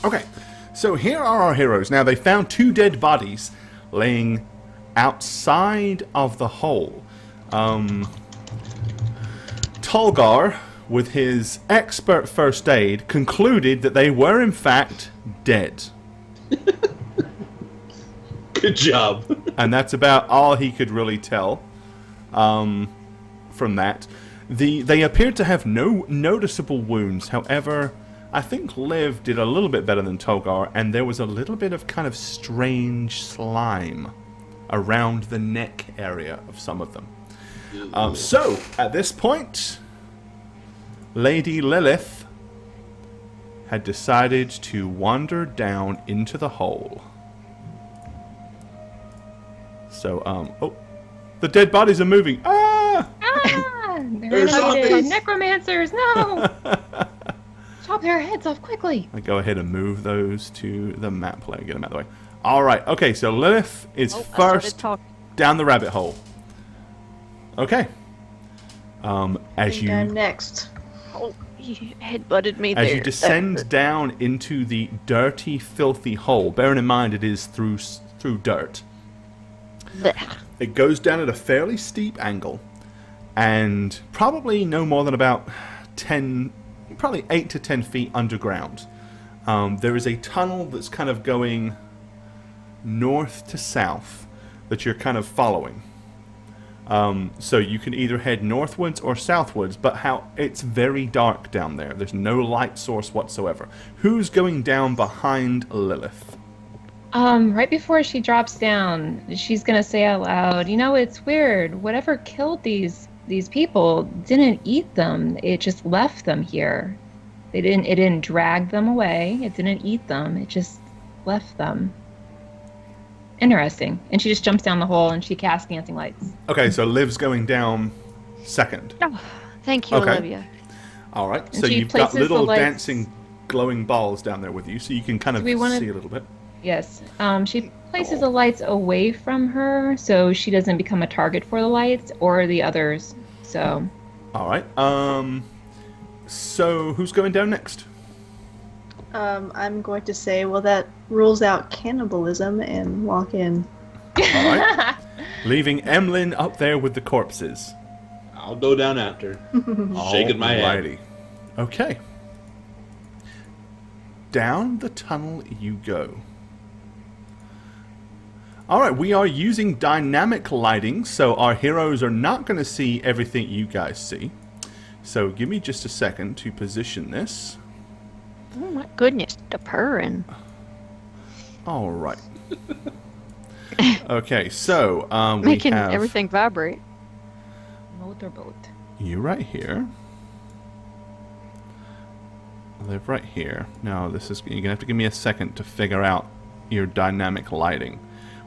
Okay, so here are our heroes. Now, they found 2 dead bodies laying outside of the hole. Tolgar, with his expert first aid, concluded that they were in fact dead. Good job. And that's about all he could really tell from that. They appeared to have no noticeable wounds. However, I think Liv did a little bit better than Tolgar, and there was a little bit of kind of strange slime around the neck area of some of them. So, at this point, Lady Lilith had decided to wander down into the hole. So, oh, the dead bodies are moving. Ah! They're zombies! Necromancers, no! Chop their heads off quickly. I go ahead and move those to the map player. Get them out of the way. All right. Okay, so Lilith is first down the rabbit hole. Okay. As you next. Oh, he headbutted me as there. you descend down into the dirty, filthy hole. Bearing in mind it is through dirt. Blech. It goes down at a fairly steep angle, and probably no more than about 8 to 10 feet underground. There is a tunnel that's kind of going north to south that you're kind of following. So you can either head northwards or southwards, but it's very dark down there. There's no light source whatsoever. Who's going down behind Lilith? Right before she drops down, she's gonna say out loud, it's weird. Whatever killed these people didn't eat them. It just left them here. It didn't drag them away. It didn't eat them. It just left them. Interesting. And she just jumps down the hole and she casts dancing lights. Okay, so Liv's going down second. Oh, thank you, Olivia. All right, And so she you've got places little the lights- dancing, glowing balls down there with you, so you can kind of see a little bit. Yes. She places the lights away from her so she doesn't become a target for the lights or the others. So. All right. So who's going down next? I'm going to say, well, that rules out cannibalism and walk in. All right. Leaving Emlyn up there with the corpses. I'll go down after. Shaking my head. Alrighty. Okay. Down the tunnel you go. Alright, we are using dynamic lighting, so our heroes are not going to see everything you guys see. So give me just a second to position this. Oh my goodness, the purring. Alright. Okay, so we Making have everything vibrate. Motorboat. you right here. Live right here. Now you're gonna have to give me a second to figure out your dynamic lighting.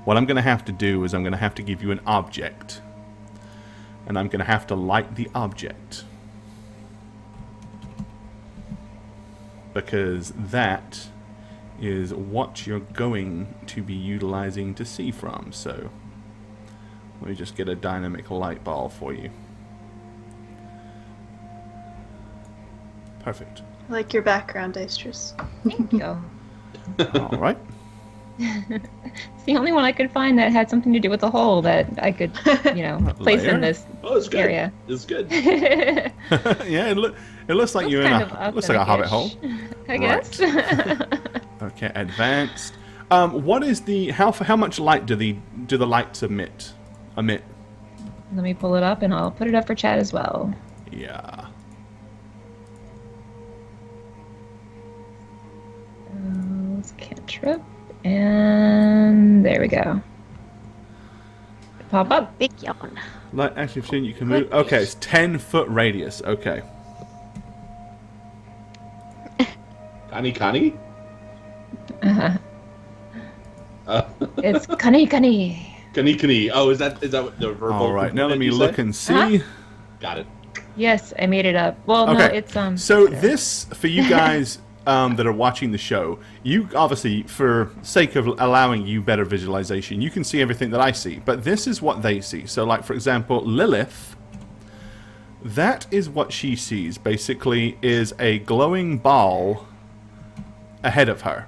What I'm gonna have to do is I'm gonna have to give you an object, and I'm gonna have to light the object because that is what you're going to be utilizing to see from. So let me just get a dynamic light ball for you. Perfect. I like your background, Astrus. Thank you. All right. It's the only one I could find that had something to do with the hole that I could, place in this it's good. area. It's good. Yeah, it looks like you're in looks like a hobbit hole. I guess. Okay, advanced. What is how much light do the lights emit? Let me pull it up and I'll put it up for chat as well. Yeah. Cantrip. And there we go. Pop up. Big yawn. Light active machine you can move. Okay, it's 10-foot radius. Okay. Connie? It's Kani. Kani. Oh, is that what the verbal? All right, now let me look and see. Huh? Got it. Yes, I made it up. Well, Okay. no, it's So this for you guys that are watching the show, you obviously, for sake of allowing you better visualization, you can see everything that I see. But this is what they see. So, like for example, Lilith. That is what she sees. Basically, is a glowing ball ahead of her.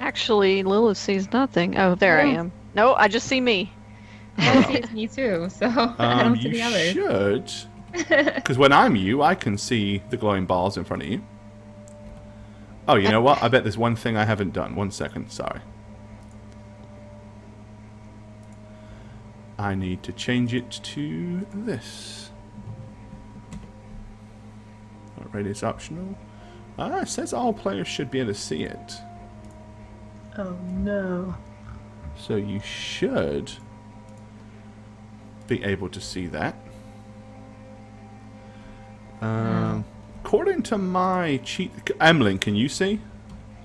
Actually, Lilith sees nothing. Oh, there I Oh. am. No, I just see me. That sees me too, so I don't see You the others. should. Because when I'm you, I can see the glowing balls in front of you. Oh, you know what? I bet there's one thing I haven't done. 1 second, sorry. I need to change it to this. Radius optional. It says all players should be able to see it. Oh no. So you should be able to see that. According to my cheat... Emlyn, can you see?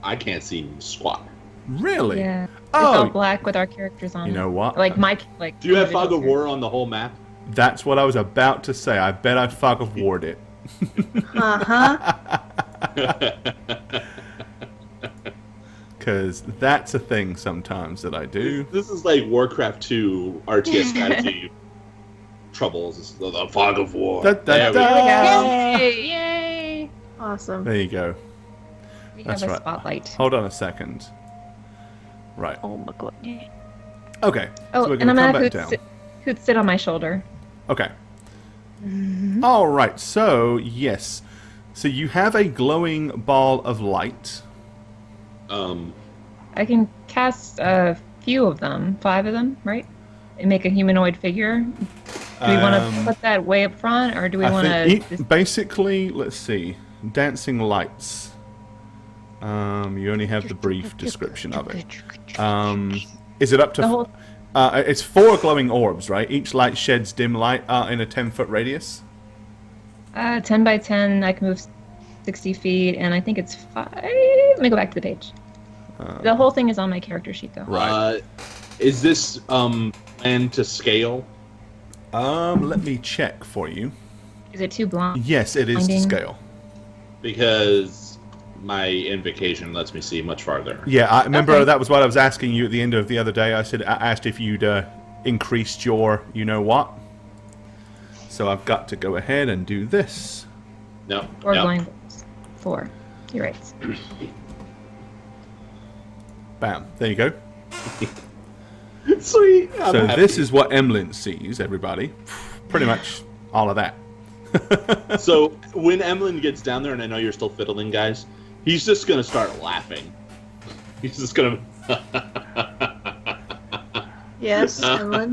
I can't see squat. Really? Yeah. It's Oh, all black with our characters on you it. know what? Like like. Do you have Fog individual of War on the whole map? That's what I was about to say. I bet I fog of warred it. Uh-huh. Because that's a thing sometimes that I do. This is like Warcraft 2 RTS strategy troubles. It's the Fog of War. Da, da, There we da. go. Yay! Yay! Awesome. There you go. We That's have a right. spotlight. Hold on a second. Right. Oh my god. Okay. Oh, so we're and going I'm to come gonna back have down. Hoot sit on my shoulder. Okay. All right. So, yes. So you have a glowing ball of light. I can cast a few of them, 5 of them, right? And make a humanoid figure. Do we want to put that way up front, or do we want to? Basically, let's see. Dancing lights. You only have the brief description of it. Is it up to... The whole- it's 4 glowing orbs, right? Each light sheds dim light in a 10-foot radius. 10 by 10. I can move 60 feet, and I think it's 5. Let me go back to the page. The whole thing is on my character sheet, though. Right. Is this planned to scale? Let me check for you. Is it too blind? Yes, it is to Blinding. scale. Because my invocation lets me see much farther. Yeah, I remember Okay. that was what I was asking you at the end of the other day. I asked if you'd increased your you-know-what. So I've got to go ahead and do this. No. Or no. blind bolts. 4. You're right. Bam. There you go. Sweet. I'm So happy. this is what Emlyn sees, everybody. Pretty much all of that. So when Emlyn gets down there, and I know you're still fiddling, guys, he's just gonna start laughing. He's just gonna. Yes, Emlyn.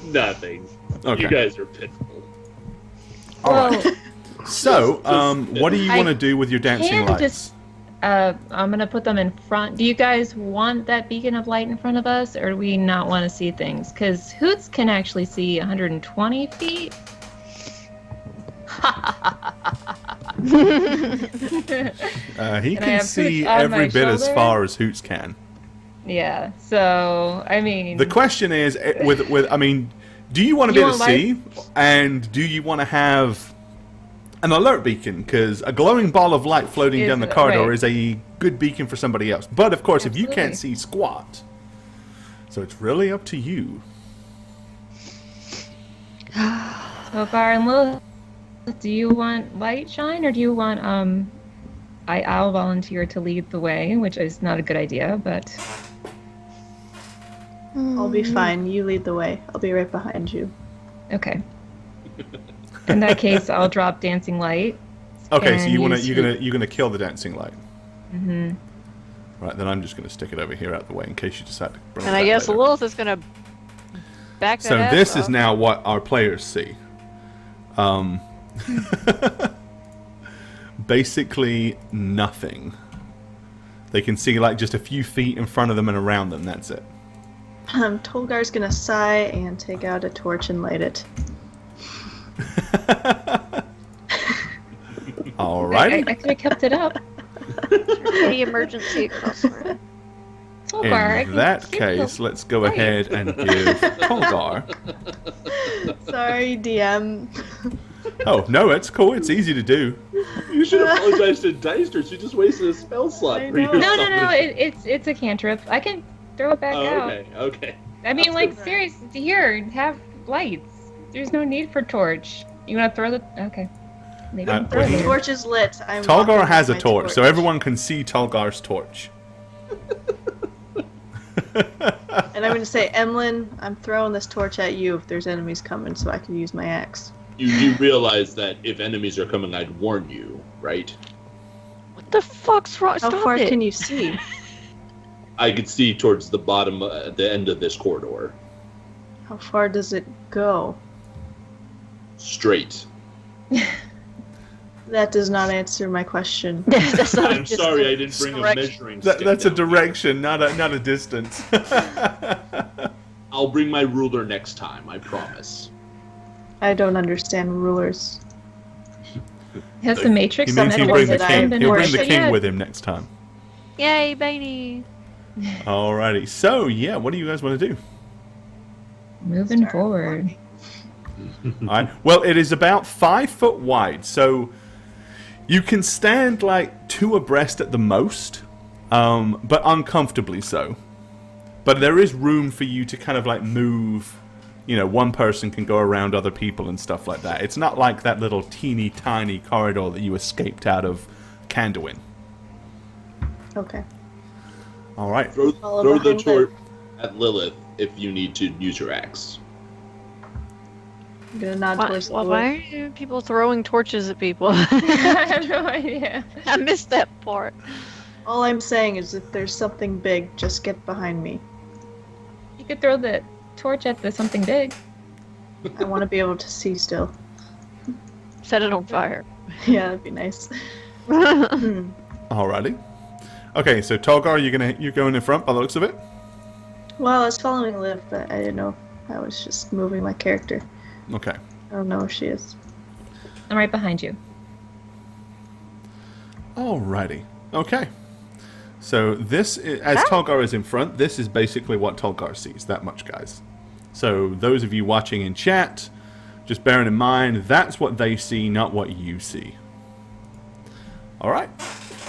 Nothing. Okay. You guys are pitiful. All right. Well, So, what do you I want to do with your dancing can lights? just- I'm gonna put them in front. Do you guys want that beacon of light in front of us, or do we not want to see things? Because Hoots can actually see 120 feet. He And I can have see Hoots on every my bit as shoulder. far as Hoots can. Yeah. So I mean, The question is, I mean, do you want to be You able to want see, and do you want to have an alert beacon? Because a glowing ball of light floating Is- down the corridor right. is a good beacon for somebody else. But of course, if you can't Absolutely. see squat, so it's really up to you. Tokar and Lilith, do you want light shine, or do you want I'll volunteer to lead the way, which is not a good idea, but I'll be fine. You lead the way. I'll be right behind you. okay. In that case, I'll drop dancing light. Okay, so And you're gonna kill the dancing light. Mm-hmm. Right, then I'm just gonna stick it over here out of the way in case you decide to bring it And I back guess later. Lilith is gonna back that So ass this is up. now what our players see. Basically nothing. They can see like just a few feet in front of them and around them. That's it. Tolgar's gonna sigh and take out a torch and light it. Alrighty. I could have kept it up. The emergency crossword. Tokar, I In can that keep case, the- let's go ahead and give Tolgar. Sorry, DM. Oh no, it's cool. It's easy to do. You should apologize to Deister. She just wasted a spell slot I for you. know. or No, something. it's a cantrip. I can throw it back Oh, out. okay, okay. I mean, That's like, good. seriously, here, have lights. There's no need for torch. You want to throw the... Okay. Maybe Uh, throw what do it. you- Torch is lit. I'm Tolgar walking has a with my torch, so everyone can see Tolgar's torch. And I'm going to say, Emlyn, I'm throwing this torch at you if there's enemies coming, so I can use my axe. You do realize that if enemies are coming, I'd warn you, right? What the fuck's wrong? How Stop far it. can you see? I could see towards the bottom, the end of this corridor. How far does it go? Straight. That does not answer my question. That's not a I'm sorry, I didn't bring a direction. measuring stick. That's a down here. direction, not a distance. I'll bring my ruler next time, I promise. I don't understand rulers. He has the matrix He on means it. he'll or bring is the it king. been He'll bring worked the out king yet? with him next time. Yay, Beanie. Alrighty. So yeah, what do you guys want to do? Moving forward. Alright. Well, it is about 5 foot wide, so you can stand like 2 abreast at the most, but uncomfortably so. But there is room for you to kind of like move. You know, one person can go around other people and stuff like that. It's not like that little teeny tiny corridor that you escaped out of Kanduin. Okay. All right. Throw the behind torch at Lilith if you need to use your axe. I'm gonna nod Why, towards why are you people throwing torches at people? I have no idea. I missed that part. All I'm saying is if there's something big, just get behind me. You could throw the torch at the something big. I want to be able to see still. Set it on fire. Yeah, that'd be nice. Hmm. Alrighty. Okay, so Tolgar, you're going in front by the looks of it. Well, I was following Liv, but I didn't know if I was just moving my character. Okay. I don't know if she is. I'm right behind you. Alrighty. Okay. So this, as Tolgar is in front, this is basically what Tolgar sees. That much, guys. So those of you watching in chat, just bearing in mind, that's what they see, not what you see. Alright.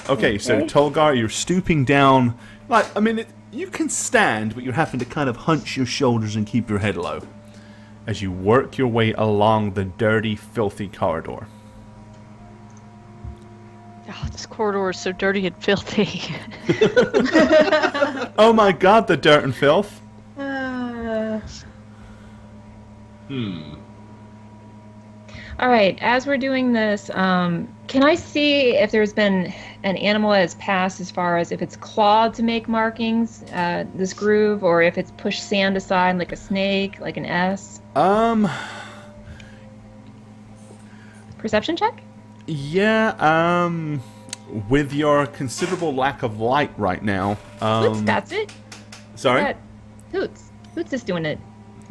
Okay, so Tolgar, you're stooping down. Like, I mean, you can stand, but you're having to kind of hunch your shoulders and keep your head low as you work your way along the dirty, filthy corridor. Oh, this corridor is so dirty and filthy. Oh my god, the dirt and filth. All right, as we're doing this, can I see if there's been an animal that has passed as far as if it's clawed to make markings, this groove, or if it's pushed sand aside like a snake, like an S? Perception check? Yeah, with your considerable lack of light right now. Hoots, that's it. Sorry? That, Hoots. Hoots is doing it.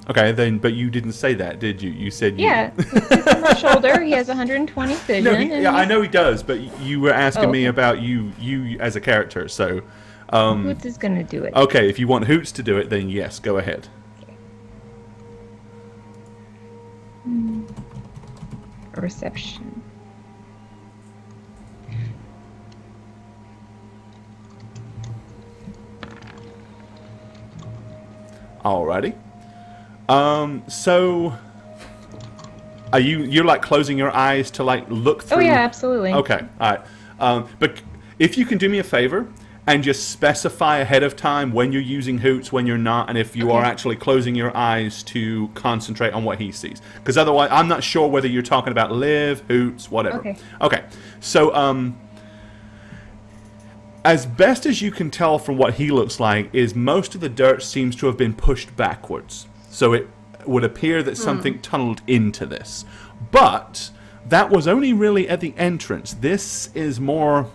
Okay, then, but you didn't say that, did you? You said you... Yeah, Hoots is on my shoulder. He has 120 vision. No, and yeah, I he's- know he does, but you were asking me okay. about you as a character, so... Hoots is going to do it. Okay, if you want Hoots to do it, then yes, go ahead. Reception. Alrighty. So... Are you're like closing your eyes to like look through... Oh, yeah, absolutely. Okay, alright. But if you can do me a favor and just specify ahead of time when you're using Hoots, when you're not, and if you are Okay. actually closing your eyes to concentrate on what he sees. Because otherwise, I'm not sure whether you're talking about Liv, Hoots, whatever. Okay. Okay, so, as best as you can tell from what he looks like, is most of the dirt seems to have been pushed backwards. So it would appear that something tunneled into this. But that was only really at the entrance. This is more...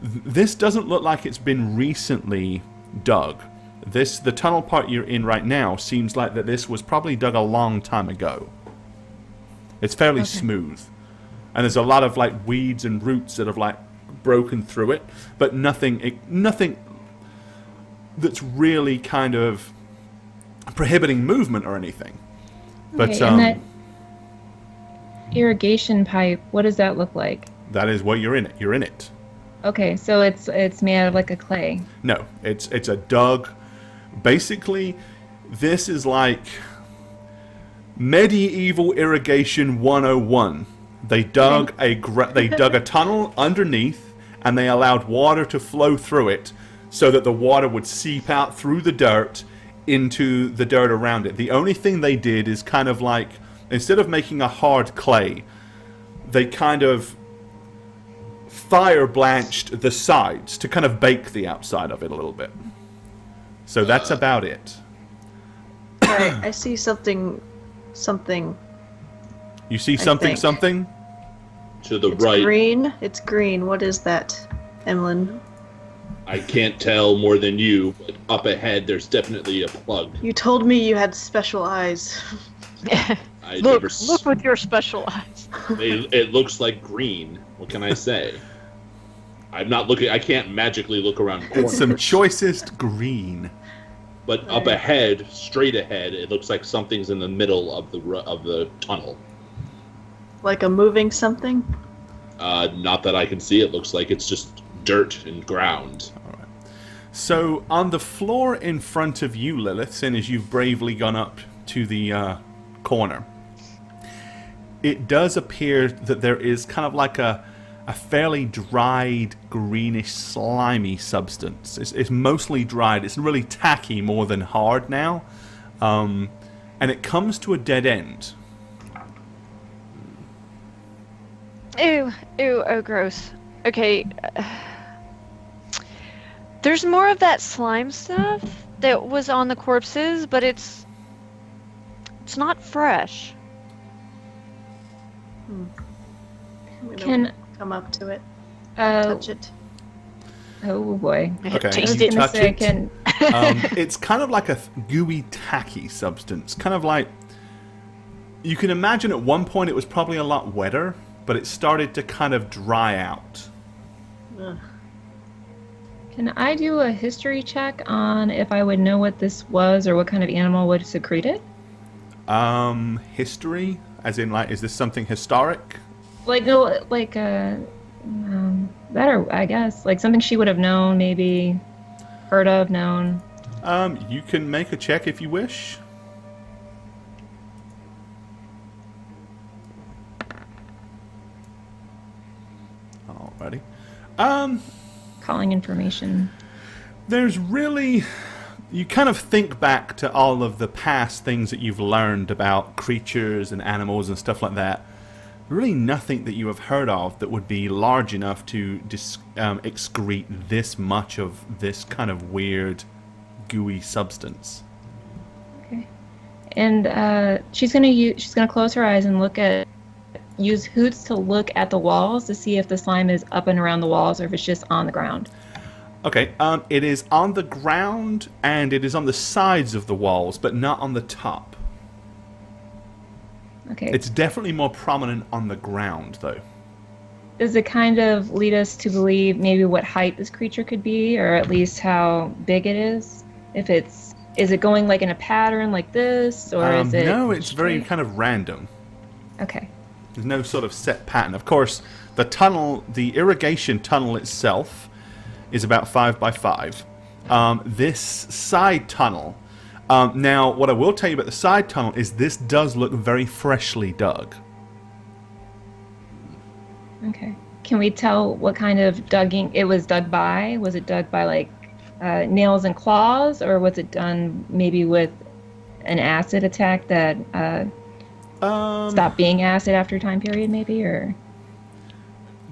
This doesn't look like it's been recently dug. The tunnel part you're in right now seems like that this was probably dug a long time ago. It's fairly smooth. And there's a lot of like weeds and roots that have like broken through it, but nothing that's really kind of prohibiting movement or anything. But Okay, and that irrigation pipe, what does that look like? that is what you're in it. You're in it. Okay, so it's made out of like a clay. No, it's a dug. Basically, this is like medieval irrigation 101. They dug a tunnel underneath, and they allowed water to flow through it, so that the water would seep out through the dirt into the dirt around it. The only thing they did is kind of like, instead of making a hard clay, they kind of fire blanched the sides to kind of bake the outside of it a little bit. So that's about it. Alright, I see something. You see I something, think. something? To the It's right. green. It's green. What is that, Emlyn? I can't tell more than you, but up ahead there's definitely a plug. You told me you had special eyes. I look never with your special eyes. it looks like green. What can I say? I'm not looking. I can't magically look around corners. It's some choicest green. But up ahead, straight ahead, it looks like something's in the middle of the tunnel. Like a moving something? Not that I can see. It looks like it's just dirt and ground. So, on the floor in front of you, Lilith, seeing as you've bravely gone up to the corner, it does appear that there is kind of like a fairly dried, greenish, slimy substance. It's mostly dried. It's really tacky more than hard now. And it comes to a dead end. Ew, oh gross. Okay. There's more of that slime stuff that was on the corpses, but it's not fresh. I'm gonna Can come up to it, uh touch it. oh boy. Okay, Taste you it. touch it. Can It's kind of like a gooey, tacky substance. Kind of like, you can imagine at one point it was probably a lot wetter, but it started to kind of dry out. Ugh. Can I do a history check on if I would know what this was or what kind of animal would secrete it? History? As in, like, is this something historic? Like, no, like, better, I guess. Like something she would have known, maybe heard of, known. You can make a check if you wish. Alrighty. Calling information. There's really... You kind of think back to all of the past things that you've learned about creatures and animals and stuff like that. Really nothing that you have heard of that would be large enough to excrete this much of this kind of weird, gooey substance. Okay. And she's gonna close her eyes and use Hoots to look at the walls to see if the slime is up and around the walls or if it's just on the ground. Okay, it is on the ground and it is on the sides of the walls, but not on the top. Okay. It's definitely more prominent on the ground, though. Does it kind of lead us to believe maybe what height this creature could be, or at least how big it is? Is it going like in a pattern like this, or is it? No, it's very straight? kind of random. Okay. There's no sort of set pattern. Of course, the irrigation tunnel itself is about 5 by 5. This side tunnel. Now, what I will tell you about the side tunnel is this does look very freshly dug. Okay. Can we tell what kind of dugging it was dug by? Was it dug by like nails and claws, or was it done maybe with an acid attack that stopped being acid after a time period, maybe? Or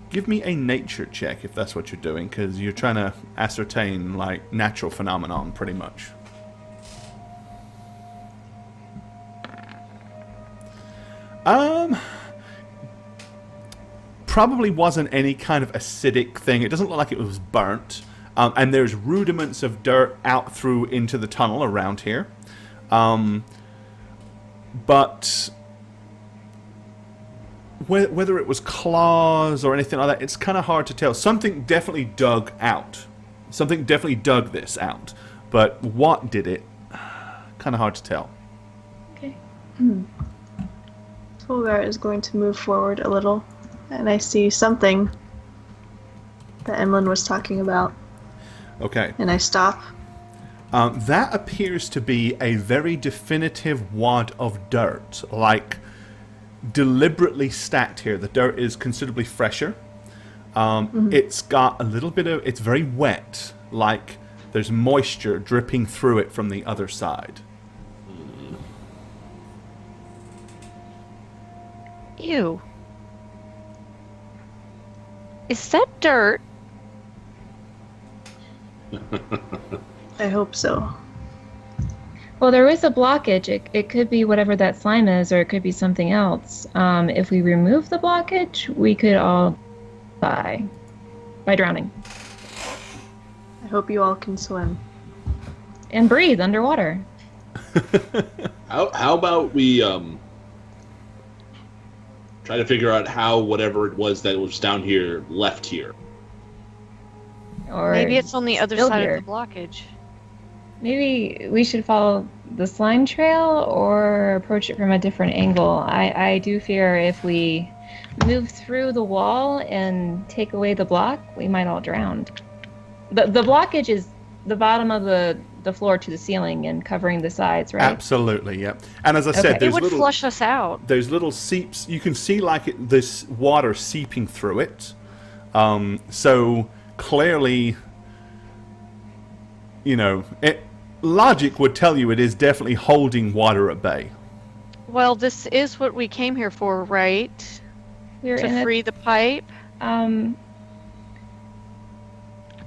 Give me a nature check if that's what you're doing, because you're trying to ascertain like natural phenomenon, pretty much. Probably wasn't any kind of acidic thing. It doesn't look like it was burnt. And there's rudiments of dirt out through into the tunnel around here. But whether it was claws or anything like that, it's kind of hard to tell. Something definitely dug out. Something definitely dug this out. But what did it? Kind of hard to tell. okay. Tolgar is going to move forward a little, and I see something that Emlyn was talking about, Okay. and I stop. That appears to be a very definitive wad of dirt, like deliberately stacked here. The dirt is considerably fresher. It's got a little bit of... It's very wet, like There's moisture dripping through it from the other side. Ew. Is that dirt? I hope so. Well, there is a blockage. It could be whatever that slime is, or it could be something else. If we remove the blockage, we could all die by drowning I hope you all can swim. and breathe underwater. How about we try to figure out how whatever it was that was down here left here? Or Maybe it's on the other still side here. of the blockage. Maybe we should follow the slime trail or approach it from a different angle. I do fear if we move through the wall and take away the block, we might all drown. The blockage is the bottom of the floor to the ceiling and covering the sides, right? Absolutely, yeah. And as I said, Okay. It there's would little flush us out. there's little seeps. You can see like this water seeping through it. So clearly, logic would tell you it is definitely holding water at bay. Well, this is what we came here for, right? We're in To a free the pipe.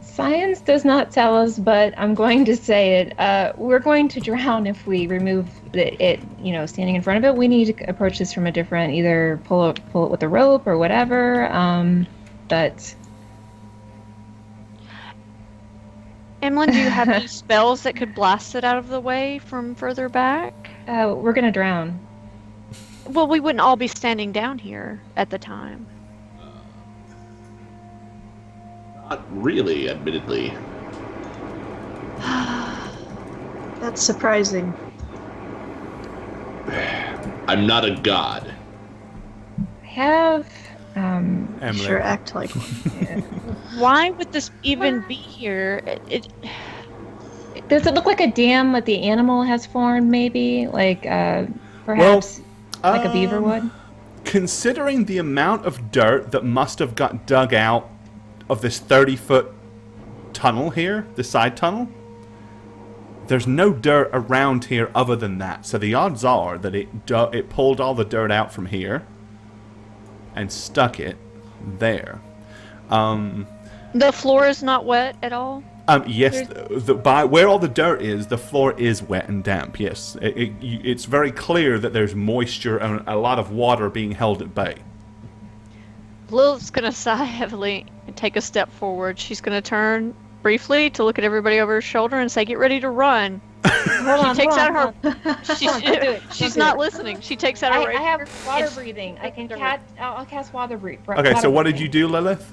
Science does not tell us, but I'm going to say it. We're going to drown if we remove it, standing in front of it. We need to approach this from a different, either pull it with a rope or whatever. But Emlyn, do you have any spells that could blast it out of the way from further back? we're going to drown. Well, we wouldn't all be standing down here at the time. Not really, admittedly. That's surprising. I'm not a god. I have. Emily. Sure, act like one. Why would this even be here? Does it look like a dam that the animal has formed, maybe? Like, perhaps like a beaver would? Considering the amount of dirt that must have got dug out of this 30-foot tunnel here, the side tunnel, there's no dirt around here other than that. So the odds are that it pulled all the dirt out from here and stuck it there. The floor is not wet at all? Yes, by where all the dirt is, the floor is wet and damp, yes. It's very clear that there's moisture and a lot of water being held at bay. Lilith's gonna sigh heavily and take a step forward. She's gonna turn briefly to look at everybody over her shoulder and say, "Get ready to run." She's not listening. She takes out her I rapier. have water breathing. I'll cast water breathing. Okay, so what did you do, Lilith?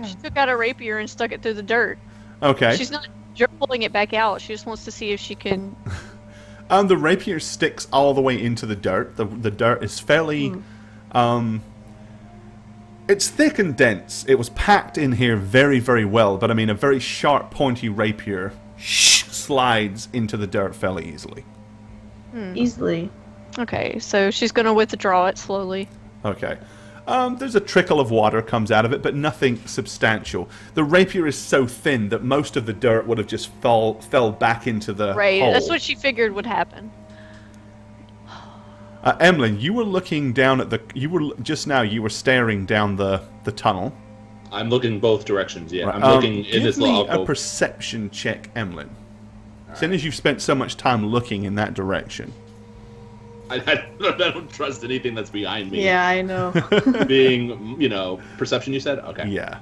She took out a rapier and stuck it through the dirt. Okay. She's not pulling it back out. She just wants to see if she can. The rapier sticks all the way into the dirt. The dirt is fairly... it's thick and dense. It was packed in here very, very well, but I mean, a very sharp, pointy rapier slides into the dirt fairly easily. Easily. Okay, so she's gonna withdraw it slowly. Okay. There's a trickle of water comes out of it, but nothing substantial. The rapier is so thin that most of the dirt would have just fell back into the Right, hole. that's what she figured would happen. Emlyn, you were looking down at you were staring down the tunnel. I'm looking both directions, yeah. Right. I'm looking in this Give me little a perception check, Emlyn. Seeing as you've spent so much time looking in that direction. I don't trust anything that's behind me. Yeah, I know. Being, perception you said? Okay. Yeah.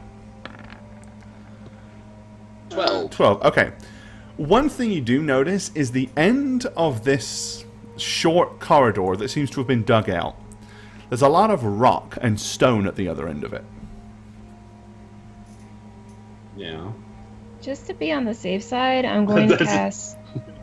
12. 12, okay. One thing you do notice is the end of this short corridor that seems to have been dug out. There's a lot of rock and stone at the other end of it. Yeah. Just to be on the safe side, I'm going to cast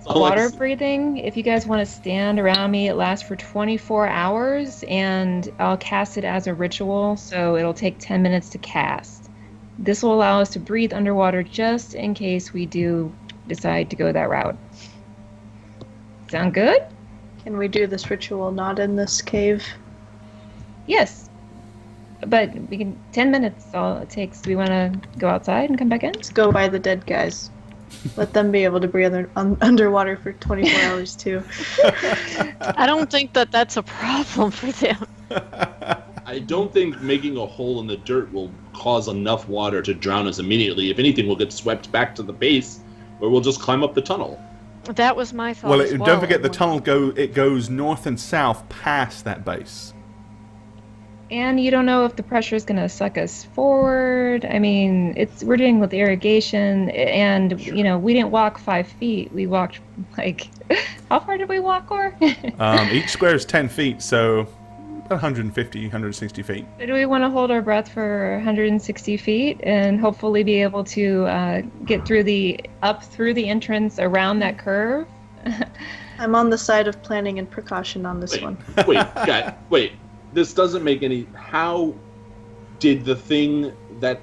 all I water see. breathing. If you guys want to stand around me, it lasts for 24 hours, and I'll cast it as a ritual, so it'll take 10 minutes to cast. This will allow us to breathe underwater just in case we do decide to go that route. Sound good? Can we do this ritual not in this cave? Yes. But we can 10 minutes all it takes. Do we want to go outside and come back in? Let's go by the dead guys. Let them be able to breathe underwater for 24 hours too. I don't think that that's a problem for them. I don't think making a hole in the dirt will cause enough water to drown us immediately. If anything, we'll get swept back to the base, where we'll just climb up the tunnel. That was my thought. Well, as don't forget the tunnel goes north and south past that base. And you don't know if the pressure is going to suck us forward. I mean, we're dealing with irrigation, and we didn't walk 5 feet. We walked how far did we walk, or? Each square is 10 feet, so 150, 160 feet. Do we want to hold our breath for 160 feet and hopefully be able to get up through the entrance around that curve? I'm on the side of planning and precaution on this one. Wait. This doesn't make any... How did the thing that...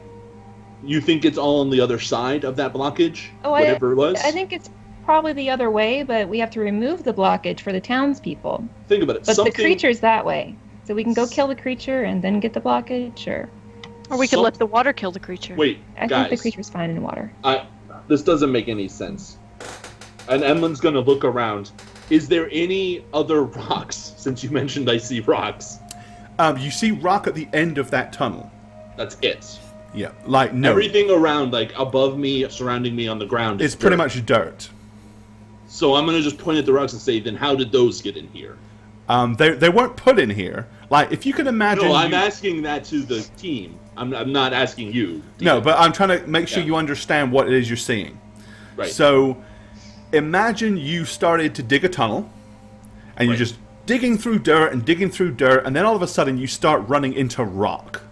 You think it's all on the other side of that blockage? Whatever it was? I think it's probably the other way, but we have to remove the blockage for the townspeople. Think about it. But the creature's that way. So we can go kill the creature and then get the blockage, or we could let the water kill the creature. Wait, I think the creature's fine in water. This doesn't make any sense. And Emlyn's gonna look around. Is there any other rocks? Since you mentioned I see rocks. You see rock at the end of that tunnel. That's it. Yeah, no. Everything around, above me, surrounding me on the ground is pretty much dirt. So I'm gonna just point at the rocks and say, then how did those get in here? They weren't put in here. If you can imagine... No, I'm asking that to the team. I'm not asking you. No, but I'm trying to make sure you understand what it is you're seeing. Right. So, imagine you started to dig a tunnel, and you're just digging through dirt, and then all of a sudden you start running into rock.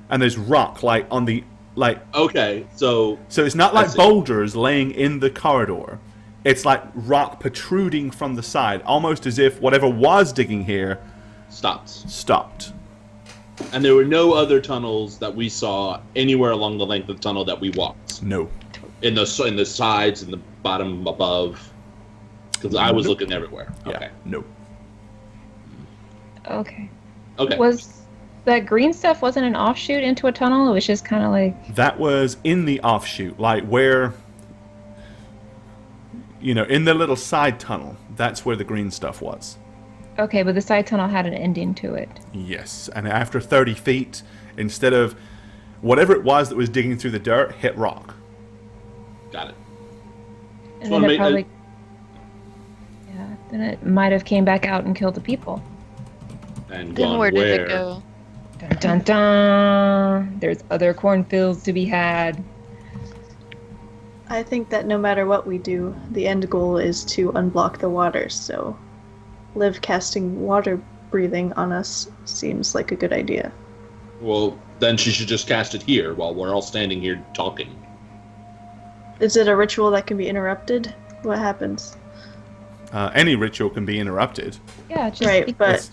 And there's rock, on the... Okay, so... So it's not like boulders laying in the corridor. It's like rock protruding from the side, almost as if whatever was digging here... Stopped. And there were no other tunnels that we saw anywhere along the length of the tunnel that we walked? No. In the sides, in the bottom, above? Because I was looking everywhere. Yeah, okay. No. Okay. Okay. Was that green stuff wasn't an offshoot into a tunnel? It was just kind of That was in the offshoot, where... in the little side tunnel. That's where the green stuff was. Okay, but the side tunnel had an ending to it. Yes, and after 30 feet, instead of whatever it was that was digging through the dirt, hit rock. Got it. And then it probably... Yeah, then it might have came back out and killed the people. And then where did it go? Dun dun dun! There's other cornfields to be had. I think that no matter what we do, the end goal is to unblock the water, so Liv casting water breathing on us seems like a good idea. Well, then she should just cast it here while we're all standing here talking. Is it a ritual that can be interrupted? What happens? Any ritual can be interrupted. Yeah, just right, but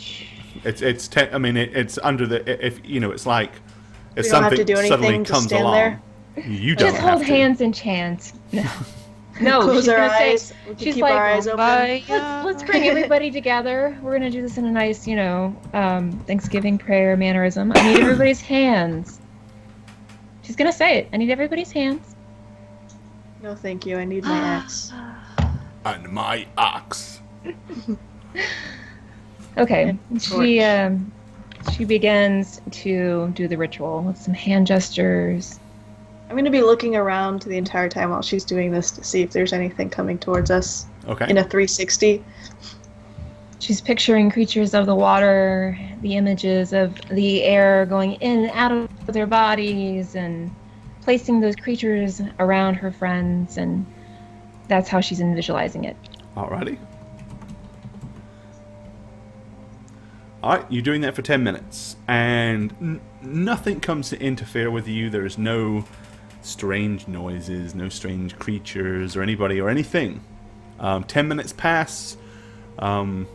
it's under the it's like if we don't have to something do anything, suddenly just comes stand along, there. you don't just have hold to. hands and chant. No, Close she's our gonna say, eyes. We can she's keep like, our eyes open. let's bring everybody together. We're gonna do this in a nice, Thanksgiving prayer mannerism. I need everybody's hands. She's gonna say it. I need everybody's hands. No, thank you. I need my axe. And my ox. Okay, And she begins to do the ritual with some hand gestures. I'm going to be looking around the entire time while she's doing this to see if there's anything coming towards us. Okay. In a 360. She's picturing creatures of the water, the images of the air going in and out of their bodies, and placing those creatures around her friends, and that's how she's visualizing it. Alrighty. Alright, you're doing that for 10 minutes, and nothing comes to interfere with you. There's no strange noises, no strange creatures, or anybody, or anything. 10 minutes pass, the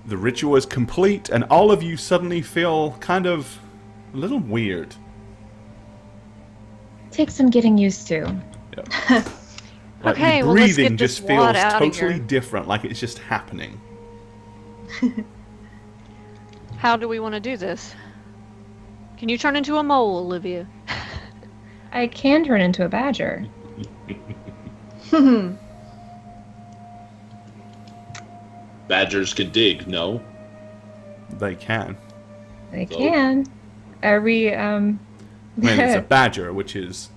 ritual is complete, and all of you suddenly feel kind of a little weird. Takes some getting used to. Yeah. Like Okay, your well, let's breathing get this just feels wad outta totally here. different, like it's just happening. How do we want to do this? Can you turn into a mole, Olivia? I can turn into a badger. Badgers can dig, no? They can. They So- can. Are we, I mean, it's a badger, which is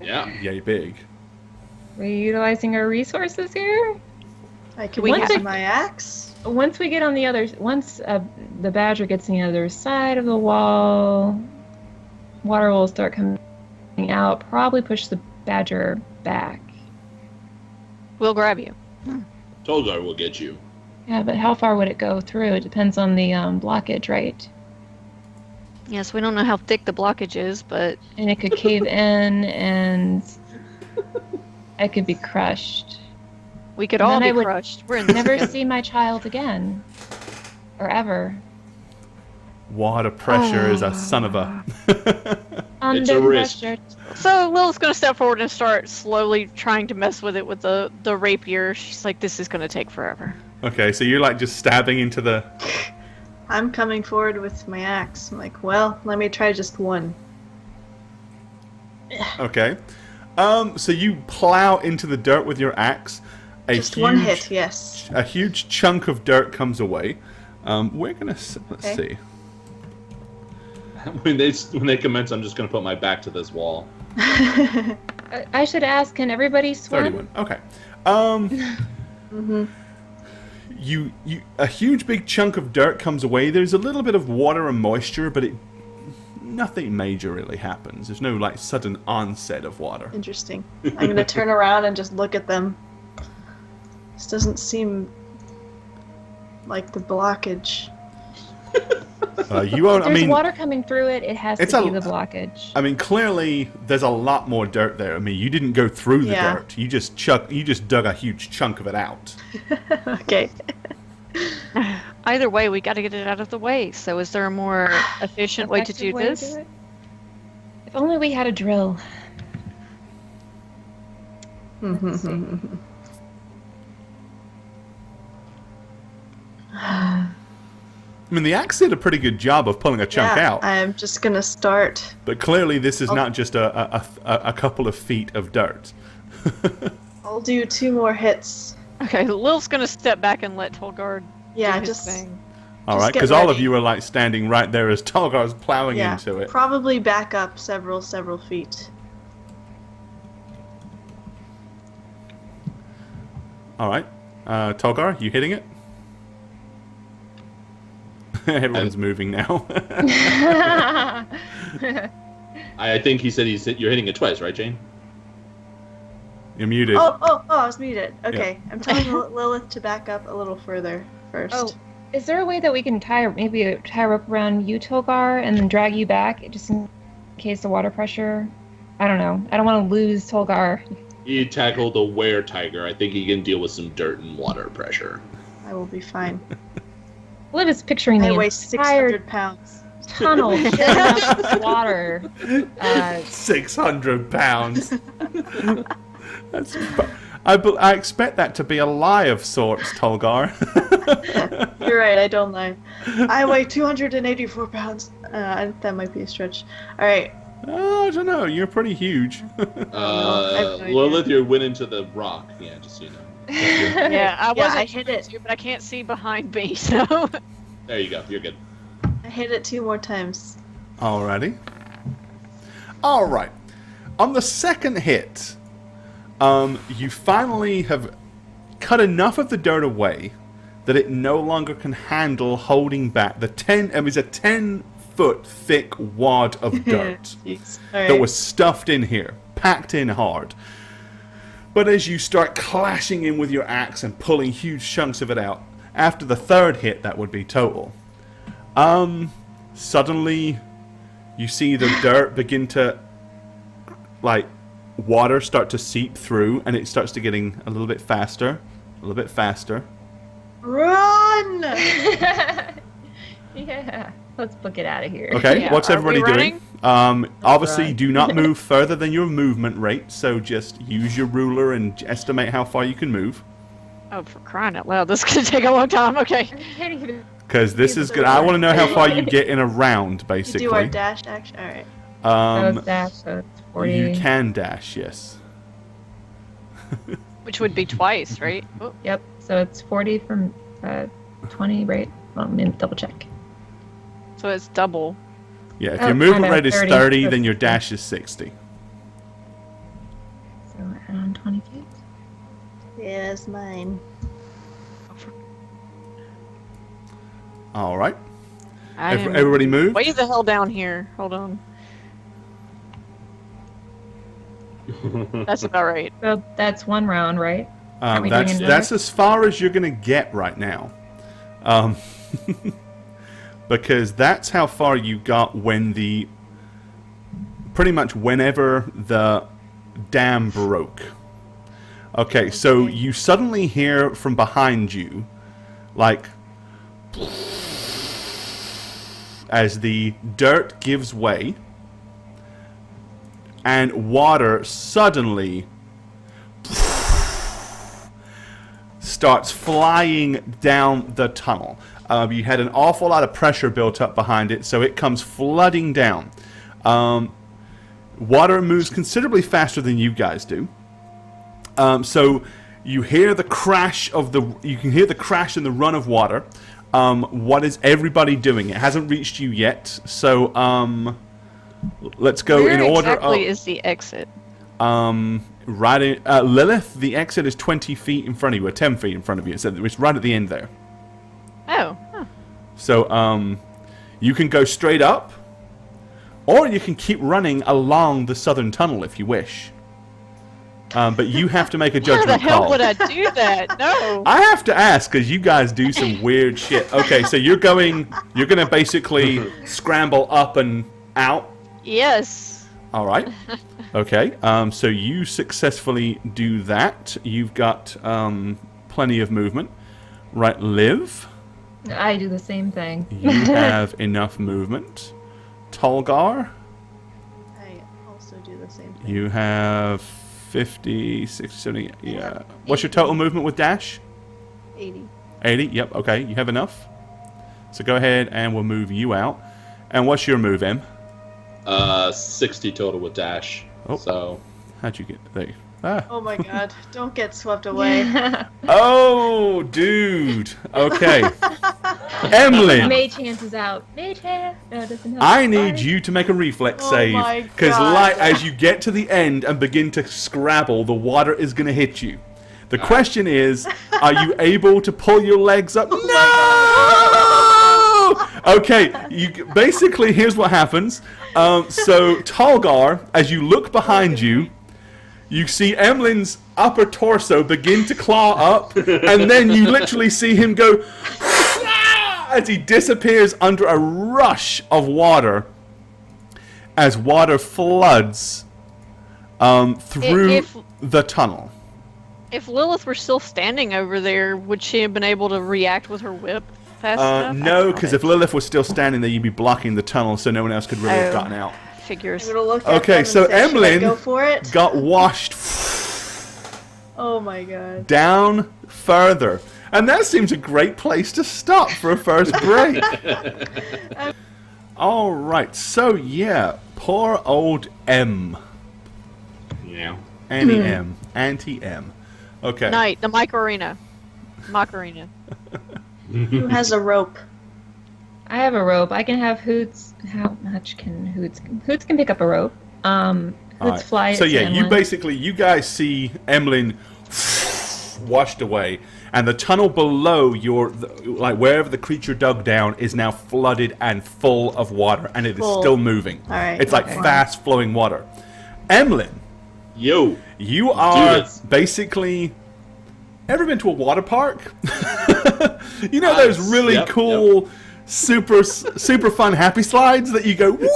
Yeah. yay big. we utilizing our resources here? I can We use have- my axe. Once we get on the other, once the badger gets on the other side of the wall, water will start coming out. Probably push the badger back. We'll grab you. Tolgar will get you. Yeah, but how far would it go through? It depends on the blockage, right? Yes, we don't know how thick the blockage is, but And it could cave in, and I could be crushed. we could And all then be I would crushed. We're in this Never together. see my child again, or ever. Water pressure is a son of a. It's a Under risk. pressure. So Lil's gonna step forward and start slowly trying to mess with it with the rapier. She's like, "This is gonna take forever." Okay, so you're like just stabbing into the. I'm coming forward with my axe. I'm like, well, let me try just one. Okay. So you plow into the dirt with your axe. Just one hit, yes. A huge chunk of dirt comes away. We're gonna let's Okay. see. When they commence, I'm just gonna put my back to this wall. I should ask, can everybody swim? 31. Okay. Mm-hmm. You a huge big chunk of dirt comes away. There's a little bit of water and moisture, but nothing major really happens. There's no like sudden onset of water. Interesting. I'm gonna turn around and just look at them. This doesn't seem like the blockage. You won't. If I there's mean, water coming through it, it has it's to be a- the blockage. I mean, clearly there's a lot more dirt there. I mean, you didn't go through the Yeah. dirt. You just dug a huge chunk of it out. Okay. Either way, we got to get it out of the way. So, is there a more efficient way to Effective do way this? it? If only we had a drill. Let's see. I mean, the axe did a pretty good job of pulling a chunk Yeah, out, I'm just gonna start. but clearly this is not just a couple of feet of dirt. I'll do 2 more hits. Okay, Lil's gonna step back and let Tolgard Yeah, do his just thing. All Just right, get because all of ready. you are like standing right there as Tolgar's plowing yeah, into it. probably back up several feet. All right, Tolgar, you hitting it? Everyone's moving now. I think he said you're hitting it twice, right, Jane? You're muted. Oh, I was muted. Okay, I'm telling Lilith to back up a little further first. Oh, is there a way that we can tie a rope around you, Tolgar, and then drag you back, just in case the water pressure? I don't know. I don't want to lose Tolgar. He tackled a were-tiger. I think he can deal with some dirt and water pressure. I will be fine. Liv is picturing I the weigh entire 600 pounds. tunnel filling up with water. 600 pounds. That's, I expect that to be a lie of sorts, Tolgar. You're right, I don't lie. I weigh 284 pounds. That might be a stretch. Alright. I don't know. You're pretty huge. I have no idea. Lilith, you're winning to the rock. Yeah, just so you know. Yeah, I Yeah, wasn't I hit it. to, but I can't see behind me, so. There you go. You're good. I hit it 2 more times. Alrighty. Alright. On the second hit, you finally have cut enough of the dirt away that it no longer can handle holding back the 10-foot thick wad of dirt Jeez. that Alright. was stuffed in here, packed in hard. But as you start clashing in with your axe and pulling huge chunks of it out, after the third hit, that would be total. Suddenly, you see the dirt begin to, like, water start to seep through, and it starts to getting a little bit faster, a little bit faster. Run! Yeah. Let's book it out of here. Okay, Yeah, what's are everybody we doing? Obviously, run. do not move further than your movement rate, so just use your ruler and estimate how far you can move. Oh, for crying out loud, this is gonna take a long time. Okay. I can't even. Because this is good. I want to know how far you get in a round, You basically. do our dash action. Alright. Dash, so it's 40. You can dash, yes. Which would be twice, right? Oh, Yep. So it's 40 from 20, right? Well, let me double check. so it's double. Yeah, if Oh, your movement I know, rate is 30, 30, so then your 60. dash is 60. So add on 20 feet. Yeah, that's mine. All right. I am Everybody move. way the hell down here. Hold on. That's about right. So that's one round, right? Are we doing That's another? that's as far as you're going to get right now. Because that's how far you got when pretty much whenever the dam broke. Okay, so you suddenly hear from behind you, like, as the dirt gives way, and water suddenly starts flying down the tunnel. You had an awful lot of pressure built up behind it, so it comes flooding down. Water moves considerably faster than you guys do. So you hear the crash you can hear the crash and the run of water. What is everybody doing? It hasn't reached you yet, so let's go Where in order. exactly is the exit? Right in, Lilith, the exit is 20 feet in front of you, or 10 feet in front of you. So it's right at the end there. Oh. Huh. So you can go straight up, or you can keep running along the southern tunnel if you wish. But you have to make a Where judgment the hell call. would I do that? No. I have to ask because you guys do some weird shit. Okay, so you're gonna basically scramble up and out. Yes. All right. Okay. So you successfully do that. You've got plenty of movement. Right, Liv. I do the same thing. You have enough movement. Tolgar. I also do the same thing. You have 50, 60, 70. Yeah. What's your total movement with dash? 80. 80. Yep. Okay. You have enough. So go ahead and we'll move you out. And what's your move, Em? 60 total with dash. Oh. So How'd you get there? Ah. Oh my god, don't get swept away. Oh, dude. Okay. Emlyn, Mage hands is out. Mage hand. No, it doesn't help. I need Sorry. you to make a reflex Oh save. my Because God. as you get to the end and begin to scrabble, the water is going to hit you. The question is, are you able to pull your legs up? No! Okay, basically, here's what happens. So, Talgar, as you look behind you, you see Emlyn's upper torso begin to claw up, and then you literally see him go as he disappears under a rush of water as water floods through the tunnel. If Lilith were still standing over there, would she have been able to react with her whip fast enough? No, because if Lilith was still standing there, you'd be blocking the tunnel, so no one else could really have Oh. gotten out. Figures. I'm gonna look at Okay, them so and say, should I Emlyn go for it? got washed Oh my god. down further. And that seems a great place to stop for a first break. All right, so yeah, poor old M. yeah. Anti-M. Anti-M. Okay. Night, the Macarena. Macarena. Who has a rope? I have a rope. I can have Hoots. How much can Hoots? Hoots can pick up a rope. Hoots Alright. fly. So it to yeah, Emlyn. you guys see Emlyn washed away, and the tunnel below like wherever the creature dug down is now flooded and full of water, and it is Full. still moving. Alright, It's like okay. fast flowing water. Emlyn, Yo. you Let's do are this. basically. Ever been to a water park? You know Nice. those really Yep, cool, super fun happy slides that you go whee.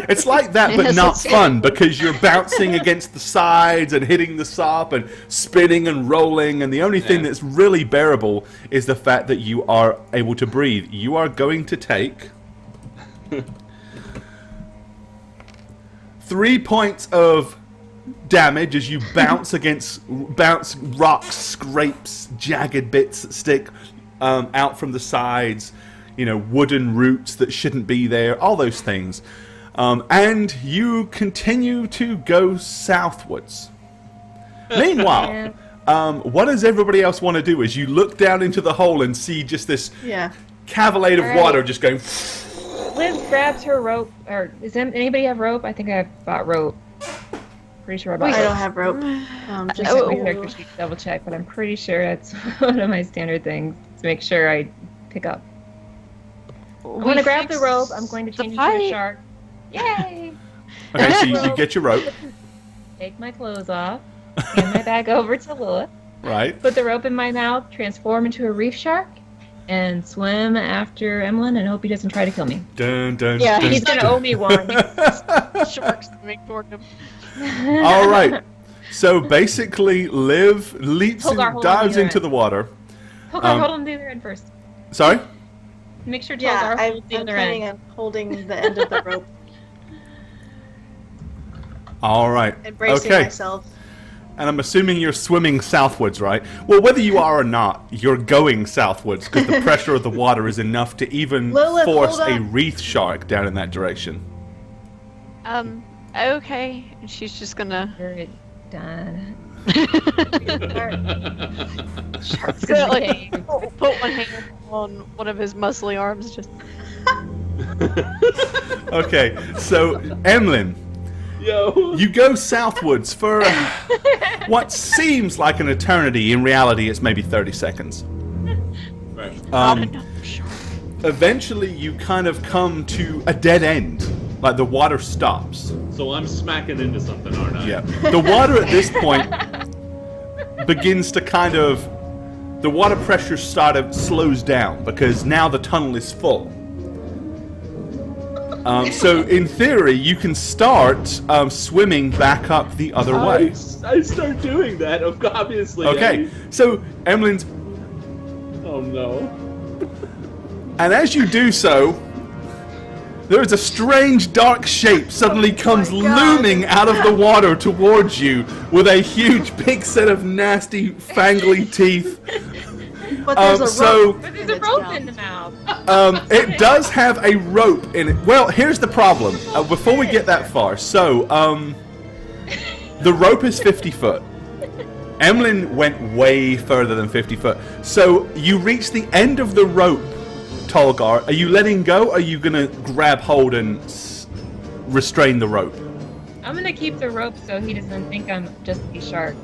It's like that, but Yes, not it's- fun because you're bouncing against the sides and hitting the sop and spinning and rolling. And the only thing Yeah. that's really bearable is the fact that you are able to breathe. You are going to take 3 points of damage as you bounce rocks, scrapes, jagged bits that stick out from the sides, wooden roots that shouldn't be there, all those things. And you continue to go southwards. Meanwhile, what does everybody else want to do as you look down into the hole and see just this cavalcade of All right. water just going... Liz grabs her rope. Or does anybody have rope? I think I've bought rope. Pretty sure I bought I rope. don't have rope. Just Just my character sheet to double check, but I'm pretty sure that's one of my standard things to make sure I pick up. I'm going to grab the rope. I'm going to change into a shark. Yay! Okay, so you get your rope. Take my clothes off. Hand my bag over to Lilith. Right. Put the rope in my mouth. Transform into a reef shark. And swim after Emlyn and hope he doesn't try to kill me. Dun, dun, Yeah, dun, He's going to owe me one. Sharks swimming toward him. All right. So basically, Liv leaps Hold on, and hold on, dives you're into right. the water. Hold on the other end first. Sorry? Make sure Tolgar Yeah, I'm holds the other planning end. on holding the end of the rope All right. and bracing Okay. myself. And I'm assuming you're swimming southwards, right? Well, whether you are or not, you're going southwards because the pressure of the water is enough to even Lilith, force hold a on. wreath shark down in that direction. Okay. And she's just gonna. You're done. Shark's gonna gonna cave. put one hand on one of his muscly arms, just. Okay, so Emlyn, Yo. you go southwards for what seems like an eternity. In reality, it's maybe 30 seconds. Right. Not enough shark. Eventually, you kind of come to a dead end. Like the water stops. So I'm smacking into something, aren't I? Yeah. The water at this point begins to kind of... The water pressure slows down because now the tunnel is full. So in theory, you can start swimming back up the other way. I start doing that, obviously. Okay, so Emlyn's... Oh no. And as you do so, there is a strange dark shape suddenly comes my God. looming out of the water towards you with a huge big set of nasty fangly teeth. But there's a so- rope. But in there's a its rope mouth. in the mouth. It does have a rope in it. Well, here's the problem. Before we get that far, so the rope is 50 foot. Emlyn went way further than 50 foot. So you reach the end of the rope, Tolgar. Are you letting go? Or are you gonna grab hold and restrain the rope? I'm going to keep the rope so he doesn't think I'm just a shark.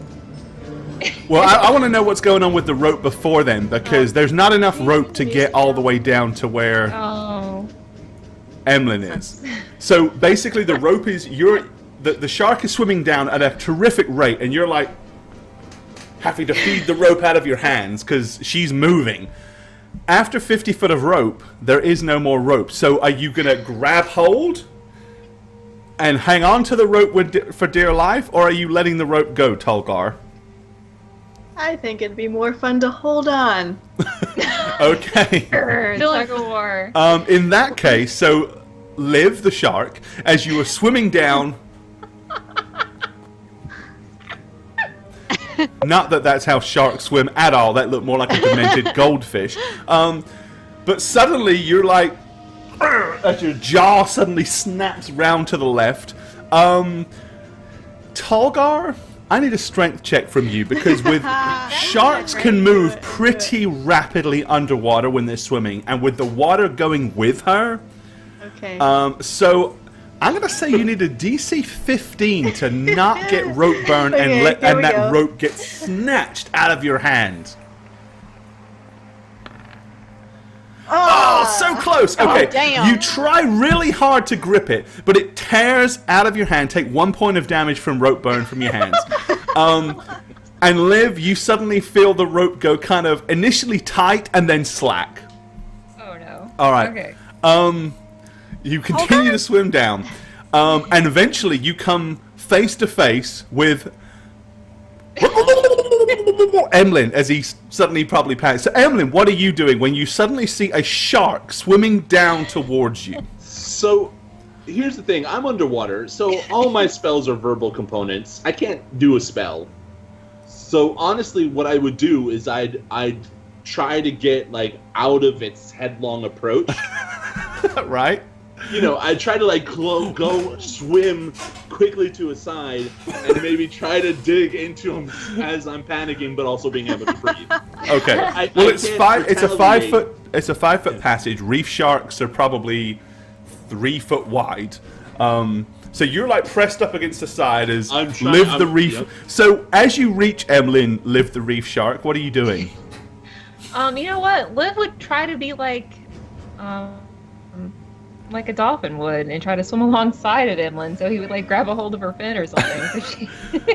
Well, I want to know what's going on with the rope before then, because there's not enough rope to get all the way down to where Oh. Emlyn is. So basically, the rope is the shark is swimming down at a terrific rate, and you're like having to feed the rope out of your hands because she's moving. After 50 foot of rope, there is no more rope. So are you gonna grab hold and hang on to the rope for dear life, or are you letting the rope go, Tolgar? I think it'd be more fun to hold on. Okay. Tug of war. In that case, so Liv the shark, as you were swimming down. Not that that's how sharks swim at all. That looked more like a demented goldfish. But suddenly you're like, as your jaw suddenly snaps round to the left. Tolgar, I need a strength check from you because with sharks can move pretty rapidly underwater when they're swimming, and with the water going with her. Okay. So I'm gonna say you need a DC 15 to not get rope burn Okay, and here we that go. rope get snatched out of your hand. Oh, so close. Okay, damn. you try really hard to grip it, but it tears out of your hand. Take 1 point of damage from rope burn from your hands. And Liv, you suddenly feel the rope go kind of initially tight and then slack. Oh no. All right. Okay. You continue to swim down, and eventually you come face to face with Emlyn as he suddenly probably panics. So Emlyn, what are you doing when you suddenly see a shark swimming down towards you? So, here's the thing. I'm underwater, so all my spells are verbal components. I can't do a spell. So, honestly, what I would do is I'd try to get, like, out of its headlong approach. Right? I try to like go swim quickly to a side and maybe try to dig into him as I'm panicking, but also being able to breathe. Okay. Well, it's a 5 foot passage. Reef sharks are probably 3 foot wide. So you're like pressed up against the side as the reef. Yep. So as you reach Emlyn, Liv the reef shark, what are you doing? You know what? Liv would try to be like a dolphin would and try to swim alongside of Emlyn, so he would like grab a hold of her fin or something.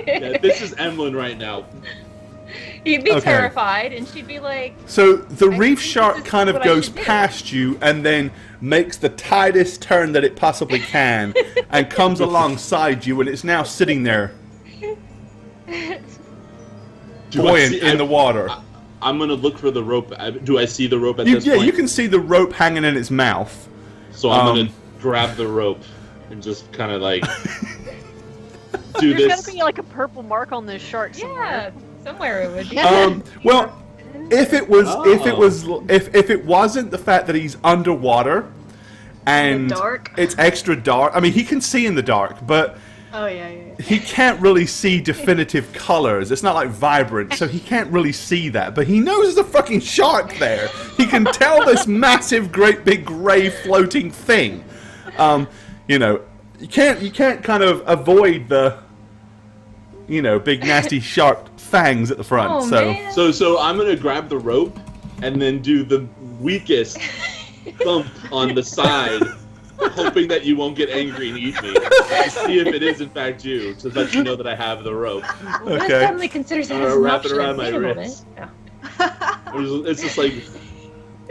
Yeah, this is Emlyn right now. He'd be terrified, and she'd be like... So the reef shark kind of goes past you and then makes the tightest turn that it possibly can and comes alongside you, and it's now sitting there buoyant in the water. I'm going to look for the rope. Do I see the rope at this point? Yeah, you can see the rope hanging in its mouth. So I'm going to grab the rope and just kind of like do this. There's got to be like a purple mark on this shark somewhere. Yeah, somewhere it would be. Well, if it wasn't the fact that he's underwater and dark. It's extra dark. I mean, he can see in the dark, but he can't really see definitive colors. It's not like vibrant, so he can't really see that. But he knows there's a fucking shark there. He can tell this massive, great, big, gray, floating thing. You can't kind of avoid the, big, nasty shark fangs at the front. So I'm gonna grab the rope and then do the weakest thump on the side, hoping that you won't get angry and eat me. To see if it is in fact you, to let you know that I have the rope. Okay. This suddenly considers that as an wrap it option. around my wrist. It's just like.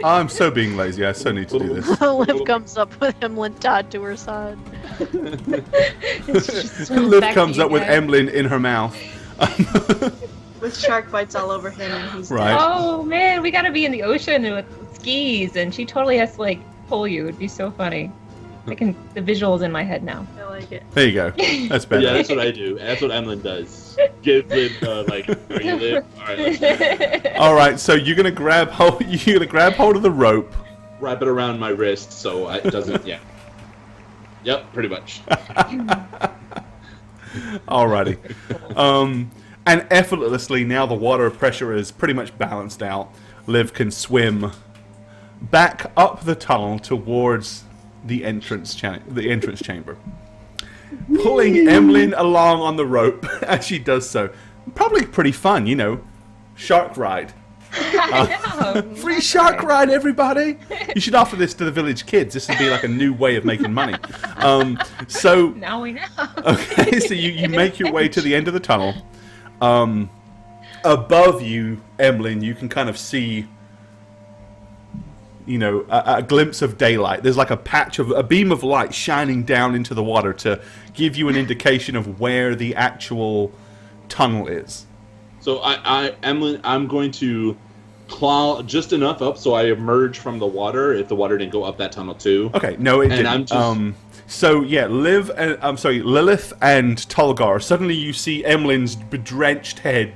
I'm so being lazy. I so need to do this. Liv comes up with Emlyn tied to her side. Liv comes up with Emlyn in her mouth. With shark bites all over him, and he's right. dead. Oh man, we gotta be in the ocean with skis, and she totally has to like pull you. It'd be so funny. The visuals in my head now. I like it. There you go. That's better. Yeah, that's what I do. That's what Emlyn does. Give Liv where you live. All right. All right. So you're gonna grab hold. You're gonna grab hold of the rope. Wrap it around my wrist so it doesn't. Yeah. Yep. Pretty much. Alrighty. And effortlessly, now the water pressure is pretty much balanced out. Liv can swim back up the tunnel towards the entrance chamber, pulling Emlyn along on the rope as she does so. Probably pretty fun, shark ride. Free shark ride, everybody! You should offer this to the village kids. This would be like a new way of making money. So now we know. Okay, so you make your way to the end of the tunnel. Above you, Emlyn, you can kind of see, a glimpse of daylight. There's like a beam of light shining down into the water to give you an indication of where the actual tunnel is. So Emlyn, I'm going to claw just enough up so I emerge from the water. If the water didn't go up that tunnel too. Okay, no, it didn't. I'm just... So yeah, Lilith and Tulgar. Suddenly you see Emlyn's bedrenched head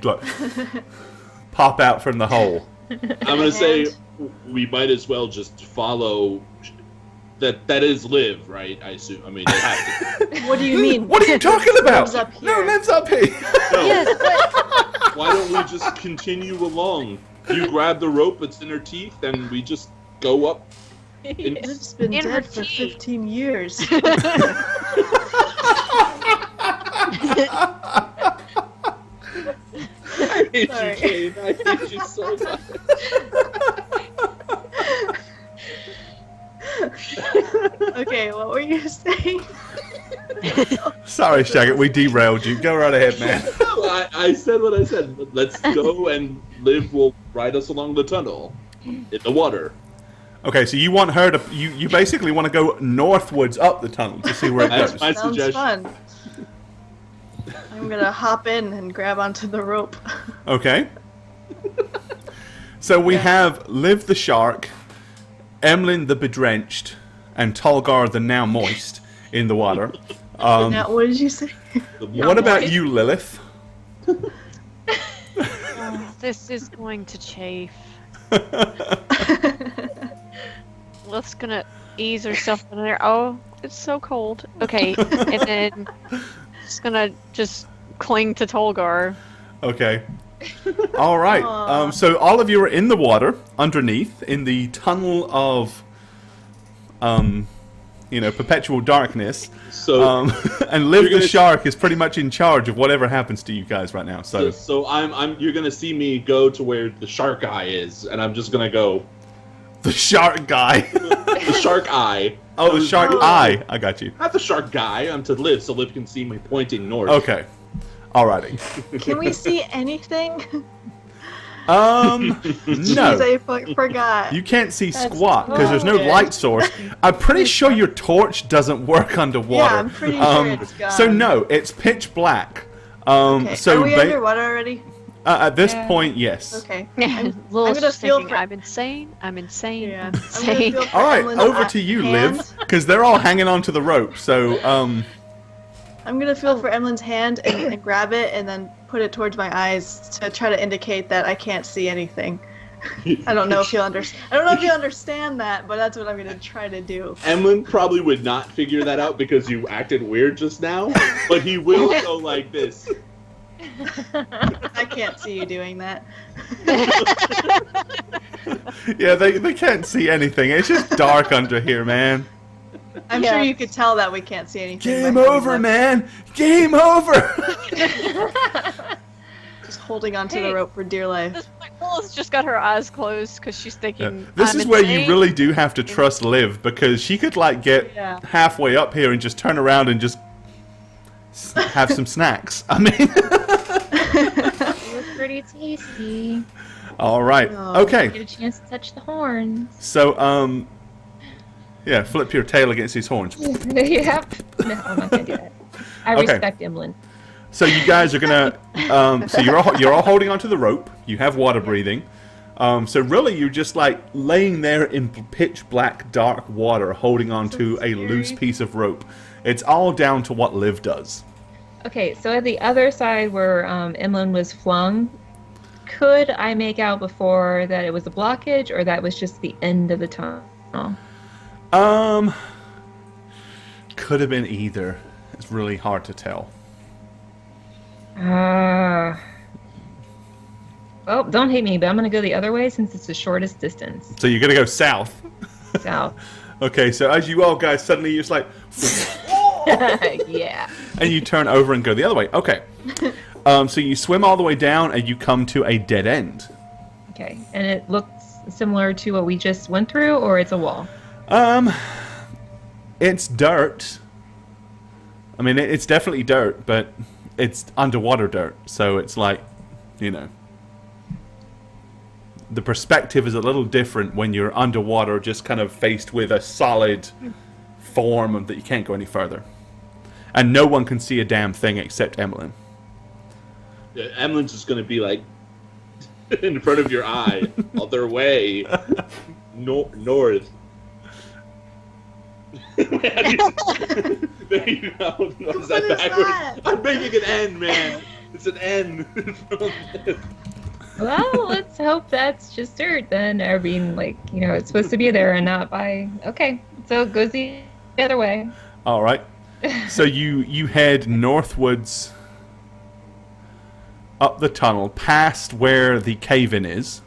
pop out from the hole. I'm gonna say we might as well just follow. That is Liv, right? I assume. I mean, they have to. What do you mean? What are you talking about? Liv's up here. No, Liv's up here. No. Yes, but Why don't we just continue along? You grab the rope that's in her teeth, and we just go up. Liv's been In her dead for teeth. 15 years. I hate Sorry. you, Kane. I hate you so much. Okay, what were you saying? Sorry, Shagget, we derailed you. Go right ahead, man. No, I said what I said. Let's go, and Liv will ride us along the tunnel in the water. Okay, so you want her to... You basically want to go northwards up the tunnel to see where it That's goes. my Sounds suggestion. fun. I'm gonna hop in and grab onto the rope. Okay. So we have Liv the shark, Emlyn the bedrenched, and Tulgar the now moist in the water. Now, what did you say? What about you, Lilith? this is going to chafe. Let's gonna ease herself in there. Oh, it's so cold. Okay, and then just gonna just cling to Tolgar. Okay. All right. Aw. So all of you are in the water underneath in the tunnel of, perpetual darkness. So, And Liv You're the gonna- shark is pretty much in charge of whatever happens to you guys right now. So you're gonna see me go to where the shark eye is, and I'm just gonna go the shark guy. the shark eye. Oh, the shark eye. I got you. Not the shark guy. I'm to Liv, so Liv can see me pointing north. Okay. Alrighty. Can we see anything? No. I forgot. You can't see That's squat because there's no good. light source. I'm pretty sure your torch doesn't work underwater. Yeah, I'm pretty sure it's gone. So no, it's pitch black. Okay. So Are we ba- underwater already? at this Yeah. point, yes. Okay. Lil's gonna just feel thinking, for- I'm insane. I'm insane. Yeah. I'm I'm gonna insane. feel for All right, Emlyn's over to you, hand. Liv, because they're all hanging onto the rope. So, I'm gonna feel for Emlyn's hand and grab it and then put it towards my eyes to try to indicate that I can't see anything. I don't know if you'll understand that, but that's what I'm gonna try to do. Emlyn probably would not figure that out because you acted weird just now, but he will go like this. I can't see you doing that. yeah, they can't see anything. It's just dark under here, man. I'm sure you could tell that we can't see anything. Game by how we over, look. man. Game over. Just holding onto the rope for dear life. This point, Lil's just got her eyes closed because she's thinking. This I'm is where you insane. really do have to trust Liv because she could get Yeah. halfway up here and just turn around and just have some snacks. I mean, It was pretty tasty. all right, Oh. okay. Get a chance to touch the horns. So, yeah, flip your tail against these horns. Yep. No, I'm not gonna do that. I Okay. respect Emlyn. So you guys are gonna, so you're all holding onto the rope. You have water breathing. So really, you're just laying there in pitch black, dark water, holding onto a loose piece of rope. It's all down to what Liv does. Okay, so at the other side where Emlyn was flung, could I make out before that it was a blockage or that was just the end of the tunnel? Could have been either. It's really hard to tell. Well, don't hate me, but I'm gonna go the other way since it's the shortest distance. So you're gonna go south. South. Okay, so as you all guys suddenly you're just Yeah. and you turn over and go the other way. Okay. So you swim all the way down and you come to a dead end. Okay, and it looks similar to what we just went through, or it's a wall? It's dirt. I mean, it's definitely dirt, but it's underwater dirt. So it's the perspective is a little different when you're underwater, just kind of faced with a solid form of that you can't go any further. And no one can see a damn thing except Emlyn. Yeah, Emlyn's just gonna be in front of your eye, other way, north. There you go. Was that What is backwards? that? I'm making an N, man. It's an N. Well, let's hope that's just dirt then. I mean, it's supposed to be there and not by. Okay, so it goes the other way. All right. So you head northwards up the tunnel past where the cave-in is,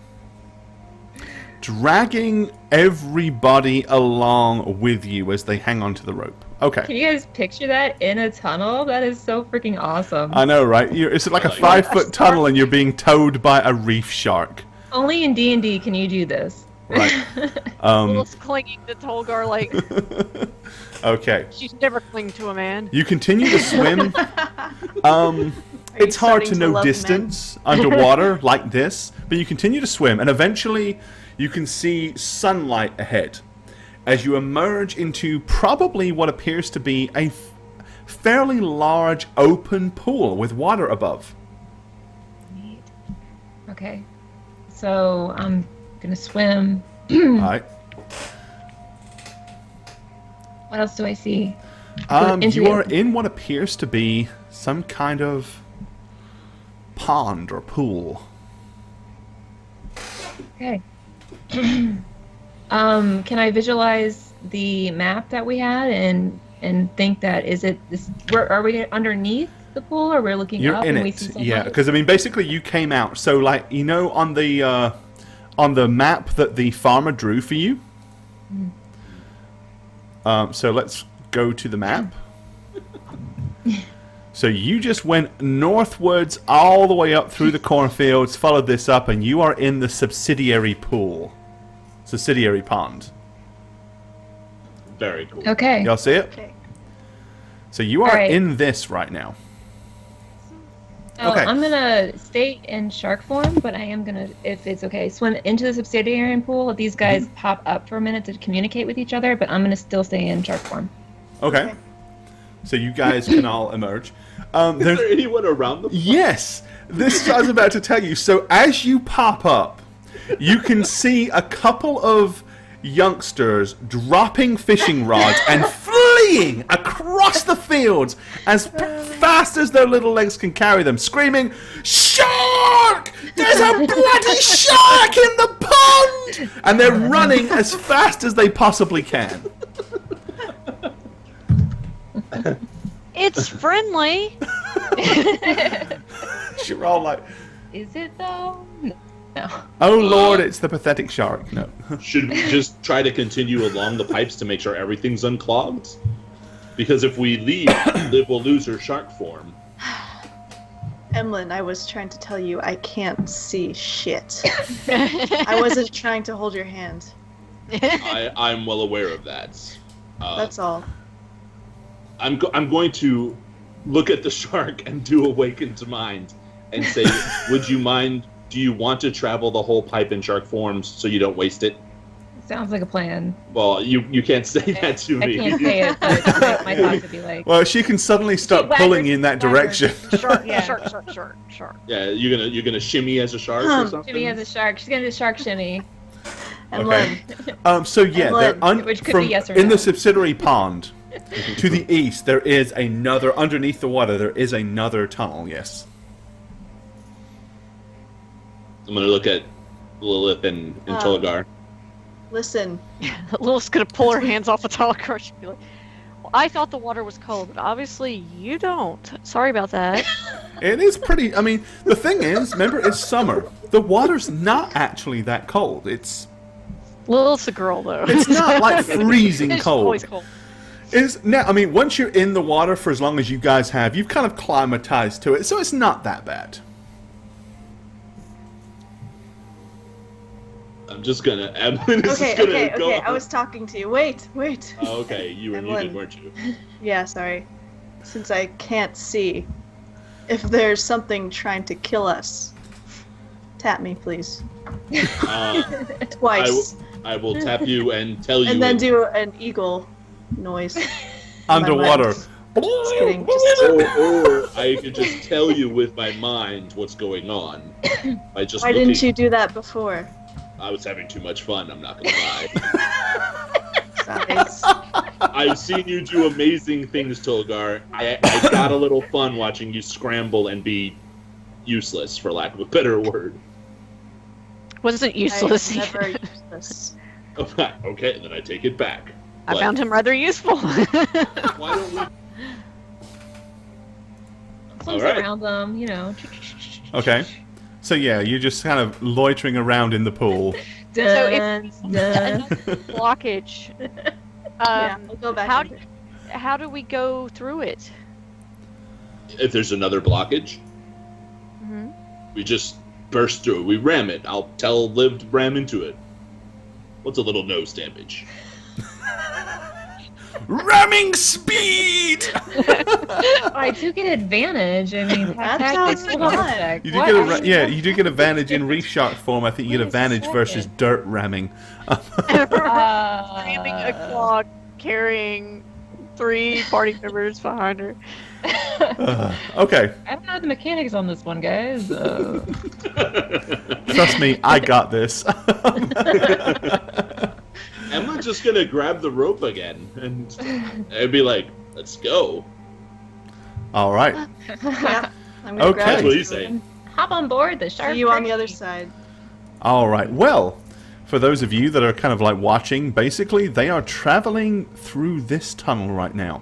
dragging everybody along with you as they hang onto the rope. Okay. Can you guys picture that in a tunnel? That is so freaking awesome. I know, right? It's like a 5-foot tunnel and you're being towed by a reef shark. Only in D&D can you do this. Right. Lil's clinging to Tolgar like Okay. she's never clinged to a man. You continue to swim. It's hard to starting to know love distance underwater like this, but you continue to swim, and eventually you can see sunlight ahead as you emerge into probably what appears to be a fairly large open pool with water above. Neat. Okay. So I'm gonna swim. All right. What else do I see? Into You the are open. in what appears to be some kind of pond or pool. Okay. Can I visualize the map that we had and think that is it this? Are we underneath the pool, or we're looking You're up in and we it, see yeah. sunlight? Because I mean, basically, you came out. So, like, you know, on the map that the farmer drew for you. So let's go to the map. So you just went northwards all the way up through the cornfields, followed this up, and you are in the subsidiary pool. Subsidiary pond. Very cool. Okay. Y'all see it? Okay. So you are Alright. in this right now. Oh, Okay. I'm gonna stay in shark form, but I am gonna, if it's okay, swim into the subsidiary pool. These guys pop up for a minute to communicate with each other, but I'm gonna still stay in shark form. Okay. So you guys can all emerge. Is There's there anyone around the Yes! This is what I was about to tell you. So as you pop up, you can see a couple of youngsters dropping fishing rods and fleeing across the fields as fast as their little legs can carry them, screaming, "Shark! There's a bloody shark in the pond!" And they're running as fast as they possibly can. It's friendly. You're all like, Is it though? No. "Oh Lord, it's the pathetic shark." No. Should we just try to continue along the pipes to make sure everything's unclogged? Because if we leave, Liv will lose her shark form. Emlyn, I was trying to tell you I can't see shit. I wasn't trying to hold your hand. I'm well aware of that. That's all. I'm going to look at the shark and do Awakened Mind and say, would you mind, do you want to travel the whole pipe in shark forms so you don't waste it? Sounds like a plan. Well, you can't say that to I me. can't say it, but my thoughts would be like, Well, she can suddenly start pulling you in that direction. Shark, Yeah. shark. Yeah, you're gonna shimmy as a shark or something? Jimmy has a shark. She's gonna do shark shimmy. Emlyn, So yeah, Emlyn, they're which could from be yes or in no. the subsidiary pond to the east. There is another underneath the water. There is another tunnel. Yes. I'm gonna look at Lilith and Tolgar. listen. Lilith's gonna pull her hands off the Tolgar. She'll be like, well, I thought the water was cold, but obviously you don't. Sorry about that. It is pretty. I mean, the thing is, remember, it's summer. The water's not actually that cold. It's Lilith's a girl, though. it's not like freezing It's cold. always cold. It's now. I mean, once you're in the water for as long as you guys have, you've kind of climatized to it, so it's not that bad. I'm just gonna. Emlyn is Okay, just gonna okay, go. okay. I was talking to you. Wait. Oh, okay, you were Emlyn. muted, weren't you? Yeah, sorry. Since I can't see, if there's something trying to kill us, tap me, please. Uh, Twice. I will tap you and tell you. And then do an eagle noise. Underwater. Just kidding. Just or I could just tell you with my mind what's going on by just why looking. didn't you do that before? I was having too much fun. I'm not gonna lie. Size. I've seen you do amazing things, Tolgar. I got a little fun watching you scramble and be useless, for lack of a better word. Wasn't useless. I'm never useless. Okay, then I take it back. I found him rather useful. Why don't we? Close Alright. around them, you know. Okay. So yeah, you're just kind of loitering around in the pool. Dun, dun. Another blockage. Yeah, we'll go back. how in. how do we go through it? If there's another blockage, Mm-hmm. we just burst through it. We ram it. I'll tell Liv to ram into it. What's a little nose damage? Ramming speed. I do get advantage. I mean, That tactics, sounds hold on a fun. sec. You do What? get Actually, yeah, you do get advantage in reshark form. I think you get Wait a advantage versus second. dirt ramming. Ramming a clog, carrying 3 party members behind her. Okay, I don't know the mechanics on this one, guys. trust me, I got this. Emma's just gonna grab the rope again and be like, "Let's go." All right. Yeah, I'm gonna Okay. grab That's what you he's saying. Hop on board the shark. See you on the train. other side. All right. Well, For those of you that are kind of like watching, basically they are traveling through this tunnel right now.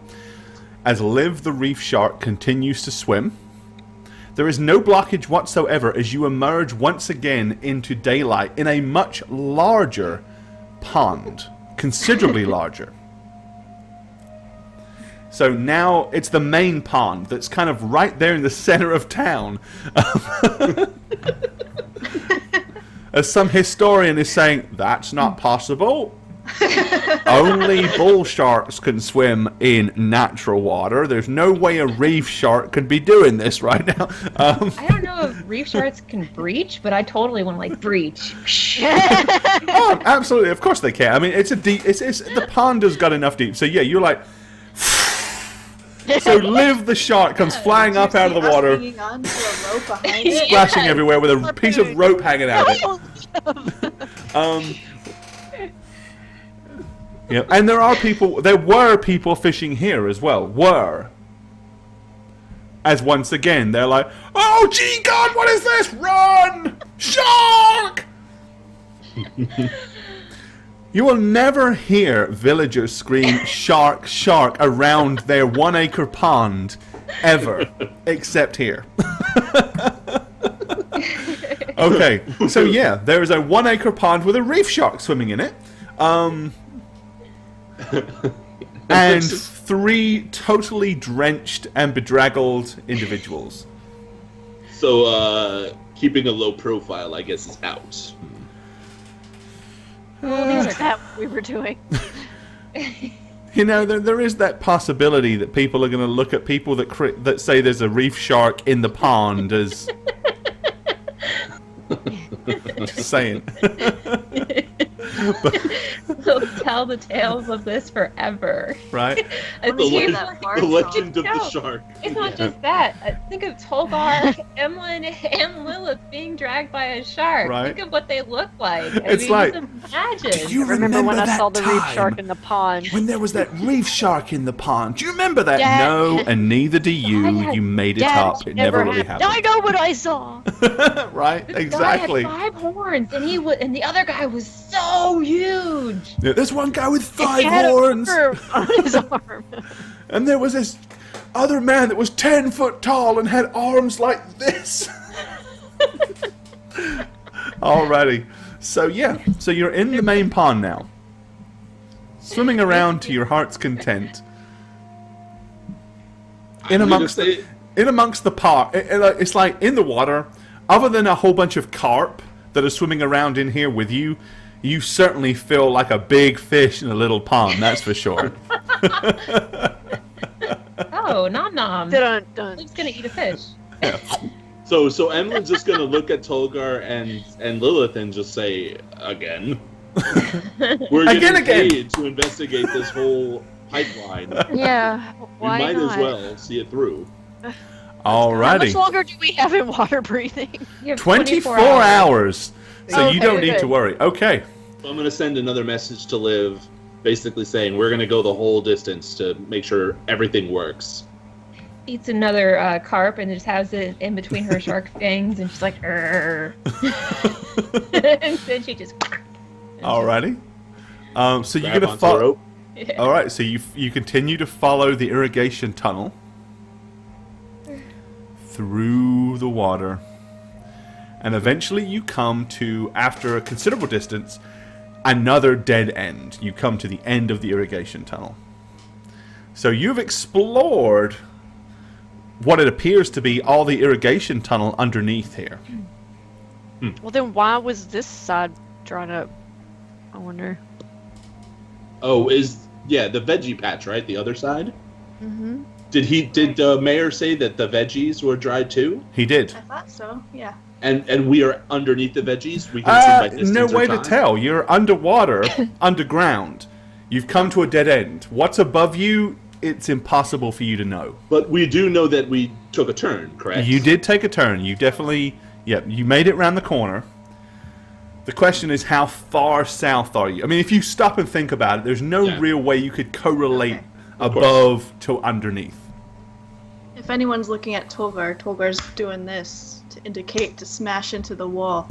As Liv the reef shark continues to swim, there is no blockage whatsoever as you emerge once again into daylight in a much larger pond. Considerably larger. So now it's the main pond that's kind of right there in the center of town. As some historian is saying, that's not possible. Only bull sharks can swim in natural water. There's no way a reef shark could be doing this right now. I don't know if reef sharks can breach, but I totally want to like breach. Oh, absolutely, of course they can. I mean, it's a deep. It's the pond has got enough deep. So yeah, you're like. So Liv the shark comes flying up out of the water, Hanging on to a rope behind it. splashing everywhere with a piece of rope hanging out of it. Yeah, and there were people fishing here as well. As once again, they're like, oh, gee God, what is this? Run! Shark! You will never hear villagers scream, shark, shark, around their 1 acre pond, ever, except here. Okay, so yeah, there is a 1 acre pond with a reef shark swimming in it. And 3 totally drenched and bedraggled individuals. So, keeping a low profile, I guess, is out. Is that what we were doing? You know, there is that possibility that people are going to look at people that say there's a reef shark in the pond as... Just saying. We'll tell the tales of this forever. Right? The legend of the shark. It's not just that. Think of Tolgar, Emlyn, and Lilith being dragged by a shark. Right. Think of what they look like. It's like, just imagine. do you Remember when I that saw the reef time shark in the pond? when there was that reef shark in the pond? Do you remember that? Dad. No, and neither do you. Dad. You made it Dad, up. It never really happened. I know what I saw. Right? This Exactly. guy had 5 horns, and and the other guy was so huge. Yeah, there's one guy with He 5 had a horns, worm on his arm. and there was this other man that was 10 foot tall and had arms like this. Alrighty. So yeah, so you're in the main pond now. Swimming around to your heart's content. In amongst the park. It's like in the water, other than a whole bunch of carp that are swimming around in here with you, you certainly feel like a big fish in a little pond, that's for sure. Oh, nom nom. Dun, dun. Luke's gonna eat a fish. So Emlyn's just gonna look at Tolgar and Lilith and just say, again. We're getting paid to investigate this whole pipeline. Yeah, why We might not? as well see it through. How much Alrighty. longer do we have in water breathing? You have 24 hours. So you Okay, don't need good. to worry. Okay. So I'm gonna send another message to Liv, basically saying we're gonna go the whole distance to make sure everything works. Eats another carp and just has it in between her shark fangs, and she's like, "Arr." And then she just. Alrighty. So you're Grab gonna onto the follow. rope. Yeah. All right. So you continue to follow the irrigation tunnel through the water, and eventually you come to, after a considerable distance, another dead end. You come to the end of the irrigation tunnel. So you've explored what it appears to be all the irrigation tunnel underneath here. Well, then why was this side drawn up? I wonder. Oh, the veggie patch, right? The other side? Mm-hmm. Did the mayor say that the veggies were dried too? He did. I thought so, yeah. And we are underneath the veggies? We can see by distance No or way to time? tell. You're underwater, underground. You've come to a dead end. What's above you, it's impossible for you to know. But we do know that we took a turn, correct? You did take a turn. You definitely, you made it round the corner. The question is, how far south are you? I mean, if you stop and think about it, there's no Yeah. real way you could correlate Okay. Of course. above to underneath. If anyone's looking at Tolgar, Tolgar's doing this to indicate to smash into the wall.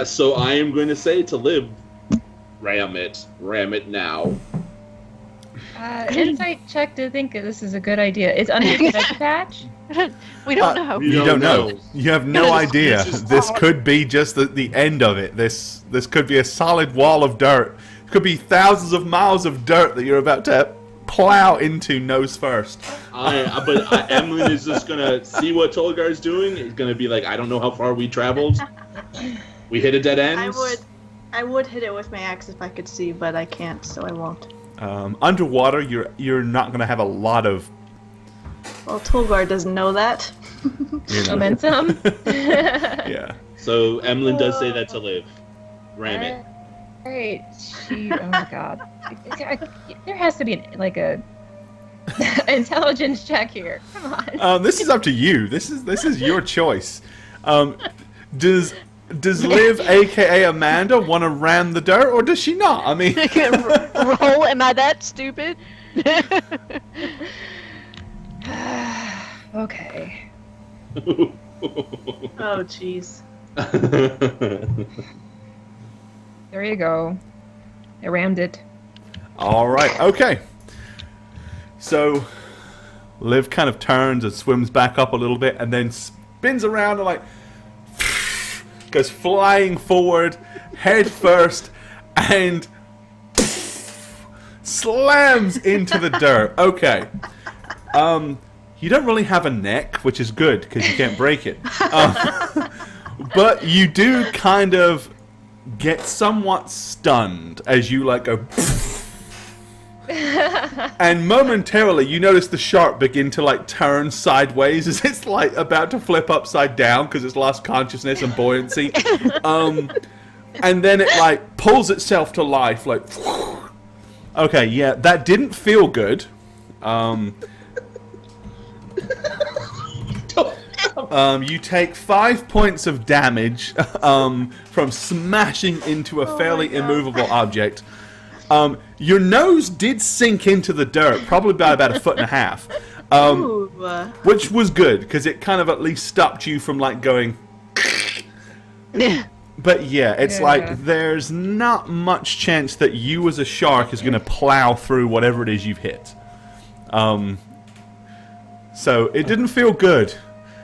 So I am going to say to Liv, ram it now. Insight check to think this is a good idea. It's under the veg patch? We don't know. We You don't know. know. You have no idea. it's just This hard. could be just the end of it. This could be a solid wall of dirt. It could be thousands of miles of dirt that you're about to plow into nose first. But Emlyn is just gonna see what Tolgar's doing. He's gonna be like, I don't know how far we traveled. We hit a dead end. I would hit it with my axe if I could see, but I can't, so I won't. Underwater, you're not going to have a lot of Well, Tolgar doesn't know that. Momentum? yeah. So Emlyn does say that to Liv. Ram it. Alright, oh my god. There has to be a intelligence check here. Come on. This is up to you. This is your choice. Does Liv, aka Amanda, want to ram the dirt, or does she not? I mean, Roll, am I that stupid? Okay. Oh, jeez. There you go. I rammed it. all right, okay. So Liv kind of turns and swims back up a little bit, and then spins around and goes flying forward, head first, and slams into the dirt. Okay. You don't really have a neck, which is good because you can't break it. But you do kind of get somewhat stunned as you go. And momentarily you notice the shark begin to turn sideways as it's about to flip upside down because it's lost consciousness and buoyancy. And then it pulls itself to life okay, yeah, that didn't feel good. You take 5 points of damage from smashing into a fairly immovable object. Your nose did sink into the dirt, probably by about 1.5 feet, which was good because it kind of at least stopped you from going. But yeah, it's there's not much chance that you as a shark is going to plow through whatever it is you've hit. So it didn't feel good.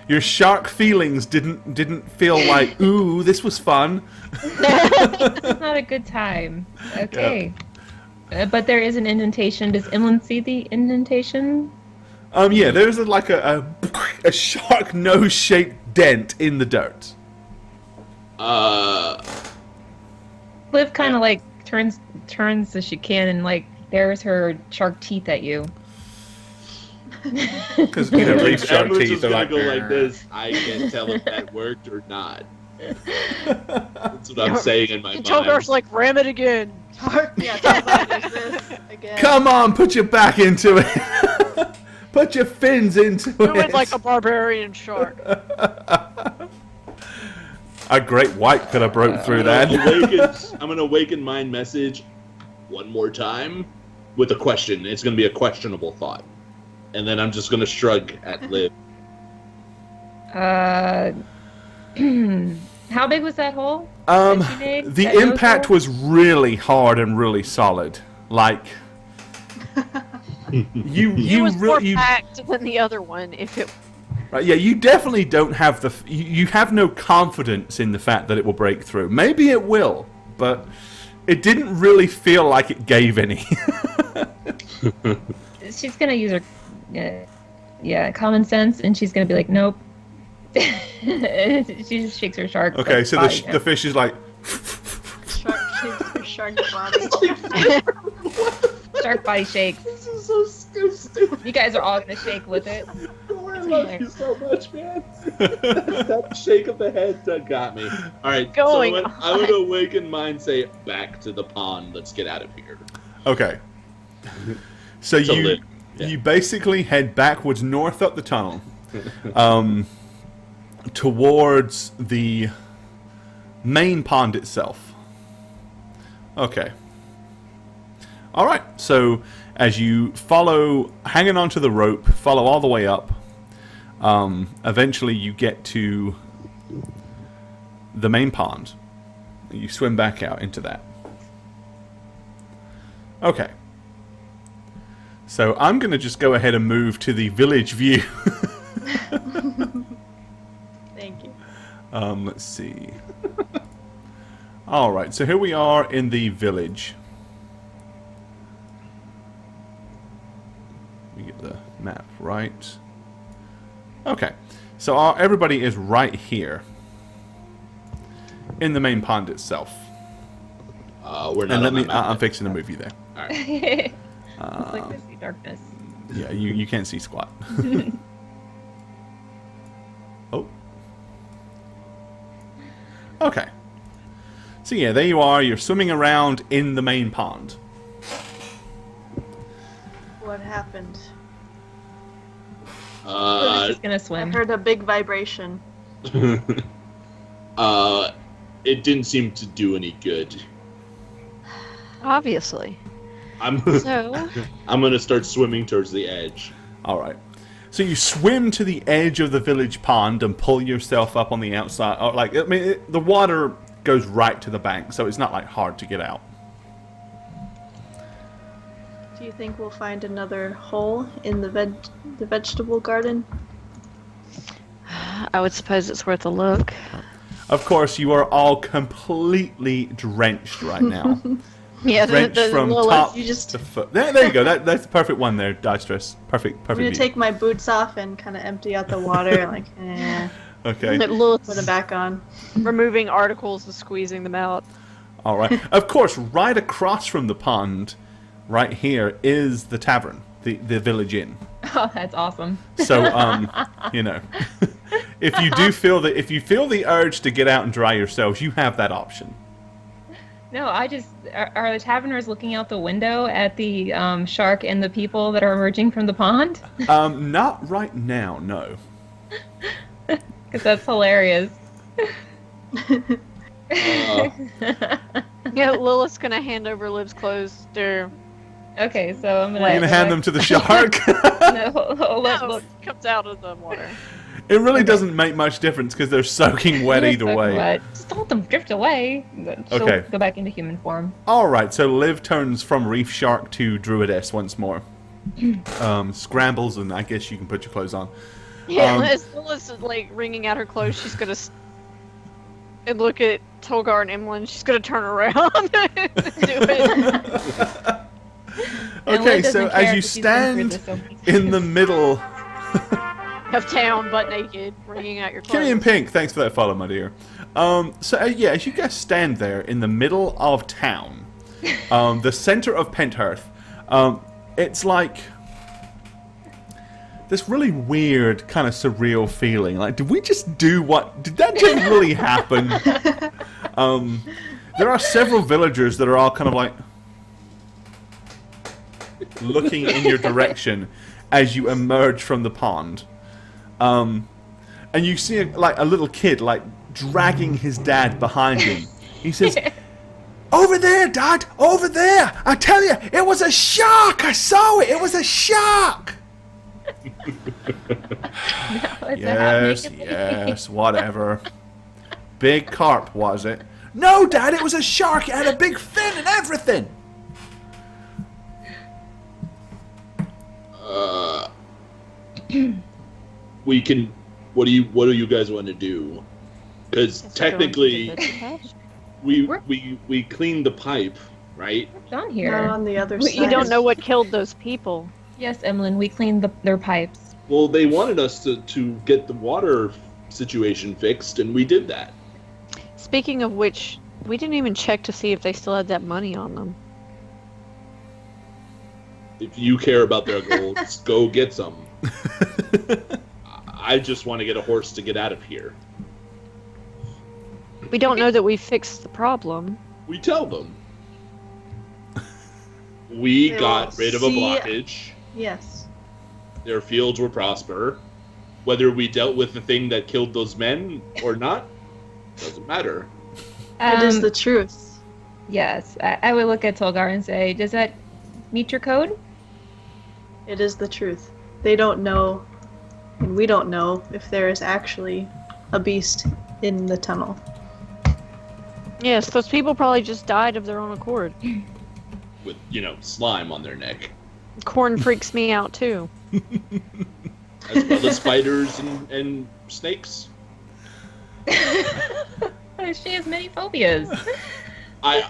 Your shark feelings didn't feel ooh, this was fun. It's not a good time. Okay. But there is an indentation. Does Emlyn see the indentation? Yeah, there's a shark nose-shaped dent in the dirt. Liv kind of turns as she can and bares her shark teeth at you. Because reef shark Emlyn's teeth just are gonna go like this. I can't tell if that worked or not. That's what I'm saying in my mind. Tolgar's ram it again. Yeah, Tolgar does this again. Come on, put your back into it. Put your fins into Do it. it like a barbarian shark. A great white could have broke through that. I'm gonna awaken mind message one more time with a question. It's gonna be a questionable thought, and then I'm just gonna shrug at Liv. How big was that hole? The impact was really hard and really solid. It was more packed than the other one. Right, yeah, you definitely don't have you have no confidence in the fact that it will break through. Maybe it will, but it didn't really feel like it gave any. She's gonna use her, common sense, and she's gonna be like, nope. She just shakes her shark. Okay, so the fish is Shark shakes her shark body. Shark body shakes. This is so stupid. You guys are all gonna shake with it. Oh, I love you so much, man. That shake of the head got me. All right, Going so I would awaken mind, say, back to the pond. Let's get out of here. Okay. So you basically head backwards north up the tunnel, towards the main pond itself. Okay. All right. So as you follow, hanging onto the rope, follow all the way up. Eventually, you get to the main pond. You swim back out into that. Okay. So I'm going to just go ahead and move to the village view. Thank you. Let's see. All right. So here we are in the village. Let me get the map right. Okay. So everybody is right here in the main pond itself. We're not. And on that map I'm yet. fixing to move you there. All right. It's like I see darkness. Yeah, you can't see squat. Oh. Okay. So yeah, there you are. You're swimming around in the main pond. What happened? We're just gonna I swim. heard a big vibration. It didn't seem to do any good. Obviously. So, I'm gonna start swimming towards the edge. All right. So you swim to the edge of the village pond and pull yourself up on the outside. The water goes right to the bank, so it's not like hard to get out. Do you think we'll find another hole in the vegetable garden? I would suppose it's worth a look. Of course, you are all completely drenched right now. Yeah, Drenched from little- top you just- to foot. There you go. That's the perfect one there, Distress. Perfect I'm gonna view. take my boots off and kind of empty out the water, like, Okay. Lilith's put them back on. removing articles and squeezing them out. All right. Of course, right across from the pond, right here, is the tavern, the village inn. Oh, that's awesome. So, you know, if you feel the urge to get out and dry yourselves, you have that option. No, are the taverners looking out the window at the shark and the people that are emerging from the pond? Not right now, no. Because that's hilarious. Yeah, Lilith's gonna hand over Liv's clothes to. Okay, so I'm gonna. You're gonna hand them to the shark. No, comes out of the water. It really doesn't make much difference because they're soaking wet either way. Wet. Just don't let them drift away. She'll Okay. go back into human form. All right, so Liv turns from reef shark to druidess once more. Scrambles, and I guess you can put your clothes on. Yeah, as Lilith's like wringing out her clothes, she's gonna and look at Tolgar and Emlyn. She's gonna turn around and do it. And Okay, Liv so doesn't care as you 'cause she's been through stand this so many in the times. middle. Of town, butt naked, wringing out your clothes. Kitty and Pink, thanks for that follow, my dear. Yeah, as you guys stand there in the middle of town, the center of Penthearth, it's like this really weird, kind of surreal feeling. Like, did we just do what? Did that just really happen? There are several villagers that are all kind of like looking in your direction as you emerge from the pond. And you see a little kid dragging his dad behind him. He says, "Over there, Dad! Over there! I tell you, it was a shark! I saw it! It was a shark!" Yes, whatever. Big carp, was it? No, Dad, it was a shark. It had a big fin and everything. We can. What do you guys want to do? Because technically, we cleaned the pipe, right? Down here. Not on the other side. You don't know what killed those people. Yes, Emlyn, we cleaned their pipes. Well, they wanted us to get the water situation fixed, and we did that. Speaking of which, we didn't even check to see if they still had that money on them. If you care about their goals, go get some. I just want to get a horse to get out of here. We don't know that we fixed the problem. We tell them. We They got will rid of a see- blockage. Yes. Their fields were prosper. Whether we dealt with the thing that killed those men or not, doesn't matter. It is the truth. Yes, I would look at Tolgar and say, does that meet your code? It is the truth. They don't know, and we don't know if there is actually a beast in the tunnel. Yes, those people probably just died of their own accord. With, slime on their neck. Corn freaks me out too. As well as spiders and snakes. She has many phobias.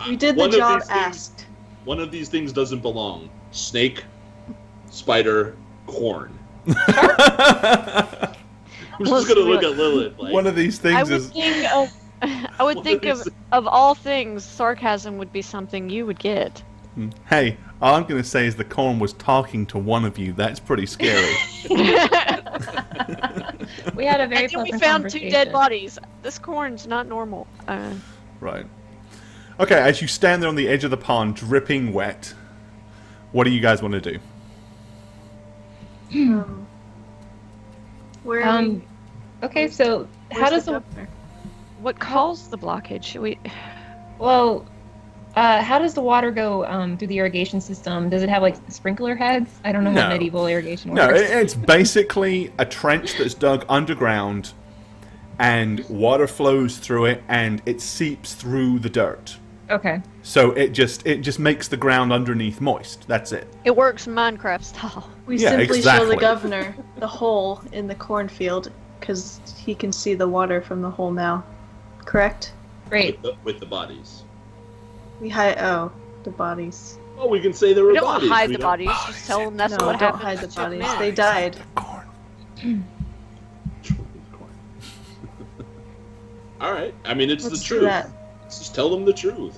We did the job asked. One of these things doesn't belong. Snake, spider, corn. I'm just gonna look at Lilith like... One of these things I would think of all things, sarcasm would be something you would get. Hey, all I'm going to say is the corn was talking to one of you. That's pretty scary. We had a very And then we pleasant found 2 conversation. dead bodies. This corn's not normal. Right. Okay, as you stand there on the edge of the pond, dripping wet, what do you guys want to do? Where are we? Okay, so how does the governor? What caused the blockage? how does the water go through the irrigation system? Does it have like sprinkler heads? I don't know how No. medieval irrigation No, works. it's basically a trench that's dug underground, and water flows through it, and it seeps through the dirt. Okay. So it just makes the ground underneath moist. That's it. It works Minecraft style. We Yeah, simply show exactly. the governor the hole in the cornfield because he can see the water from the hole now. Correct? Great. With the bodies. We hide. Oh, the bodies. Oh, we can say there were We don't bodies. hide We the don't- bodies, just tell them that's no, what don't happened. hide the to 2 bodies. men. They died. Corn. All right. I mean, it's Let's the do truth. that. Let's just tell them the truth.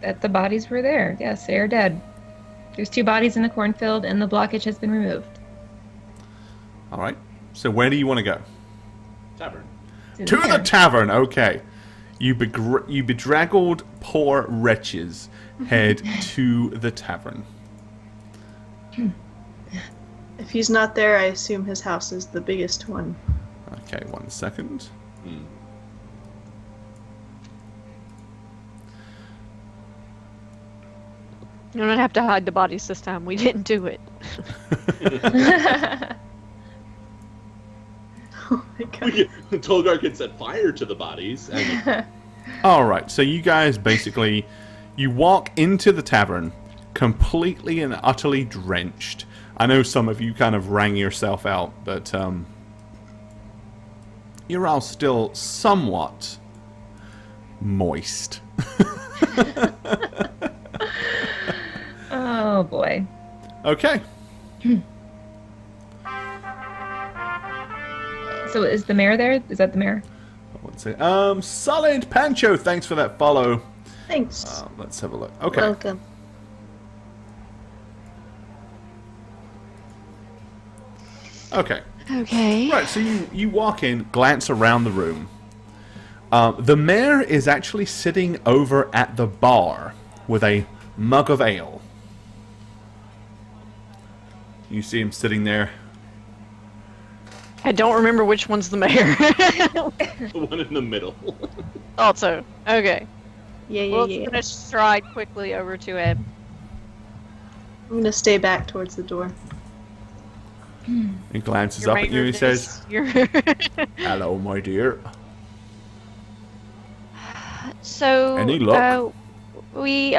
That the bodies were there. Yes, they are dead. There's 2 bodies in the cornfield, and the blockage has been removed. All right. So where do you want to go? Tavern. To the tavern. Okay. You bedraggled poor wretches head to the tavern. If he's not there, I assume his house is the biggest one. Okay, 1 second. Hmm. You don't have to hide the bodies this time. We didn't do it. Oh my god. Tolgar can set fire to the bodies. And All right. So you guys basically you walk into the tavern completely and utterly drenched. I know some of you kind of rang yourself out, but you're all still somewhat moist. Oh boy. Okay. So is the mayor there? Is that the mayor? Let's see. Solid Pancho, thanks for that follow. Thanks. Let's have a look. Okay. Welcome. Okay. Okay. Right, so you walk in, glance around the room. The mayor is actually sitting over at the bar with a mug of ale. You see him sitting there. I don't remember which one's the mayor. the one in the middle. Also, okay. Yeah. Well, it's gonna stride quickly over to him. I'm gonna stay back towards the door. He glances Your up at you and he says, "Hello, my dear." So, Any luck? we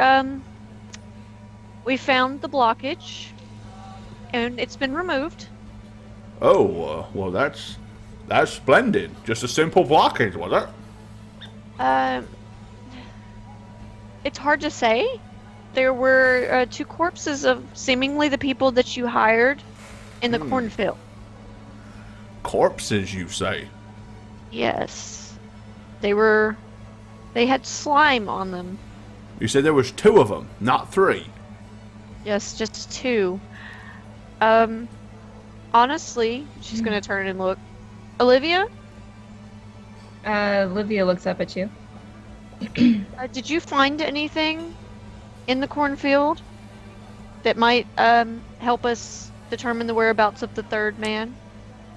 found the blockage, and it's been removed. Oh, well, that's splendid. Just a simple blockage, was it? It's hard to say. There were 2 corpses of seemingly the people that you hired in the cornfield. Corpses, you say? Yes. They had slime on them. You said there was 2 of them, not 3. Yes, just 2. Honestly, she's gonna turn and look. Olivia, Olivia looks up at you. did you find anything in the cornfield that might help us determine the whereabouts of the 3rd man?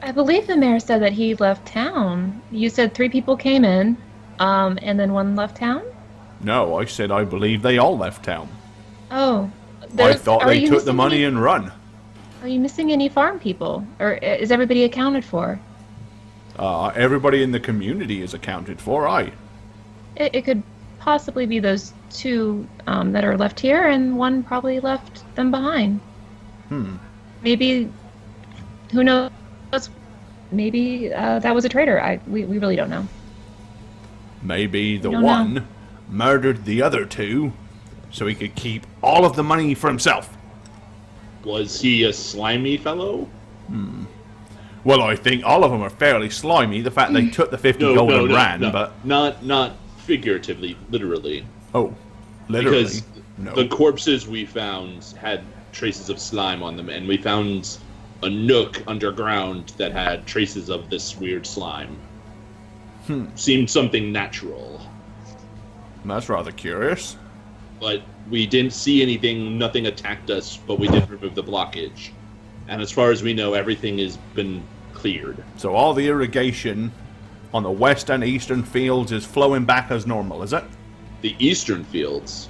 I believe the mayor said that he left town. You said 3 people came in, and then 1 left town? No, I said I believe they all left town. Oh, I thought are they you took the missing money any- and run. Are you missing any farm people? Or is everybody accounted for? Everybody in the community is accounted for, aye. It could possibly be those two that are left here, and one probably left them behind. Maybe, who knows? Maybe that was a traitor. We really don't know. Maybe the don't one know. murdered the other two so he could keep all of the money for himself. Was he a slimy fellow? Well, I think all of them are fairly slimy. The fact they took the 50 gold and ran, but... Not figuratively, literally. Oh, literally. Because no. the corpses we found had traces of slime on them, and we found a nook underground that had traces of this weird slime. Seemed something natural. That's rather curious. But we didn't see anything, nothing attacked us, but we did remove the blockage. And as far as we know, everything has been cleared. So all the irrigation on the west and eastern fields is flowing back as normal, is it? The eastern fields.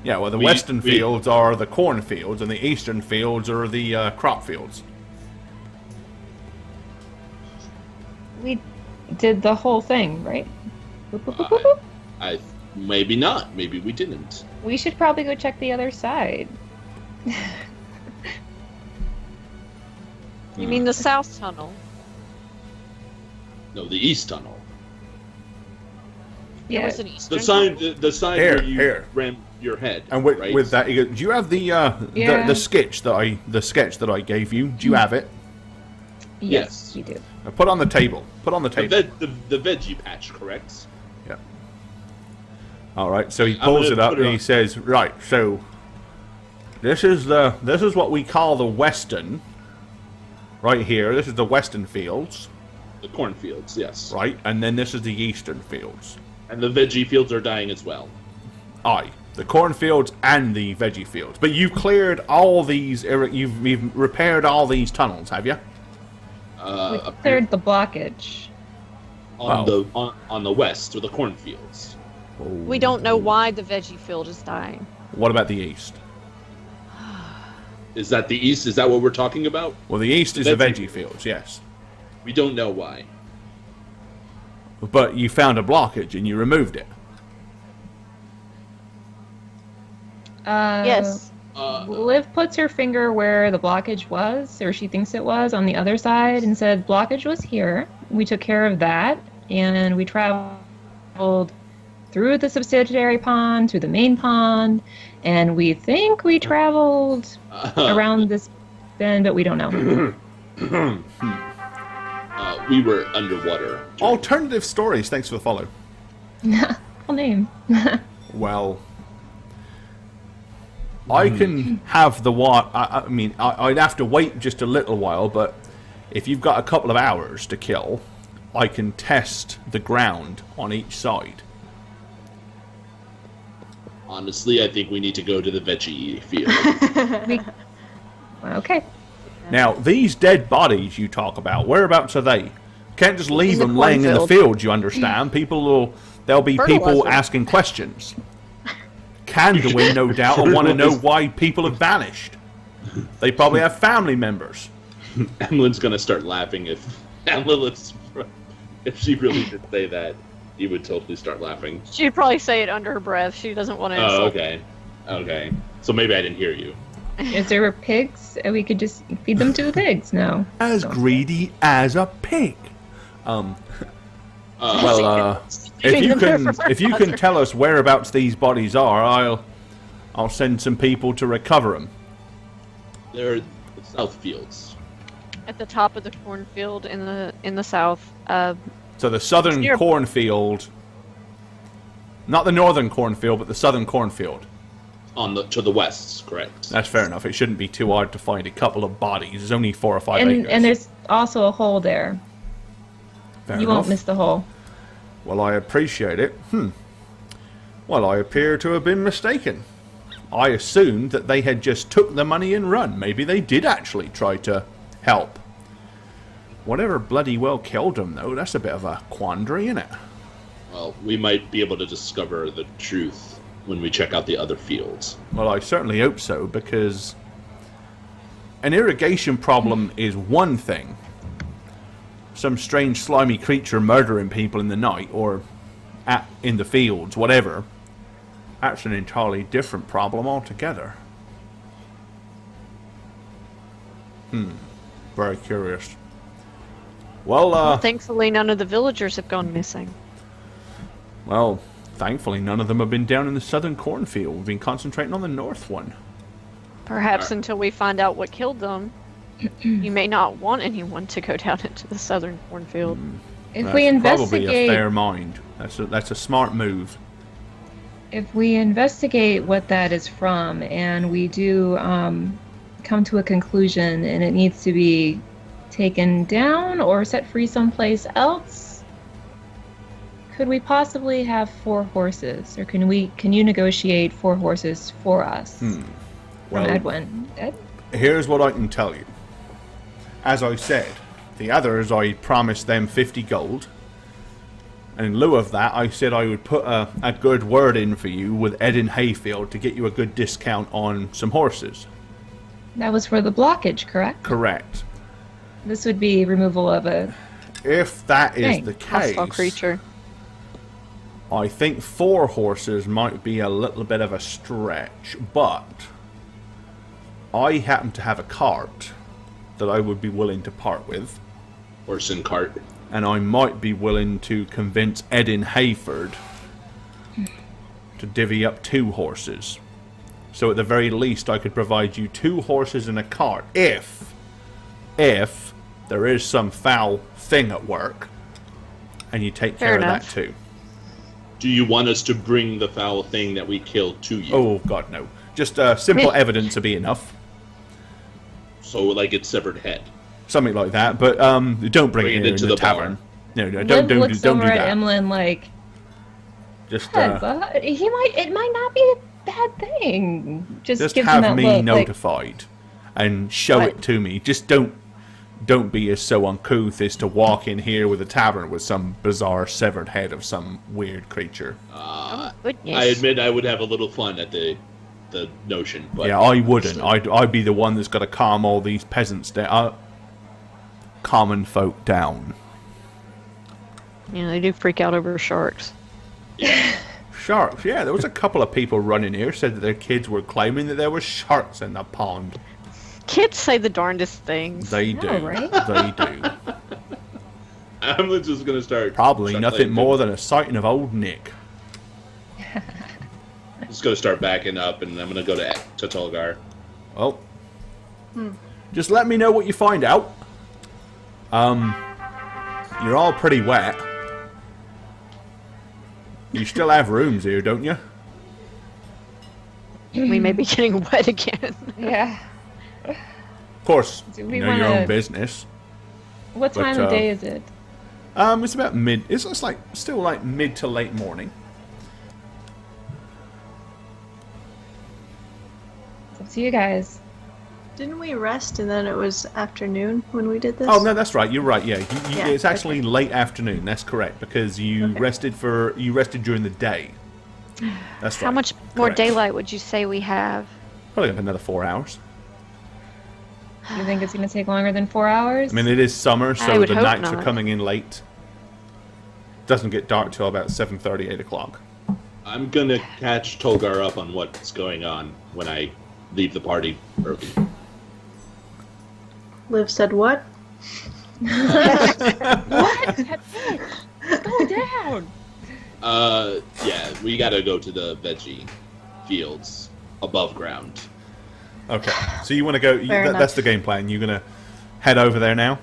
Yeah, well, the We- western we- fields are the corn fields, and the eastern fields are the crop fields. We did the whole thing, right? Boop, boop, boop, boop, boop. I maybe not. Maybe we didn't. We should probably go check the other side. You mean the south tunnel? No, the east tunnel. There Yeah. was an eastern The side, the side Here, where you here. ran your head. And with, right? with that, do you have the Yeah. the sketch that I gave you? Do you have it? Yes. We do. Put on the table. Put on the the, table. the veggie patch, correct? Yeah. All right. So he I'm pulls gonna it up put it and he on. says, "Right. So this is what we call the western. Right here. This is the western fields. The cornfields, yes. Right. And then this is the eastern fields. And the veggie fields are dying as well. Aye. The cornfields and the veggie fields. But you've cleared all these. You've repaired all these tunnels, have you? We cleared the blockage. On the west, or the cornfields. We don't know why the veggie field is dying. What about the east? Is that the east? Is that what we're talking about? Well, the east is the Veggie veggie fields, yes. We don't know why. But you found a blockage and you removed it. Yes. Liv puts her finger where the blockage was, or she thinks it was, on the other side, and said, blockage was here. We took care of that, and we traveled through the subsidiary pond, through the main pond, and we think we traveled around this bend, but we don't know. We were underwater. Alternative stories, thanks for the follow. Full name. Well, I can have the what. I mean, I'd have to wait just a little while, but if you've got a couple of hours to kill, I can test the ground on each side. Honestly, I think we need to go to the veggie field. Okay. Now, these dead bodies you talk about, whereabouts are they? Can't just leave In the them laying in the cornfield. field, you understand? There'll be people Fertilizer. asking questions. Kanduin, no doubt, will want to know why people have vanished. They probably have family members. Emmeline's gonna start laughing if she really did say that. He would totally start laughing. She'd probably say it under her breath. She doesn't want to Oh, insult. okay. Okay. So maybe I didn't hear you. Is there pigs? We could just feed them to the pigs. No. As Don't. greedy as a pig. If Leaving you them there can, for if you can fertilizer. tell us whereabouts these bodies are, I'll send some people to recover them. They're the south fields. At the top of the cornfield in the south. So the southern Near- cornfield, not the northern cornfield, but the southern cornfield. To the west, correct. That's fair enough. It shouldn't be too hard to find a couple of bodies. There's only 4 or 5 And acres. and there's also a hole there. Fair You enough. won't miss the hole. Well, I appreciate it. Well, I appear to have been mistaken. I assumed that they had just took the money and run. Maybe they did actually try to help. Whatever bloody well killed them, though, that's a bit of a quandary, isn't it? Well, we might be able to discover the truth when we check out the other fields. Well, I certainly hope so, because an irrigation problem is one thing. Some strange slimy creature murdering people in the night, or in the fields, whatever. That's an entirely different problem altogether. Very curious. Well, Thankfully, none of the villagers have gone missing. well, thankfully none of them have been down in the southern cornfield. We've been concentrating on the north one. Perhaps until we find out what killed them, you may not want anyone to go down into the southern cornfield. If That's we probably a investigate, fair mind. That's a smart move. if we investigate what that is from, and we do come to a conclusion, and it needs to be taken down or set free someplace else, could we possibly have 4 horses, or can you negotiate 4 horses for us from Well, Edwin? here's what I can tell you. As I said, the others, I promised them 50 gold. And in lieu of that, I said I would put a good word in for you with Ed in Hayfield to get you a good discount on some horses. That was for the blockage, correct? Correct. This would be removal of a If that is Dang. the case, Hostile creature. I think 4 horses might be a little bit of a stretch, but I happen to have a cart that I would be willing to part with, Horse and cart. and I might be willing to convince Ed in Hayford to divvy up 2 horses. So at the very least, I could provide you 2 horses and a cart if there is some foul thing at work, and you take Fair care enough. of that too. Do you want us to bring the foul thing that we killed to you? Oh God, no! Just simple evidence would be enough, So like its severed head. something like that. But don't bring it Bring it here into in the the bar. tavern. No, Liv don't do looks over at that. Emlyn like, Just "Hey, bud, it might not be a bad thing. Just gives him have that me look, like, notified and show What? it to me. Just don't be as so uncouth as to walk in here with a tavern with some bizarre severed head of some weird creature. Goodness. I admit I would have a little fun at the notion, but Yeah, I wouldn't. I'd be the one that's got to calm all these peasants down, common folk down. Yeah, they do freak out over sharks. Sharks, yeah. There was a couple of people running here said that their kids were claiming that there were sharks in the pond. Kids say the darndest things. They know, do. right? They do. I'm just gonna start. Probably start nothing playing more than a sighting of old Nick. I'm just gonna start backing up, and I'm gonna go to Tolgar. Well, just let me know what you find out. You're all pretty wet. You still have rooms here, don't you? We may be getting wet again. yeah. Of course, Do you we know your wanna- own business. What But, time of day is it? It's about mid. It's like still like mid to late morning. It's up to you guys. Didn't we rest and then it was afternoon when we did this? Oh no, that's right. You're right. Yeah, Yeah, it's actually late afternoon. That's correct because you rested during the day. That's right. How much more Correct. daylight would you say we have? Probably got another 4 hours. You think it's going to take longer than 4 hours? I mean, it is summer, I so would the hope nights are not. coming in late. Doesn't get dark till about 7:30, 8 o'clock. I'm gonna catch Tolgar up on what's going on when I leave the party early. Liv said what? What? Go down. Yeah, we gotta go to the veggie fields above ground. Okay, so you want to go? Fair enough. That's the game plan. You're gonna head over there now.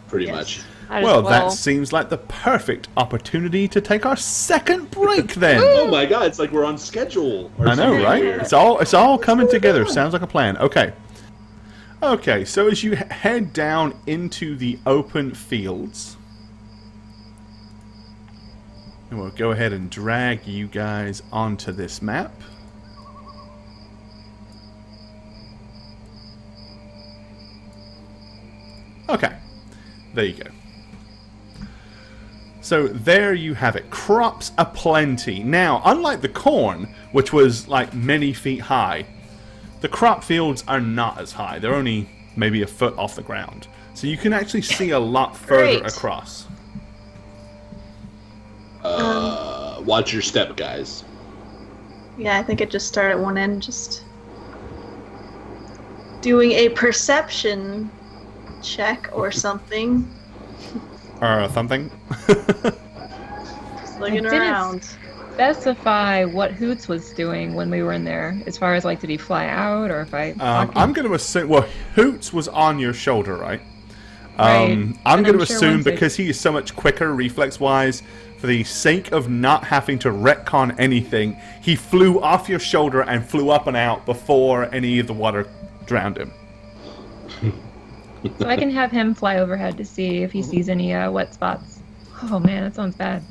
Pretty Yes. much. Might as Well, that seems like the perfect opportunity to take our second break then. Oh my god, it's like we're on schedule. Or I know, something right? weird. It's all coming together. Sounds like a plan. Okay. Okay, so as you head down into the open fields, and we'll go ahead and drag you guys onto this map. Okay, there you go. So there you have it. Crops aplenty. Now, unlike the corn, which was like many feet high, the crop fields are not as high. They're only maybe a foot off the ground. So you can actually see a lot further Great. across. Watch your step, guys. Yeah, I think it just started at one end, just doing a perception check or something. Or something. Just looking I didn't around. Specify what Hoots was doing when we were in there, as far as like, did he fly out or if I? I'm going to assume. Well, Hoots was on your shoulder, right? Right. I'm And going to I'm sure assume once I- because he is so much quicker reflex-wise, for the sake of not having to retcon anything, he flew off your shoulder and flew up and out before any of the water drowned him. So I can have him fly overhead to see if he sees any wet spots. Oh man, that sounds bad.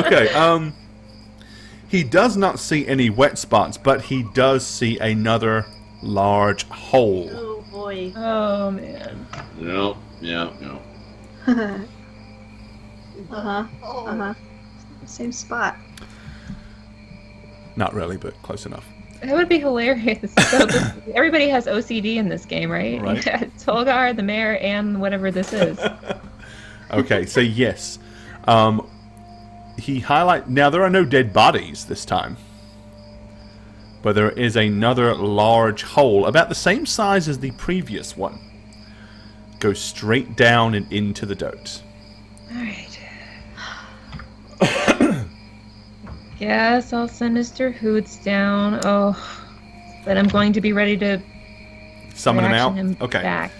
Okay, he does not see any wet spots, but he does see another large hole. Oh boy. Oh man. No. Same spot. Not really, but close enough. That would be hilarious. So everybody has OCD in this game, right? Right. Tolgar, the mayor, and whatever this is. Okay, so yes. Now there are no dead bodies this time. But there is another large hole, about the same size as the previous one. Goes straight down and into the dirt. Alright. Guess I'll send Mr. Hoots down. Oh, but I'm going to be ready to Summon him out? reaction him Okay. back.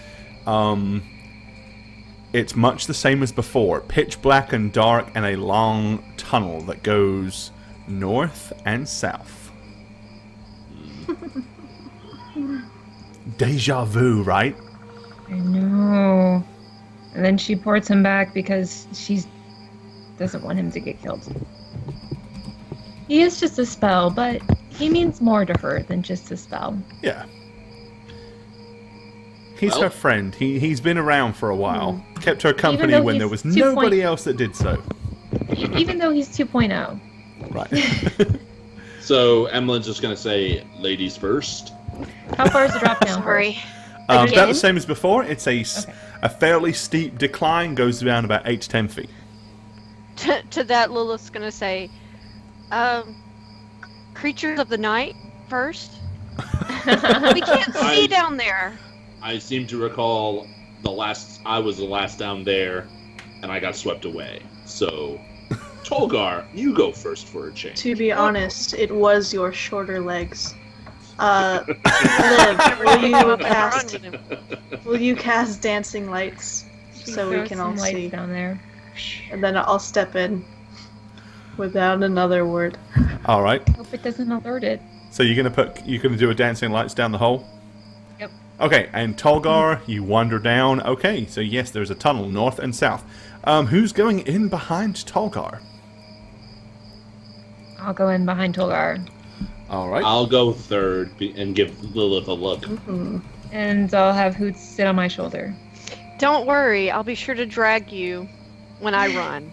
It's much the same as before. Pitch black and dark and a long tunnel that goes north and south. Deja vu, right? I know. And then she ports him back because she doesn't want him to get killed. He is just a spell, but he means more to her than just a spell. Yeah. He's Well- her friend. He's been around for a while. Kept her company though when he's there was 2 nobody else that did so. Even though he's 2.0. Right. So Emmeline's just gonna say, "Ladies first." How far is the drop down? Sorry. About Again? the same as before. It's a fairly steep decline, goes down about 8 to 10 feet. To that, Lilith's gonna say, creatures of the night first. We can't see down there. I seem to recall I was the last down there, and I got swept away. So, Tolgar, you go first for a change. To be honest, it was your shorter legs. Liv, will you cast dancing lights so we Throw can some all lights see? down there. And then I'll step in without another word. All right. Hope it doesn't alert it. So you're gonna do a dancing lights down the hole? Yep. Okay, and Tolgar, you wander down. Okay, so yes, there's a tunnel north and south. Who's going in behind Tolgar? I'll go in behind Tolgar. All right. I'll go third and give Lilith a look. And I'll have Hoots sit on my shoulder. Don't worry, I'll be sure to drag you when I run.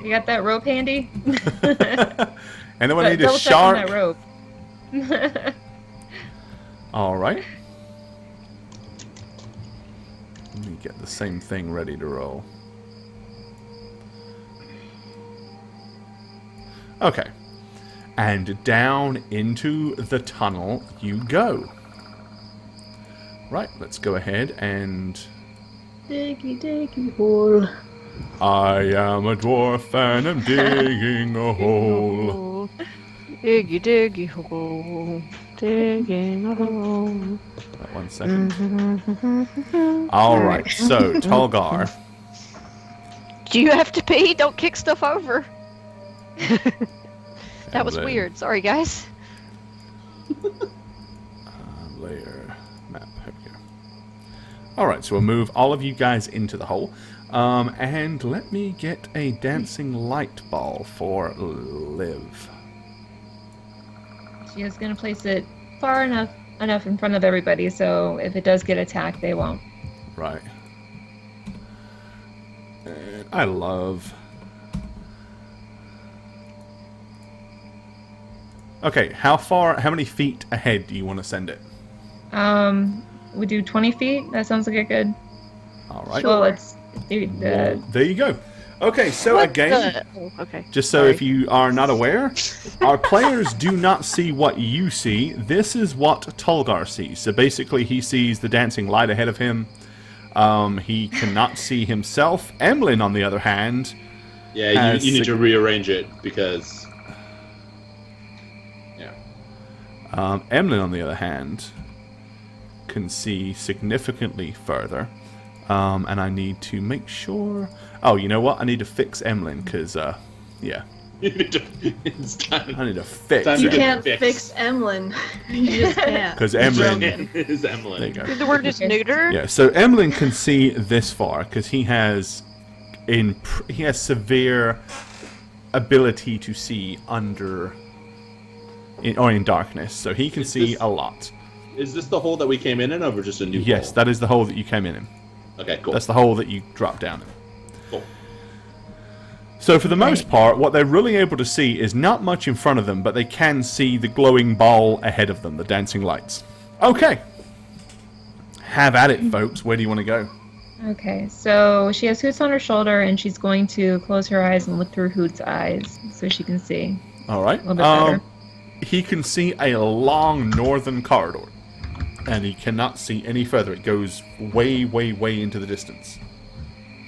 You got that rope handy? And then we need a Double check on shark. that rope. All right. Let me get the same thing ready to roll. Okay. And down into the tunnel you go. Right, let's go ahead and... Diggy diggy hole. I am a dwarf and I'm digging a hole. Diggy diggy hole, digging a hole. Right, 1 second. All right, so Tolgar. Do you have to pee? Don't kick stuff over. That was then, weird. Sorry, guys. Layer map. Here we go. All right, so we'll move all of you guys into the hole, and let me get a dancing light ball for Liv. She is going to place it far enough in front of everybody, so if it does get attacked, they won't. Right. I love... Okay, how many feet ahead do you want to send it? We do 20 feet. That sounds like a good. All right. Well, it's Well, there you go. Okay, so What again, the- Oh, okay. just so Sorry. if you are not aware, our players do not see what you see. This is what Tolgar sees. So basically, he sees the dancing light ahead of him. He cannot see himself. Emlyn, on the other hand, Yeah, has you need to rearrange it because. Yeah. Emlyn, on the other hand, can see significantly further. And I need to make sure... Oh, you know what? I need to fix Emlyn, because, yeah. You need to. It's time. I need to fix Time to You get can't fixed. fix Emlyn. You just can't. because Emlyn... Is There you Emily. go. Did the word just neuter? Yeah, so Emlyn can see this far, because he has severe ability to see in darkness, so he can Is see this- a lot. Is this the hole that we came in or just a new Yes, hole? that is the hole that you came in. Okay, cool. That's the hole that you dropped down in. Cool. So for the most part, what they're really able to see is not much in front of them, but they can see the glowing ball ahead of them, the dancing lights. Okay. Have at it, folks. Where do you want to go? Okay, so she has Hoots on her shoulder, and she's going to close her eyes and look through Hoots' eyes so she can see All right. a little bit better. He can see a long northern corridor, and he cannot see any further. It goes way, way, way into the distance.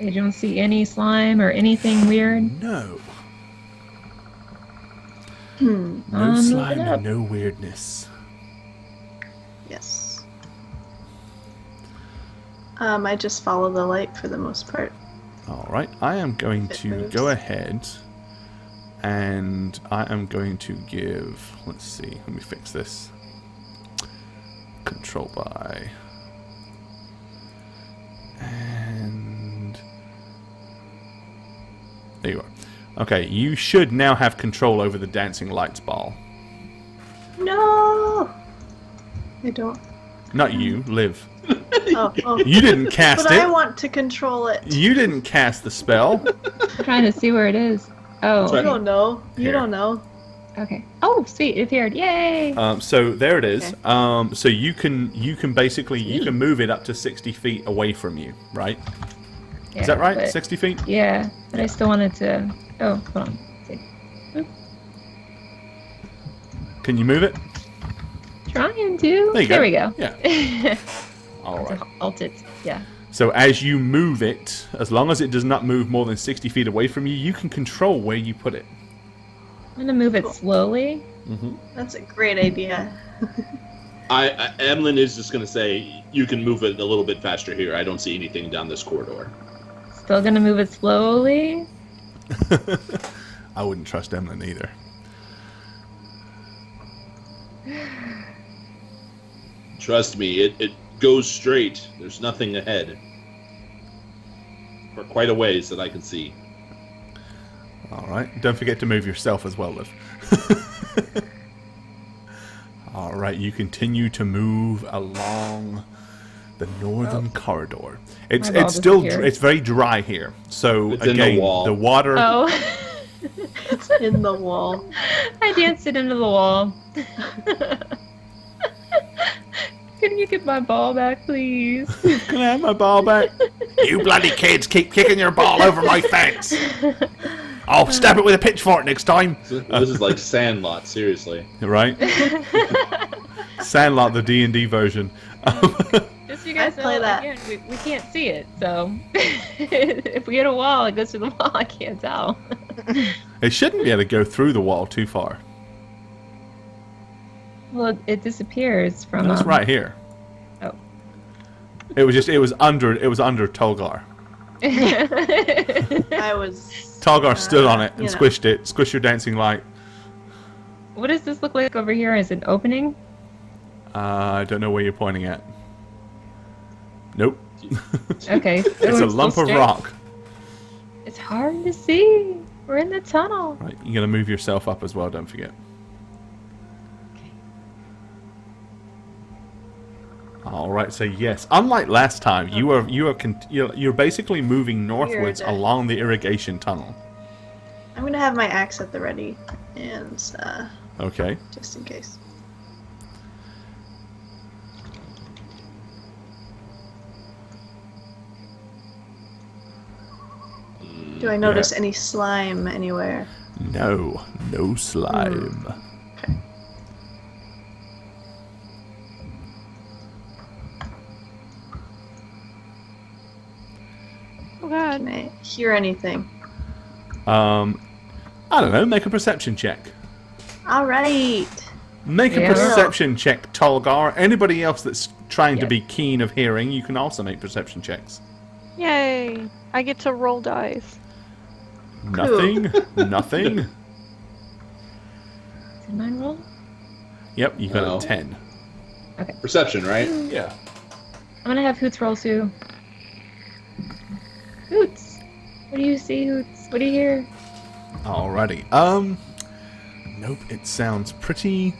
You don't see any slime or anything weird. No. Hmm. No Moving slime up. and no weirdness. Yes. I just follow the light for the most part. All right. I am going It to moves. go ahead, and I am going to give... Let's see. Let me fix this. Control by... And... There you are. Okay, you should now have control over the dancing lights ball. No! I don't. Not you, Liv. Oh. You didn't cast But it. I want to control it. You didn't cast the spell. I'm trying to see where it is. Oh, That's You right. don't know. You Here. don't know. okay. Oh, sweet, it appeared. Yay! So there it is. Okay. So you can basically you can move it up to 60 feet away from you, right? Yeah, Is that right? but- 60 feet? Yeah, but I still wanted to. Oh, hold on. Let's see. Can you move it? Trying to. There you there go. we go. Yeah. All right. Alt it. Yeah. So as you move it, as long as it does not move more than 60 feet away from you, you can control where you put it. I'm gonna move it Cool. slowly. That's a great idea. Emlyn is just gonna say you can move it a little bit faster here. I don't see anything down this corridor. Still gonna move it slowly. I wouldn't trust Emlyn either. Trust me, it goes straight. There's nothing ahead. For quite a ways that I can see. All right. Don't forget to move yourself as well, Liv. All right. You continue to move along the northern corridor. It's ball still disappeared. it's very dry here. So It's in the again, wall. the water. Oh, It's in the wall. I danced it into the wall. Can you get my ball back, please? Can I have my ball back? You bloody kids keep kicking your ball over my fence. I'll stab it with a pitchfork next time. This is like Sandlot, seriously. Right? Sandlot, the D&D version. Just so you guys I'd play know, that. again, we can't see it, so if we hit a wall, it goes through the wall. I can't tell. It shouldn't be able to go through the wall too far. Well, it disappears from. No, it's right here. Oh. It was under Tolgar. I was. Tolgar stood on it and you know. squished it. Squish your dancing light. What does this look like over here? Is it an opening? I don't know where you're pointing at. Nope. Okay. It's a lump of rock. It's hard to see. We're in the tunnel. Right, you're gonna move yourself up as well. Don't forget. All right, so yes, unlike last time, you're basically moving northwards Weird. along the irrigation tunnel. I'm gonna have my axe at the ready, and Okay. just in case. Do I notice any slime anywhere? No slime. Okay. Oh god. Can I hear anything? I don't know. Make a perception check. All right. Make a Yeah. perception check, Tolgar. Anybody else that's trying to Yes. be keen of hearing, you can also make perception checks. Yay! I get to roll dice. Nothing. Nothing. Did mine roll? Yep, you got No. a 10. Perception, right? Yeah. I'm gonna have Hoots roll too. Hoots! What do you see, Hoots? What do you hear? Alrighty. Nope. It sounds pretty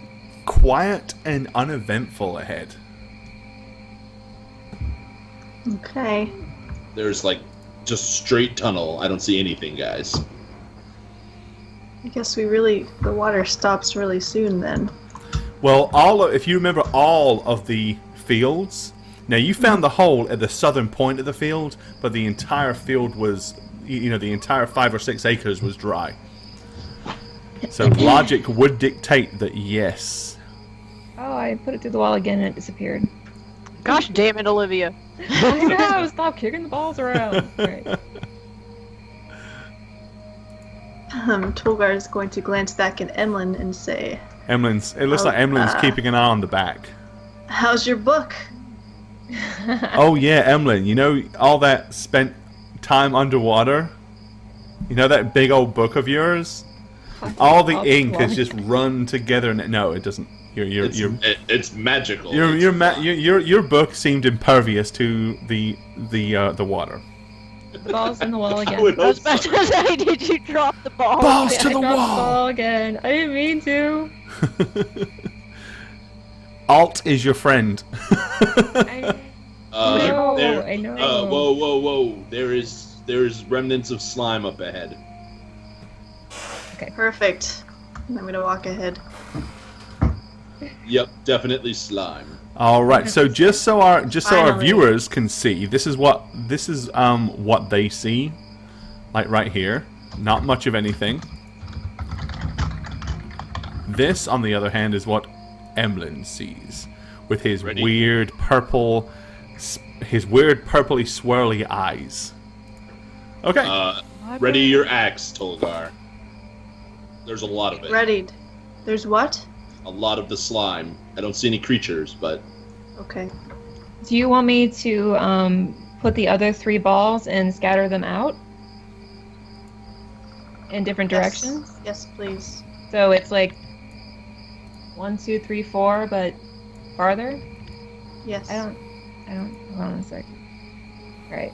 quiet and uneventful ahead. Okay. There's like just straight tunnel. I don't see anything, guys. I guess the water stops really soon then. Well, if you remember all of the fields, now you found the hole at the southern point of the field, but the entire field was, the entire 5 or 6 acres was dry. So logic would dictate that yes. Oh, I put it through the wall again and it disappeared. Gosh damn it, Olivia. I know, stop kicking the balls around. Alright. Tolgar is going to glance back at Emlyn and say, It looks like Emlyn's keeping an eye on the back. "How's your book?" Oh yeah, Emlyn, all that spent time underwater? You know that big old book of yours? All the ink has just run together and no, it doesn't. It's magical. Your book seemed impervious to the water. The ball's in the wall I again. would I was hope about to say, did you drop the ball? Balls Yeah, to I the dropped wall! the ball again. I didn't mean to. Alt is your friend. I know. there- I know. whoa! There's remnants of slime up ahead. Perfect. I'm gonna walk ahead. Yep, definitely slime. All right. So just so our Finally. viewers can see, this is what they see, like right here. Not much of anything. This, on the other hand, is what Emlyn sees, with his Ready? weird purpley swirly eyes. Okay. Ready your axe, Tolgar. There's a lot of it. Readied. There's what? A lot of the slime. I don't see any creatures, but Okay. Do you want me to put the other 3 balls and scatter them out in different Yes. directions? Yes, please. So it's like 1, 2, 3, 4, but farther? Yes. I don't, hold on a second. Right.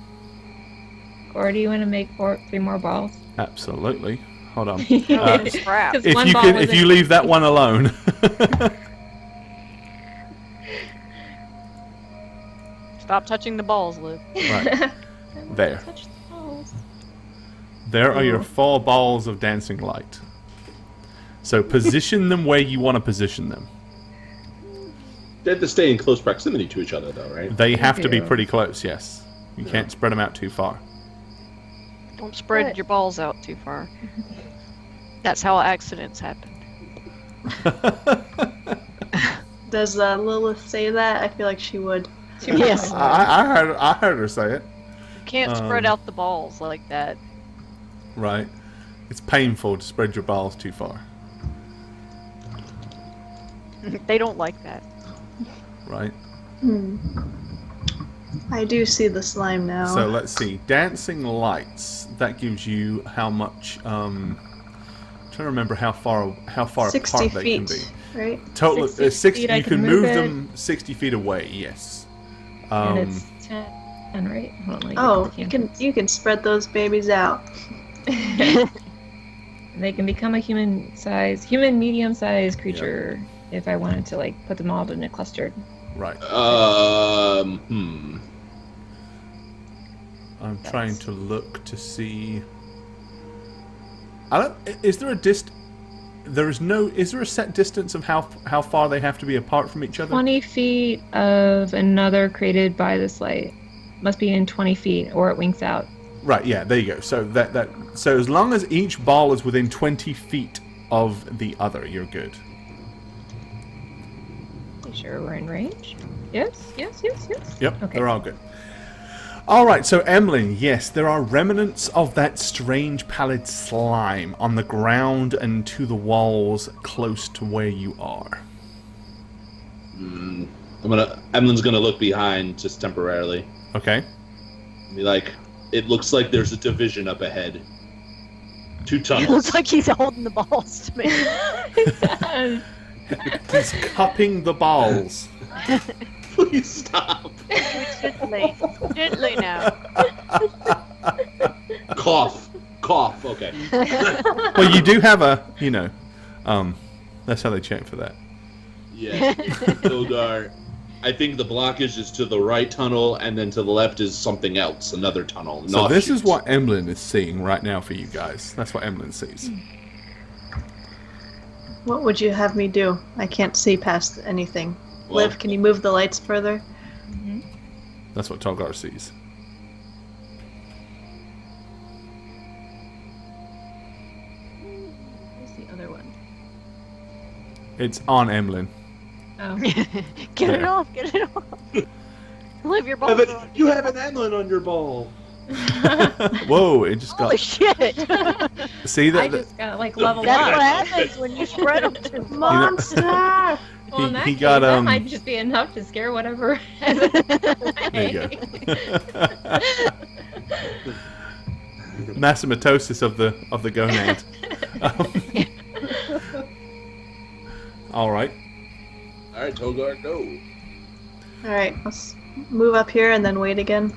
Or do you want to make 3 more balls? Absolutely. Hold on. Oh, crap. 'Cause If one you ball can, was if in- you leave that one alone. Stop touching the balls, Liv. Right. There. Touch the balls. There are your 4 balls of dancing light. So position them where you want to position them. they have to stay in close proximity to each other, though, right? They have to be do. pretty close, yes. You can't spread them out too far. Don't spread What? your balls out too far. That's how accidents happen. Does Lilith say that? I feel like she would. Yes. I heard her say it. You can't spread out the balls like that. Right. It's painful to spread your balls too far. They don't like that. Right. I do see the slime now. So let's see. Dancing lights. That gives you how much? I'm trying to remember how far 60 apart they feet, can be. right? Total 60 60. feet, I You can can move move it. them 60 feet away. Yes. And it's 10, right? Hold on, let me Oh, get the you camera. can spread those babies out. They can become a human medium-sized creature if I wanted to like put them all in a cluster. Right. I'm trying to look to see. I don't. Is there a There is no. Is there a set distance of how far they have to be apart from each other? 20 feet of another created by this light. Must be in 20 feet, or it winks out. Right. Yeah. There you go. So so as long as each ball is within 20 feet of the other, you're good. You sure we're in range? Yes. Yep. Okay. They're all good. All right, so Emlyn, yes, there are remnants of that strange pallid slime on the ground and to the walls close to where you are. Emlyn's gonna look behind just temporarily. Okay. Be like, it looks like there's a division up ahead. 2 It tunnels. looks like he's holding the balls to me. He's cupping the balls. Please stop. Gently now. Cough. Okay. Well, you do have a, that's how they check for that. Yeah. Togar, I think the blockage is to the right tunnel, and then to the left is something else, another tunnel. So this is what Emlyn is seeing right now for you guys. That's what Emlyn sees. What would you have me do? I can't see past anything. Well, Liv, can you move the lights further? That's what Tolgar sees. Where's the other one? It's on Emlyn. Oh. Get it off. Live your balls on. You have an Emlyn on your ball. Whoa, it just Holy got... shit. See that? I just got like level That's up. what happens when you spread them too much. Monster! Well, in that he case, got, that might just be enough to scare whatever. There you go. Massamatosis of the gonad. All right. All right, Togar, go. Alright, let's move up here and then wait again.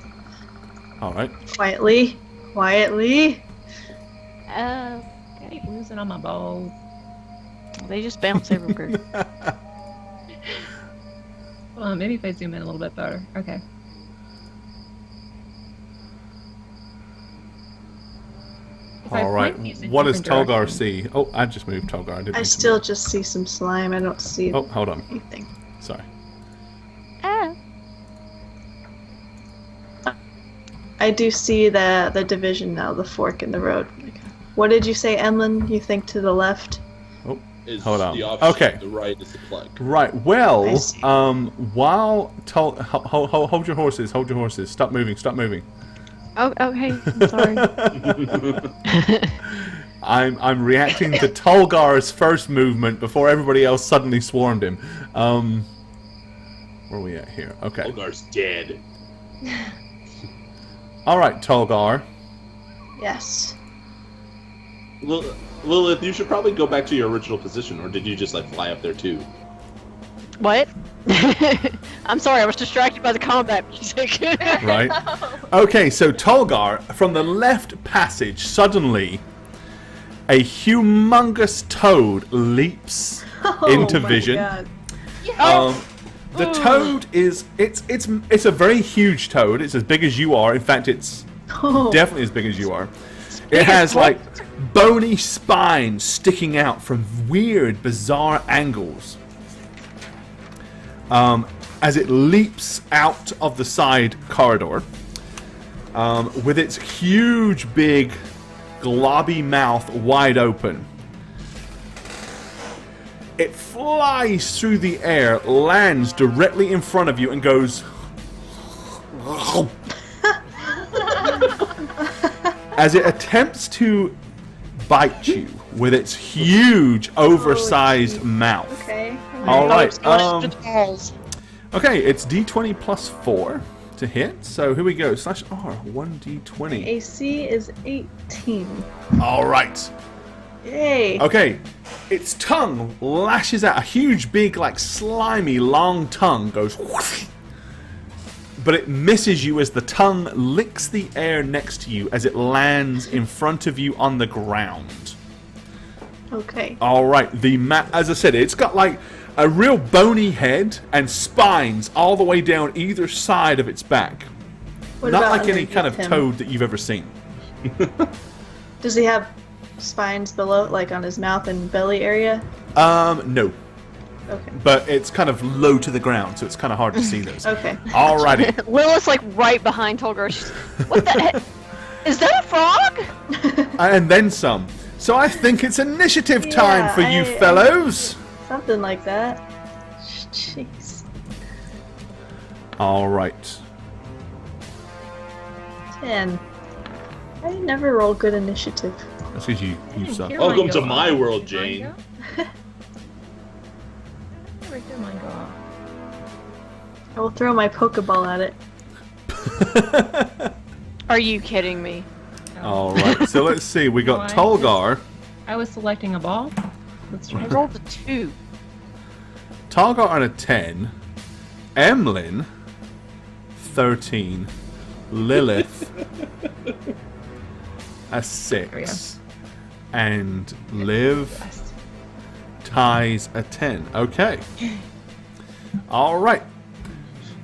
All right. Quietly. Keep losing on my balls. They just bounce everywhere. Well, maybe if I zoom in a little bit better. Okay. If I All right. point these in What does different Tolgar directions- see? Oh, I just moved Tolgar. I didn't I mean to still move. just see some slime. I don't see Oh, hold on. anything. Sorry. I do see the division now, the fork in the road. What did you say, Emlyn? You think to the left? Is Hold on. The opposite. Okay. The right is the plug. Right. I Well, see. while hold your horses. Hold your horses. Stop moving. Oh, okay. I'm sorry. I'm reacting to Tolgar's first movement before everybody else suddenly swarmed him. Where are we at here? Okay. Togar's dead. All right, Tolgar. Yes. Lilith, you should probably go back to your original position, or did you just fly up there too? What? I'm sorry, I was distracted by the combat music. Right. Okay, so Tolgar, from the left passage, suddenly a humongous toad leaps into Oh my vision. God. The toad is it's a very huge toad. It's as big as you are. In fact, it's Oh. definitely as big as you are. It has bony spines sticking out from weird, bizarre angles. As it leaps out of the side corridor, with its huge, big, globby mouth wide open. It flies through the air, lands directly in front of you, and goes... as it attempts to bite you with its huge, oversized mouth. Okay. All right. Balls. Okay, it's D20 plus 4 to hit. So here we go. Slash R, 1D20. AC is 18. All right. Yay. Okay, its tongue lashes out. A huge, big, slimy, long tongue goes... But it misses you as the tongue licks the air next to you as it lands in front of you on the ground. Okay. All right, as I said, it's got a real bony head and spines all the way down either side of its back. What Not about like any kind of underneath him? toad that you've ever seen. Does he have spines below, like on his mouth and belly area? No. Okay. But it's kind of low to the ground, so it's kind of hard to see those. Okay. Alrighty. Lilith's like right behind Tolgar. She's, what the heck? Is that a frog? And then some. So I think it's initiative time Yeah, for you fellows. Something like that. Jeez. Alright. 10. I never roll good initiative. That's because you suck. Hear Welcome mine to go my off. world, Did mine Jane. go? I never hear mine go off. I will throw my Pokeball at it. Are you kidding me? Alright, so let's see. We got Why? Tolgar. I was selecting a ball. Let's try. I rolled a 2. Tolgar on a 10. Emlyn, 13. Lilith, a 6. And Liv ties a 10. Okay. Alright.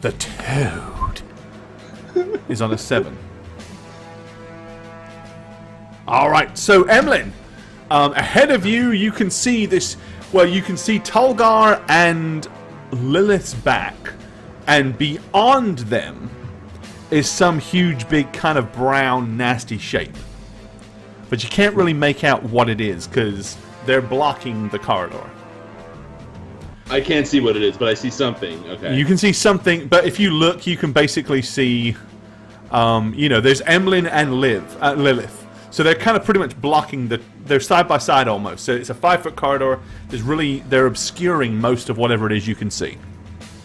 The Toad is on a 7. Alright, so Emlyn, ahead of you, you can see this. Well, you can see Tolgar and Lilith's back, and beyond them is some huge, big, kind of brown, nasty shape. But you can't really make out what it is because they're blocking the corridor. I can't see what it is, but I see something. Okay. You can see something, but if you look, you can basically see, there's Emlyn and Lilith. So they're kind of pretty much blocking they're side by side almost. So it's a 5-foot corridor. They're obscuring most of whatever it is you can see.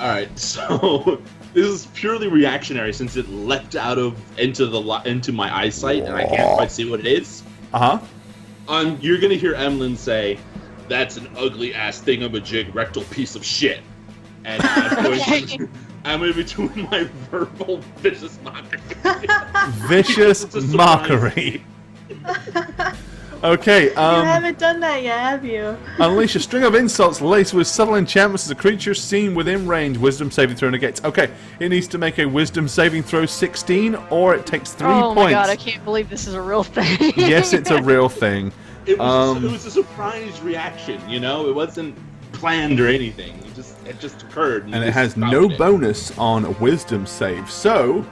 All right. So this is purely reactionary since it leapt out into my eyesight and I can't quite see what it is. You're gonna hear Emlyn say, "That's an ugly ass thingamajig rectal piece of shit," and I'm going to be doing my verbal vicious mockery. Vicious It's a surprise. mockery. Okay, You haven't done that yet, have you? unleash a string of insults laced with subtle enchantments as a creature seen within range. Wisdom saving throw negates. Okay, it needs to make a wisdom saving throw 16, or it takes 3 Oh points. my god, I can't believe this is a real thing. Yes, it's a real thing. It was a surprise reaction, you know? It wasn't planned or anything. It just occurred. And it has no bonus on a wisdom save. So,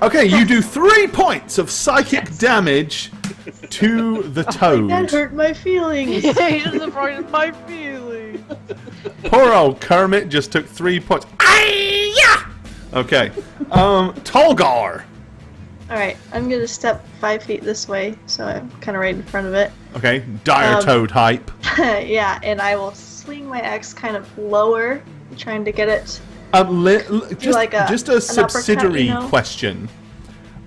okay, you do 3 points of psychic damage to the That toad. hurt my feelings. He doesn't frighten my feelings. Poor old Kermit just took 3 points. Ay-ya! Okay, Tolgar. Alright, I'm gonna step 5 feet this way, so I'm kind of right in front of it. Okay, dire toad hype. Yeah, and I will swing my axe kind of lower, trying to get it. Just, like just an a uppercut, subsidiary you know? question.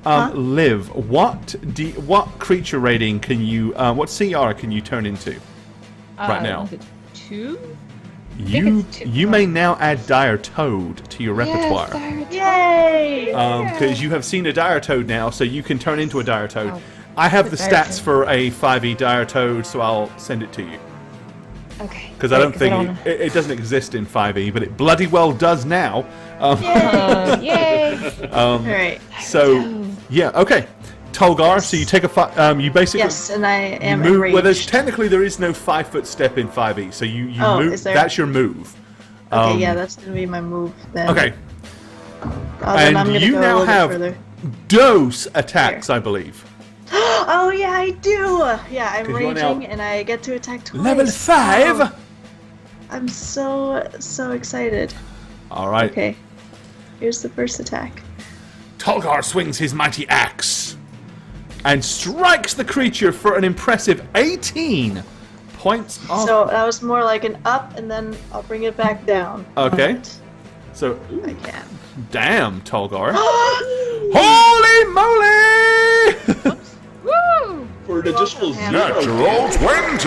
Huh? Liv, what creature rating can you, what CR can you turn into right now? Was it 2? You it's too you may now add dire toad to your repertoire. Yay! Because you have seen a dire toad now, so you can turn into a dire toad. Oh, I have the dire stats toad. for a 5e dire toad, so I'll send it to you. Okay. Because I don't think it doesn't exist in 5e, but it bloody well does now. Yay! Alright. So yeah, okay. Tolgar, so you take you basically Yes, and I am move. enraged. Well, there is no 5-foot step in 5e, so you Oh, move. is there? That's your move. Okay, yeah, that's gonna be my move then. Okay. Then I'm And gonna you go now a little have further. dose attacks, I believe. Oh yeah, I do. Yeah, I'm 'Cause you're now raging and I get to attack twice. Level 5. Oh, I'm so excited. All right. Okay, here's the first attack. Tolgar swings his mighty axe and strikes the creature for an impressive 18 points of... So that was more like an up, and then I'll bring it back down. Okay. So, I can. damn, Tolgar. Holy moly! Woo! For an additional 0. Natural 20!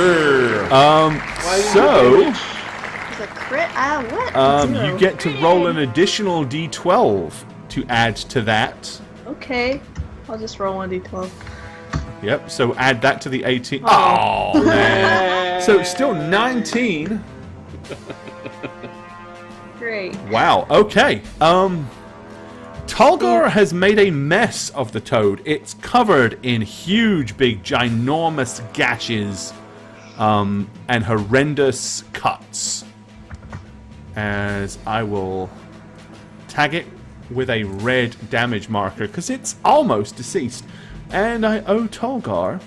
So, It's a crit. What? you Zero. get to roll an additional d12 to add to that. Okay, I'll just roll 1d12. Yep, so add that to the 18. Oh, man. So still 19. Great. Wow. Okay. Tolgar has made a mess of the toad. It's covered in huge, big, ginormous gashes, and horrendous cuts. As I will tag it with a red damage marker because it's almost deceased, and I owe Tolgar.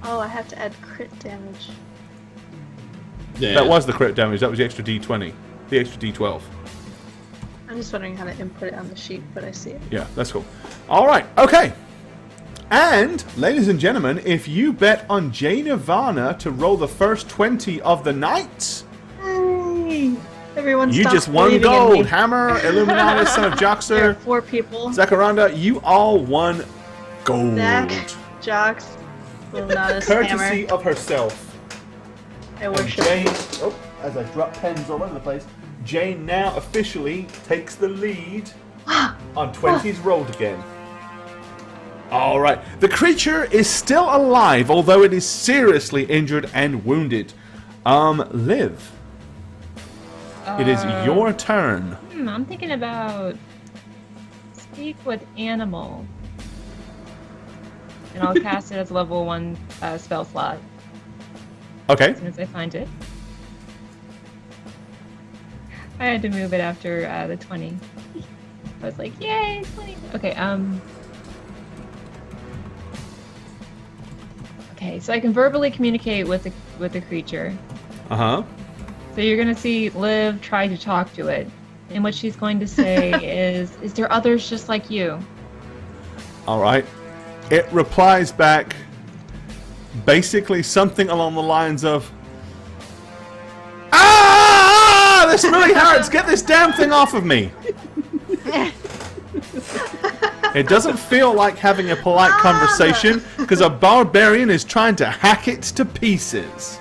Oh, I have to add crit damage. Yeah. That was the crit damage. That was the extra D20, the extra D12. I'm just wondering how to input it on the sheet, but I see it. Yeah, that's cool. All right, okay. And, ladies and gentlemen, if you bet on Jay Nirvana to roll the first 20 of the night, Hey! Everyone you stop just won believing in gold. me. Hammer, Illuminatus, Son of There are Joxer, 4 people. Zakaranda, you all won gold. Zach, Jox, Lunatus, Courtesy Hammer. of herself. I And worship Jane, you. oh, as I drop pens all over the place, Jane now officially takes the lead on 20s rolled again. All right. The creature is still alive, although it is seriously injured and wounded. Liv, it is your turn. I'm thinking about speak with animal, and I'll cast it as a level 1 spell slot Okay. as soon as I find it. I had to move it after the 20. I was like, yay, 20. Okay, okay, so I can verbally communicate with the creature. Uh-huh. So you're gonna see Liv try to talk to it, and what she's going to say is there others just like you? All right. It replies back basically something along the lines of, "Ah, this really hurts. Get this damn thing off of me." It doesn't feel like having a polite conversation because a barbarian is trying to hack it to pieces.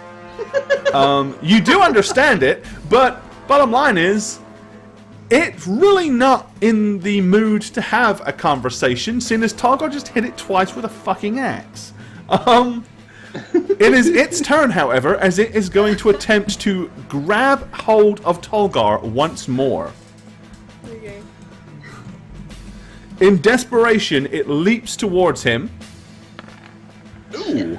You do understand it, but bottom line is, it's really not in the mood to have a conversation, seeing as Tolgar just hit it twice with a fucking axe. It is its turn, however, as it is going to attempt to grab hold of Tolgar once more. Okay. In desperation, it leaps towards him. Ooh.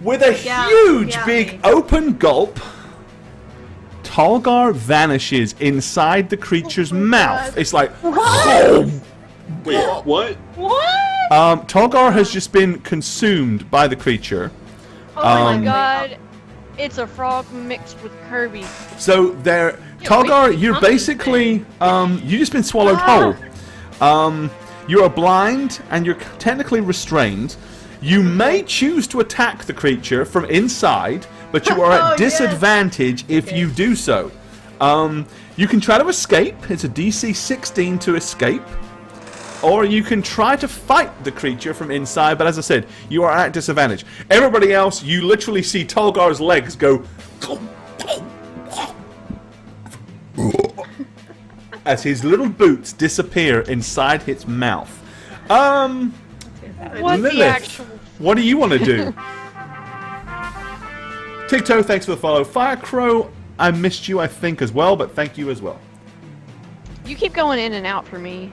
With a huge, big, open gulp, Tolgar vanishes inside the creature's mouth. It's like... Wait, what? What? Tolgar has just been consumed by the creature. Oh my god. It's a frog mixed with Kirby. So there... Tolgar, you're basically... you've just been swallowed whole. You are blind, and you're technically restrained. You may choose to attack the creature from inside, but you are at disadvantage if you do so. You can try to escape. It's a DC 16 to escape. Or you can try to fight the creature from inside, but as I said, you are at disadvantage. Everybody else, you literally see Tolgar's legs go... as his little boots disappear inside its mouth. What Lilith, the actual... what do you want to do? Tigto, thanks for the follow. Firecrow, I missed you, I think, as well, but thank you as well. You keep going in and out for me.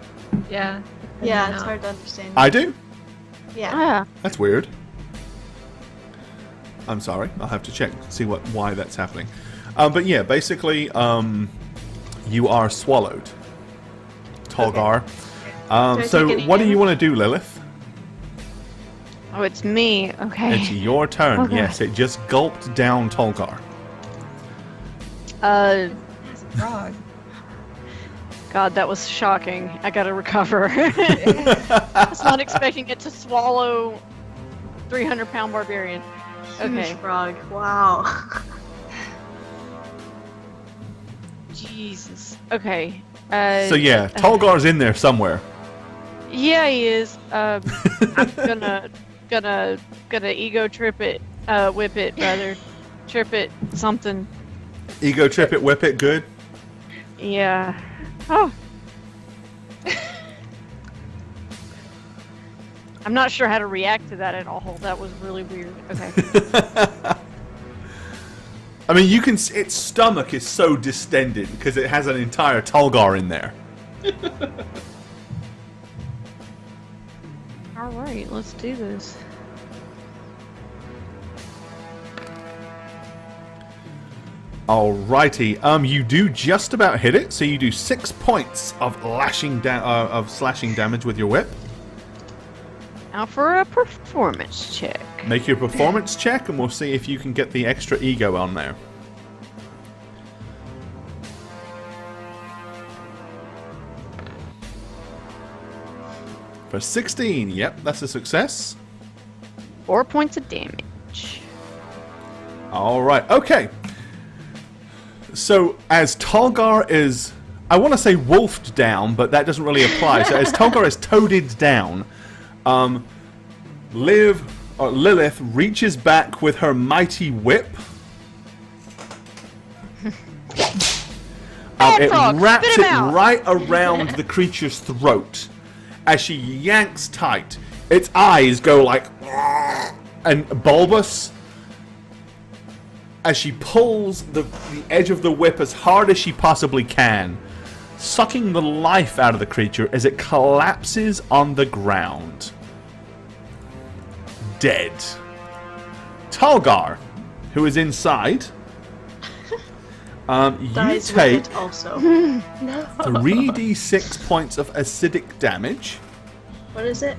Yeah. Yeah, it's hard to understand. I do? Yeah. Ah. That's weird. I'm sorry. I'll have to check, see why that's happening. But yeah, basically, you are swallowed. Tolgar. So what do you want to do, Lilith? Oh, it's me. Okay. It's your turn. Okay. Yes, it just gulped down Tolgar. It's a frog. God, that was shocking. I gotta recover. I was not expecting it to swallow 300-pound barbarian. Okay. Huge frog. Wow. Jesus. Okay. So yeah, Tolgar's in there somewhere. Yeah, he is. I'm gonna ego trip it, whip it rather, trip it, something. Ego trip it, whip it, good. Yeah. Oh. I'm not sure how to react to that at all. That was really weird. Okay. I mean, you can. Its stomach is so distended because it has an entire Tulgar in there. All right, let's do this. Alrighty. You do just about hit it, so you do 6 points of slashing damage with your whip. Now for a performance check. Make your performance check, and we'll see if you can get the extra ego on there. For 16, yep, that's a success. 4 points of damage. Alright, okay. So, as Tulgar is, I want to say wolfed down, but that doesn't really apply. So, as Tulgar is toaded down, Lilith reaches back with her mighty whip. It Frog, wraps spit him it out. right around the creature's throat. As she yanks tight, its eyes go like and bulbous. As she pulls the edge of the whip as hard as she possibly can, sucking the life out of the creature as it collapses on the ground. Dead. Tulgar, who is inside, you Dies take with it also. 3d6 points of acidic damage. What is it?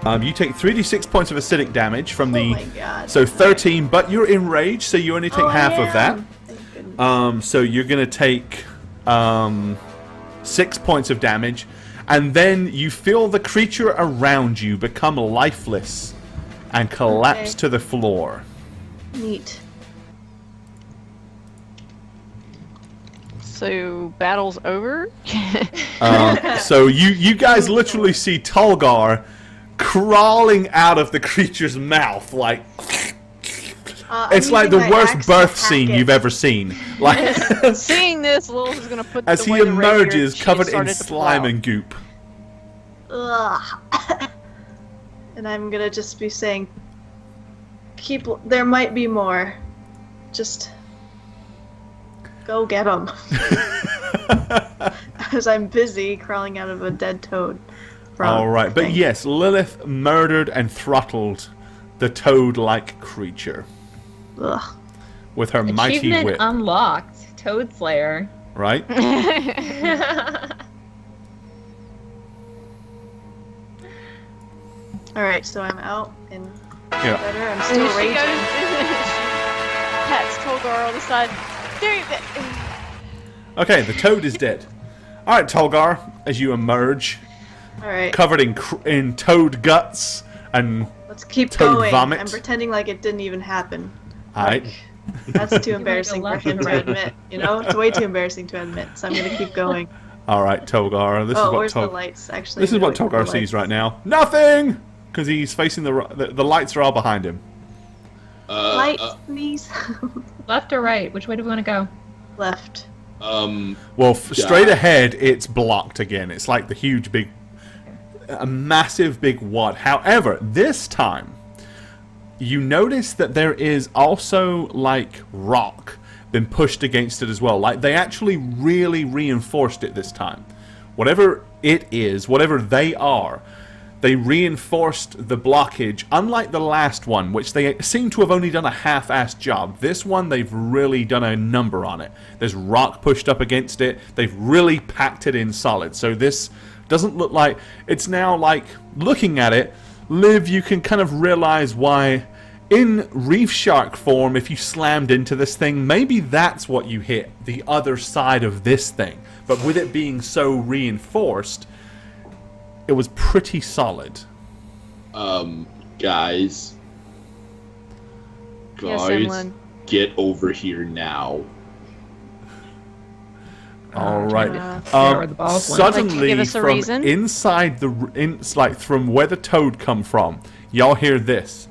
You take 3d6 points of acidic damage from the... Oh my god. So 13, but you're enraged, so you only take half of that. Thank goodness. So you're going to take 6 points of damage, and then you feel the creature around you become lifeless and collapse Okay. to the floor. Neat. So battle's over. So you guys literally see Tulgar crawling out of the creature's mouth like... It's I'm like the using my worst axe to birth hack scene it. you've ever seen. Like Seeing this, Lilith is gonna put as the he way the rapier emerges she covered in started to pull slime out. and goop. Ugh. And I'm gonna just be saying, there might be more. Just go get them. As I'm busy crawling out of a dead toad. Alright, but thing. yes, Lilith murdered and throttled the toad-like creature Ugh. with her mighty Achievement whip. unlocked. Toad Slayer. Right? Alright, so I'm out and Yeah. better. I'm And still she raging. pats Tolgar on the side. There you go. Okay, the toad is dead. Alright, Tulgar, as you emerge, Alright, covered in toad guts and... let's keep toad going. vomit. I'm pretending like it didn't even happen. Alright. That's too embarrassing for left him and to right. admit. You know, it's way too embarrassing to admit. So I'm gonna keep going. Alright, Tulgar, this is Oh, what where's the Tulgar... lights? Actually, This is I'm what gonna look Tulgar at the sees lights. right now. Nothing! Because he's facing the lights are all behind him. Lights, please. Left or right? Which way do we want to go? Left. Well, straight ahead, it's blocked again. It's like the huge big... A massive big wad. However, this time, you notice that there is also, like, rock been pushed against it as well. Like, they actually really reinforced it this time. Whatever it is, whatever they are, they reinforced the blockage, unlike the last one, which they seem to have only done a half-assed job. This one, they've really done a number on it. There's rock pushed up against it. They've really packed it in solid. So this doesn't look like... It's now like, looking at it, Liv, you can kind of realize why, in Reef Shark form, if you slammed into this thing, maybe that's what you hit, the other side of this thing. But with it being so reinforced... It was pretty solid. Guys. Yes, Guys, Emlyn. get over here now. All right. where the balls went. Suddenly, Like, give us a from reason? inside like from where the toad come from, y'all hear this.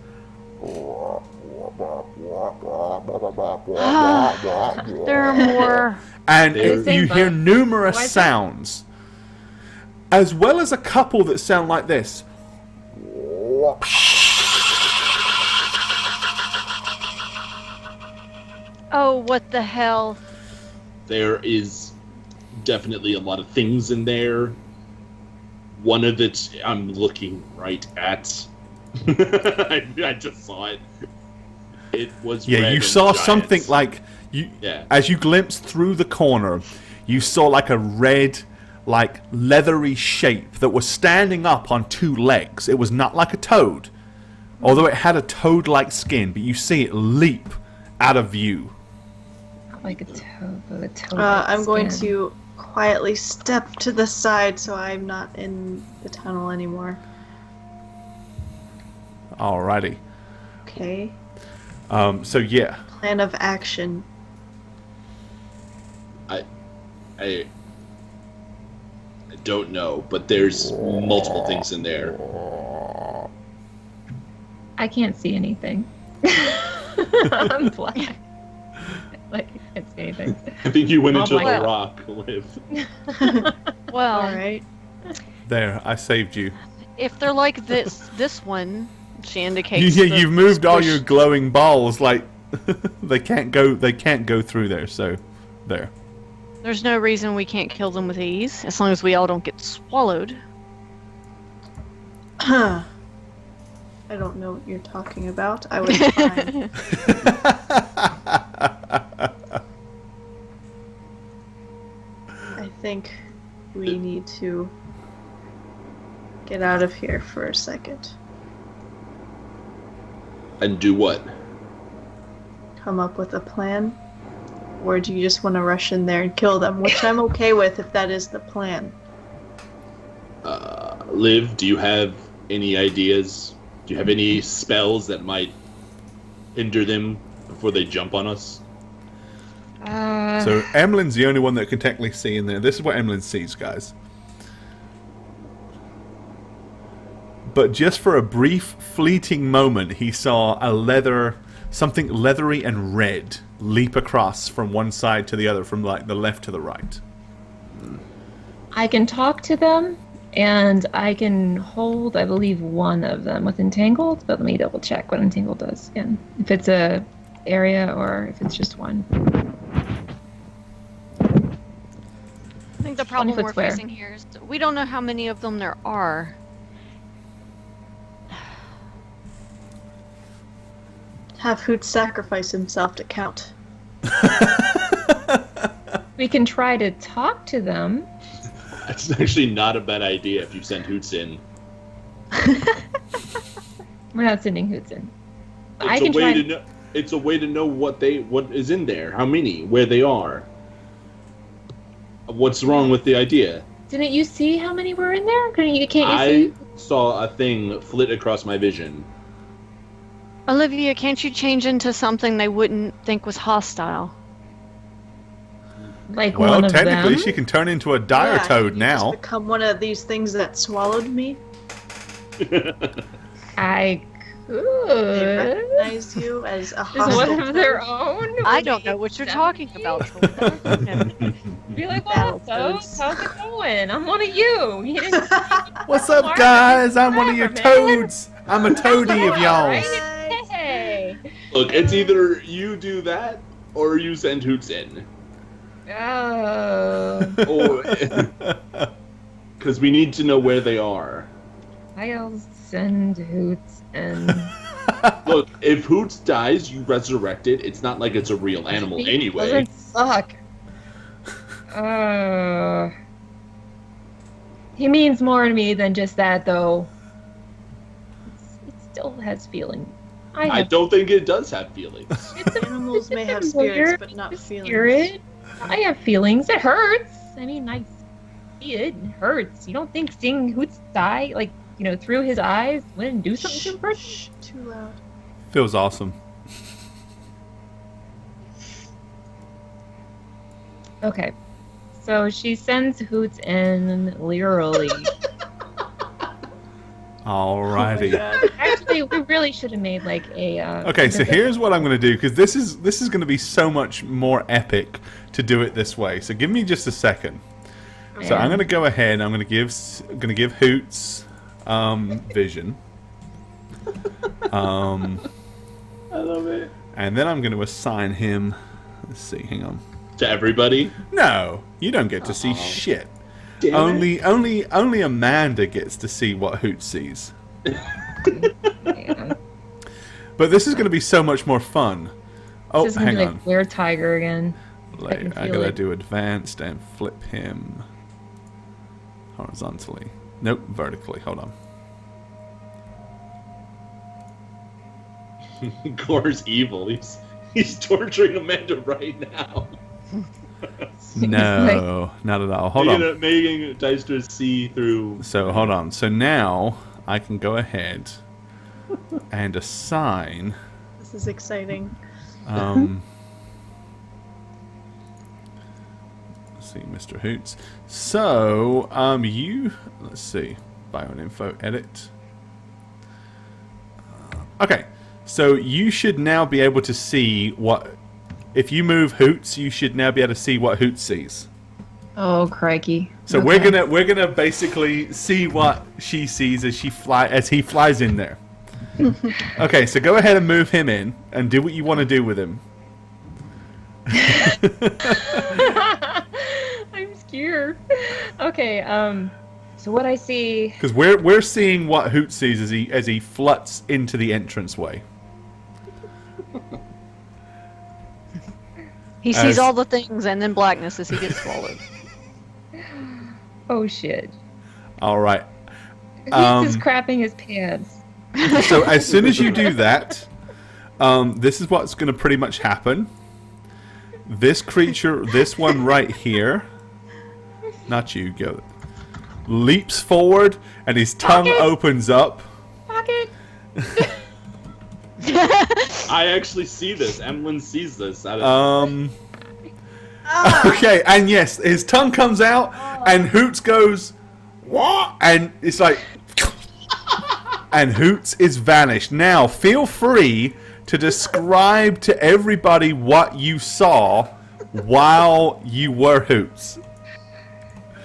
There are more. And There's- you Same hear bug. numerous Why is it- sounds, as well as a couple that sound like this. Oh, what the hell? There is definitely a lot of things in there. One of it I'm looking right at. I just saw it. It was Yeah, red you and saw giant. something like you. Yeah. As you glimpsed through the corner, you saw like a red, like leathery shape that was standing up on two legs. It was not like a toad, although it had a toad-like skin. But you see it leap out of view. Not like a toad, but a toad. I'm going to quietly step to the side so I'm not in the tunnel anymore. Alrighty. Okay. So yeah. Plan of action. I don't know, but there's multiple things in there. I can't see anything. I'm black. Like, I can't see anything. I think you went Oh into my the God. rock, Liv. Well, Alright. There, I saved you. if they're like this one, she indicates. You've moved all your squish- glowing balls. Like they can't go through there. So there. There's no reason we can't kill them with ease, as long as we all don't get swallowed. I don't know what you're talking about. I was fine. I think we need to get out of here for a second. And do what? Come up with a plan. Or do you just want to rush in there and kill them? Which I'm okay with if that is the plan. Liv, do you have any ideas? Do you have any spells that might hinder them before they jump on us? So Emlyn's the only one that can technically see in there. This is what Emlyn sees, guys. But just for a brief, fleeting moment, he saw something leathery and red leap across from one side to the other, from like the left to the right. I can talk to them, and I can hold, I believe, one of them with Entangled, but let me double check what Entangled does again. If it's a area or if it's just one. I think the problem if it's we're where? facing here is that we don't know how many of them there are. Have Hoot sacrifice himself to count. We can try to talk to them. It's actually not a bad idea if you send Hoots in. We're not sending Hoots in. I It's can a way try. to know. It's a way to know what is in there, how many, where they are. What's wrong with the idea? Didn't you see how many were in there? Can't you I see? saw a thing flit across my vision. Olivia, can't you change into something they wouldn't think was hostile? Like Well, one of technically, them? she can turn into a dire toad you now. Just become one of these things that swallowed me. I They could. recognize you as a Is hostile one of their toad. own? I Would don't they know what you're accept talking me? about. Trilda. Be like, Battle what's up? toads. How's it going? I'm one of you. You didn't What's up, Mark, guys? I'm one of your whatever, man. toads. I'm a toady of y'all. Right? Hey. Look, it's either you do that or you send Hoots in. Oh. Or because we need to know where they are. I'll send Hoots and Look, if Hoots dies, you resurrect it. It's not like it's a real animal anyway. Doesn't suck. He means more to me than just that, though. It still has feelings. I don't think it does have feelings. Animals may have familiar spirits, but not feelings. Spirit. I have feelings. It hurts. I mean, I see it. It hurts. You don't think seeing Hoots die, like, through his eyes, wouldn't do something to him first? Shh, too loud. Feels awesome. Okay. So she sends Hoots in literally. Alrighty. Actually, we really should have made like a. Okay, so here's what I'm going to do, because this is going to be so much more epic to do it this way. So give me just a second. So I'm going to go ahead. I'm going to give Hoots vision. I love it. And then I'm going to assign him Let's see, hang on. To everybody? No, you don't get to see shit. Damn it. Only Amanda gets to see what Hoot sees. Yeah. But this is going to be so much more fun. Oh, This is gonna hang be on. like Were Tiger again. Like, can I feel gotta it. do advanced and flip him horizontally. Nope, vertically. Hold on. Gore's evil. He's torturing Amanda right now. No, not at all. Hold on. Making Deister see through. So hold on. So now I can go ahead and assign. This is exciting. Let's see, Mr. Hoots. So let's see, bio and info, edit. Okay, so you should now be able to see what. If you move Hoots, you should now be able to see what Hoots sees. Oh crikey! So Okay. we're gonna basically see what she sees as he flies in there. Okay, so go ahead and move him in and do what you want to do with him. I'm scared. Okay. So what I see. Because we're seeing what Hoot sees as he fluts into the entranceway. He sees all the things and then blackness as he gets swallowed. Oh shit! All right. He's just crapping his pants. So as soon as you do that, this is what's going to pretty much happen. This creature, this one right here, not you, go, leaps forward and his tongue opens up. Pocket. I actually see this. Emlyn sees this. Okay, and yes, his tongue comes out and Hoots goes, what? And it's like, and Hoots is vanished. Now, feel free to describe to everybody what you saw while you were Hoots.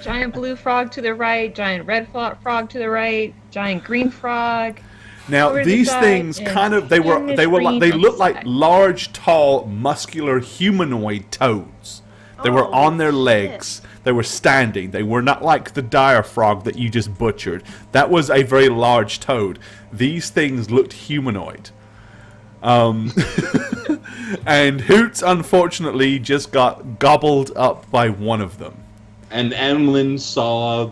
Giant blue frog to the right. Giant red frog to the right. Giant green frog. Now Over the these side things and kind of they Spanish look green like side. large, tall, muscular humanoid toads. They were Oh, on their legs. They were standing. They were not like the dire frog that you just butchered. That was a very large toad. These things looked humanoid. And Hoots unfortunately just got gobbled up by one of them. And Emlyn saw.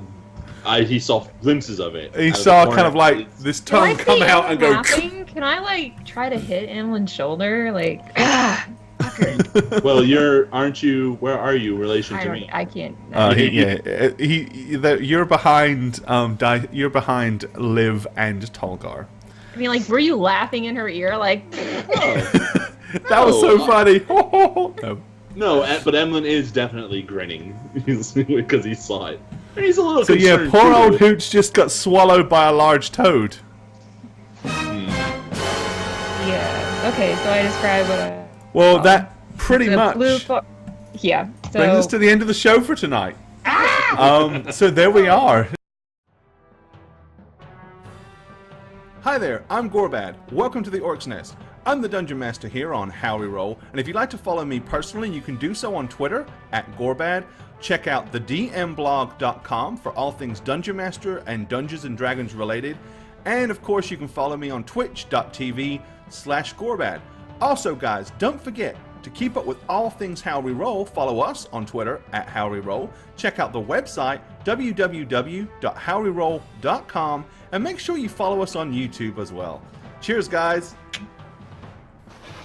He saw glimpses of it. He out of saw the corner kind of of like his- this Can I tongue come see out and go. laughing? Can I like try to hit Emlyn's shoulder? Like, Well, aren't you? Where are you? Relation to me? I can't. You're behind. You're behind Liv and Tolgar. I mean, like, were you laughing in her ear? Like, That was so No. funny. No. No, but Emlyn is definitely grinning because he saw it. And he's a little So yeah, concerned, poor too. old Hooch just got swallowed by a large toad. yeah. Okay, so I describe what I. Well, that pretty the much blue yeah. So brings us to the end of the show for tonight. So there we are. Hi there, I'm Gorbad. Welcome to the Orc's Nest. I'm the Dungeon Master here on Howreroll, and if you'd like to follow me personally, you can do so on Twitter @Gorbad. Check out thedmblog.com for all things Dungeon Master and Dungeons and Dragons related, and of course you can follow me on twitch.tv/Gorbad. Also guys, don't forget to keep up with all things Howreroll, follow us on Twitter @Howreroll, check out the website www.howreroll.com, and make sure you follow us on YouTube as well. Cheers guys!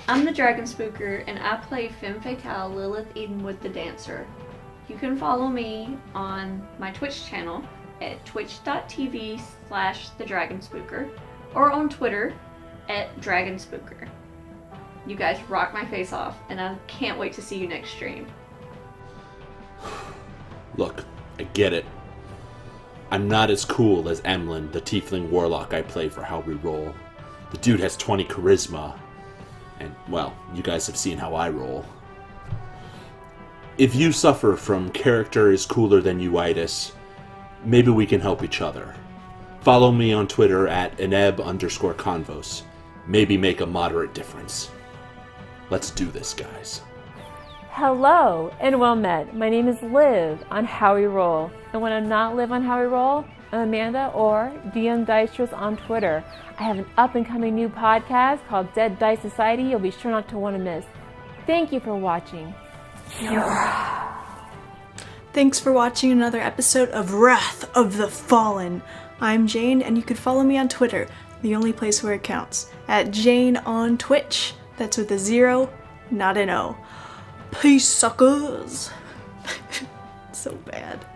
I'm the Dragon Spooker, and I play Femme Fatale Lilith Edenwood the Dancer. You can follow me on my Twitch channel at twitch.tv/thedragonspooker or on Twitter @dragonspooker. You guys rock my face off, and I can't wait to see you next stream. Look, I get it. I'm not as cool as Emlyn, the tiefling warlock I play for Howreroll. The dude has 20 charisma. And, well, you guys have seen how I roll. If you suffer from character is cooler than you-itis, maybe we can help each other. Follow me on Twitter @eneb_convos. Maybe make a moderate difference. Let's do this, guys. Hello and well met. My name is Liv on Howreroll. And when I'm not Liv on Howreroll, I'm Amanda or DM Dicers on Twitter. I have an up and coming new podcast called Dead Dice Society you'll be sure not to want to miss. Thank you for watching. Thanks for watching another episode of Wrath of the Fallen. I'm Jane, and you can follow me on Twitter, the only place where it counts, at Jane on Twitch. That's with a 0, not an O. Peace, suckers. So bad.